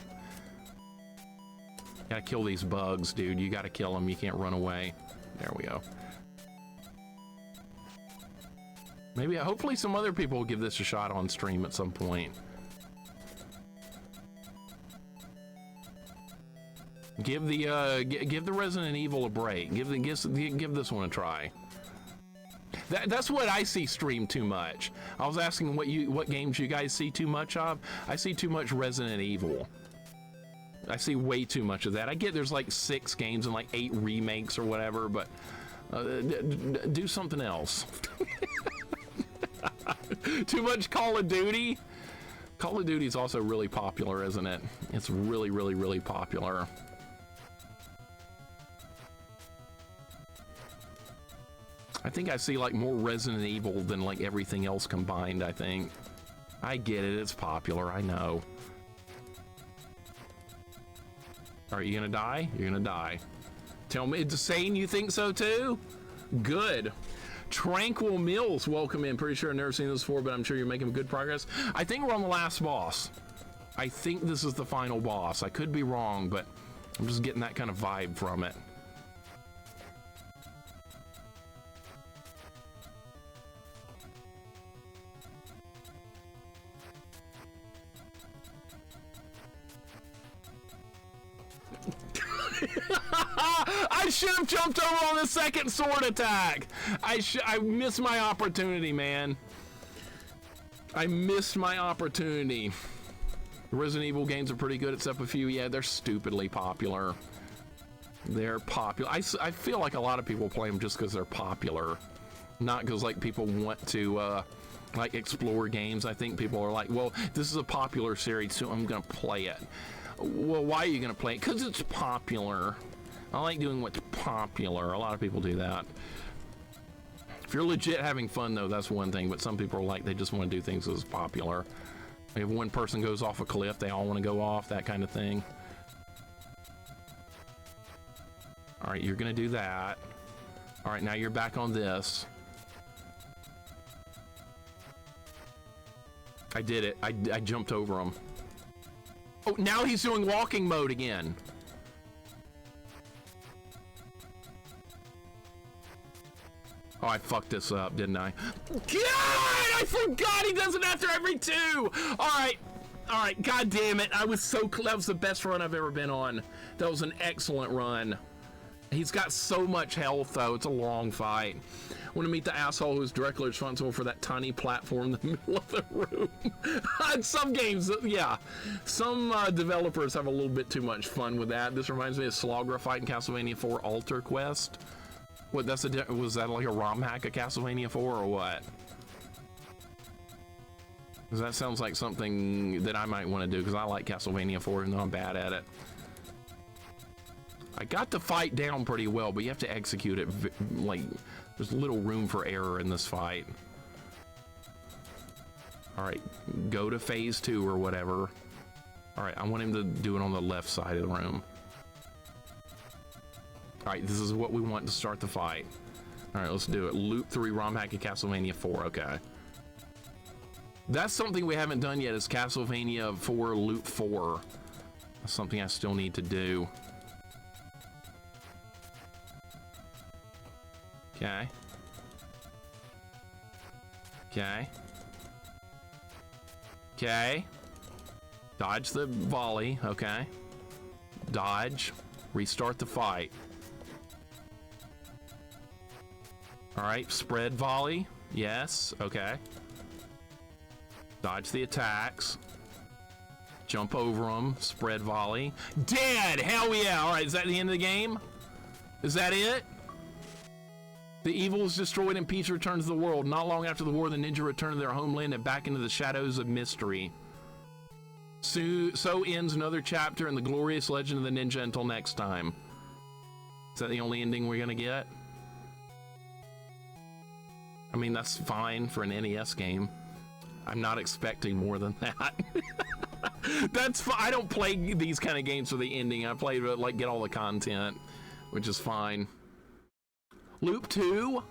Gotta kill these bugs, dude. You gotta kill them. You can't run away. There we go. Maybe, hopefully some other people will give this a shot on stream at some point. Give the Resident Evil a break. Give this one a try. That's what I see streamed too much. I was asking what games you guys see too much of. I see too much Resident Evil. I see way too much of that. I get there's like 6 games and like 8 remakes or whatever, but do something else. Too much Call of Duty? Call of Duty is also really popular, isn't it? It's really, really, really popular. I think I see like more Resident Evil than like everything else combined, I think. I get it, it's popular, I know. Are you gonna die? You're gonna die. Tell me, it's saying you think so too? Good. Tranquil Mills, welcome in. Pretty sure I've never seen this before, but I'm sure you're making good progress. I think we're on the last boss. I think this is the final boss. I could be wrong, but I'm just getting that kind of vibe from it. I should have jumped over on the second sword attack. I missed my opportunity, man. I missed my opportunity. The Resident Evil games are pretty good, except a few. Yeah, they're stupidly popular. They're popular. I feel like a lot of people play them just because they're popular, not because like people want to like explore games. I think people are like, well, this is a popular series, so I'm gonna play it. Well, why are you gonna play it? Because it's popular. I like doing what's popular. A lot of people do that. If you're legit having fun, though, that's one thing. But some people are like, they just want to do things that's popular. If one person goes off a cliff, they all want to go off, that kind of thing. All right, you're gonna do that. All right, now you're back on this. I did it. I jumped over him. Oh, now he's doing walking mode again. Oh, I fucked this up, didn't I? God, I forgot he does it after every two. All right, god damn it. I was so close. That was the best run I've ever been on. That was an excellent run. He's got so much health, though. It's a long fight. I want to meet the asshole who's directly responsible for that tiny platform in the middle of the room. Some games, yeah. Some developers have a little bit too much fun with that. This reminds me of Slogra fight in Castlevania 4 Alter Quest. What, was that like a ROM hack of Castlevania 4 or what? Because that sounds like something that I might want to do, because I like Castlevania 4 even though I'm bad at it. I got the fight down pretty well, but you have to execute it, like, there's little room for error in this fight. All right, go to phase 2 or whatever. All right, I want him to do it on the left side of the room. All right, this is what we want to start the fight. All right, let's do it. Loop 3 ROM hack of Castlevania 4, okay. That's something we haven't done yet, is Castlevania 4 Loop 4. That's something I still need to do. Okay. Okay. Okay. Dodge the volley, okay. Dodge. Restart the fight. Alright, spread volley. Yes, okay. Dodge the attacks. Jump over them. Spread volley. Dead! Hell yeah! Alright, is that the end of the game? Is that it? The evil is destroyed and peace returns to the world. Not long after the war, the ninja return to their homeland and back into the shadows of mystery. So ends another chapter in the glorious legend of the ninja until next time. Is that the only ending we're gonna get? I mean, that's fine for an NES game. I'm not expecting more than that. That's I don't play these kind of games for the ending. I play to like get all the content, which is fine. Loop 2.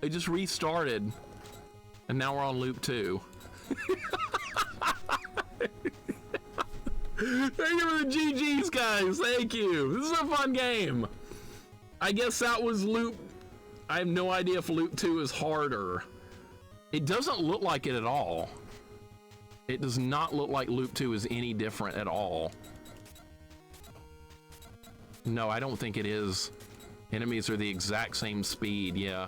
It just restarted, and now we're on loop 2. Thank you for the GGs, guys. Thank you. This is a fun game. I guess that was loop. I have no idea if loop 2 is harder. It doesn't look like it at all. It does not look like loop 2 is any different at all. No, I don't think it is. Enemies are the exact same speed, yeah.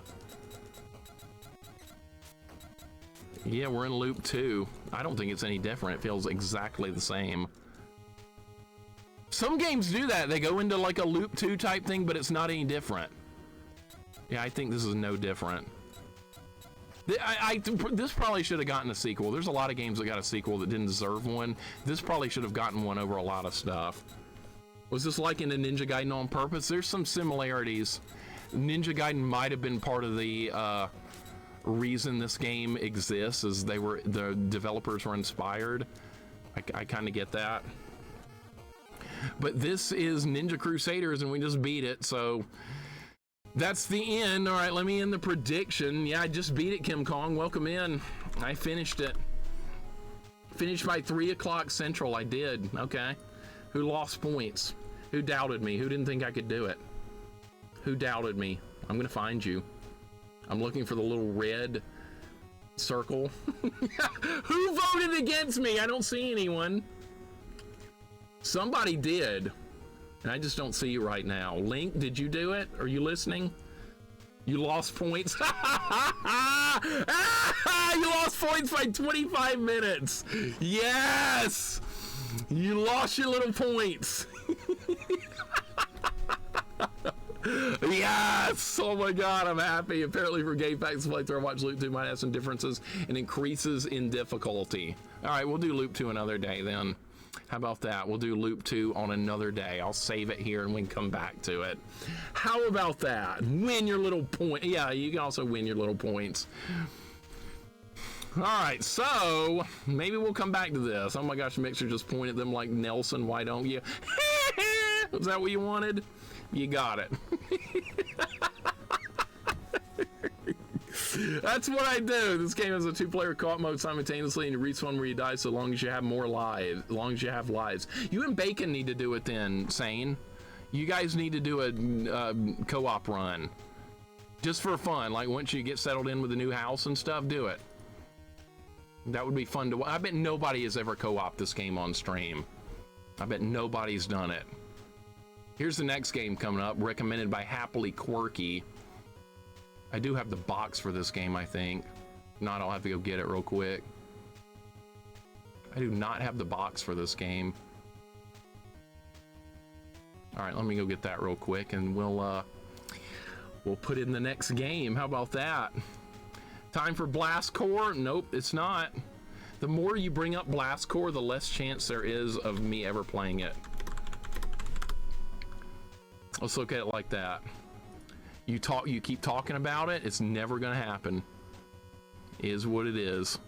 Yeah, we're in loop 2. I don't think it's any different. It feels exactly the same. Some games do that. They go into like a loop 2 type thing, but it's not any different. Yeah, I think this is no different. This probably should have gotten a sequel. There's a lot of games that got a sequel that didn't deserve one. This probably should have gotten one over a lot of stuff. Was this like in a Ninja Gaiden on purpose? There's some similarities. Ninja Gaiden might have been part of the reason this game exists, is the developers were inspired. I kind of get that. But this is Ninja Crusaders, and we just beat it, so that's the end. All right, let me end the prediction. Yeah, I just beat it, Kim Kong. Welcome in. I finished it. Finished by 3 o'clock Central. I did. Okay. Who lost points? Who doubted me? Who didn't think I could do it? Who doubted me? I'm gonna find you. I'm looking for the little red Circle. Who voted against me? I don't see anyone. Somebody did. I just don't see you right now. Link, did you do it? Are you listening? You lost points. You lost points by 25 minutes. Yes! You lost your little points. Yes! Oh my god, I'm happy. Apparently for game packs playthrough, watch Loop 2 might have some differences and increases in difficulty. Alright, we'll do Loop 2 another day then. How about that? We'll do Loop 2 on another day. I'll save it here and we can come back to it. How about that? Win your little point. Yeah, you can also win your little points. Alright, so maybe we'll come back to this. Oh my gosh, Mixer just pointed at them like Nelson, why don't you? Was that what you wanted? You got it. That's what I do. This game is a 2-player co-op mode simultaneously, and you respawn where you die so long as you have more lives. As long as you have lives. You and Bacon need to do it then, Sane. You guys need to do a co-op run. Just for fun. Like once you get settled in with the new house and stuff, do it. That would be fun to watch. I bet nobody has ever co-opted this game on stream. I bet nobody's done it. Here's the next game coming up, recommended by Happily Quirky. I do have the box for this game, I think. If not, I'll have to go get it real quick. I do not have the box for this game. All right, let me go get that real quick, and we'll put in the next game. How about that? Time for Blast Core? Nope, it's not. The more you bring up Blast Core, the less chance there is of me ever playing it. Let's look at it like that. You keep talking about it, it's never gonna happen. Is what it is.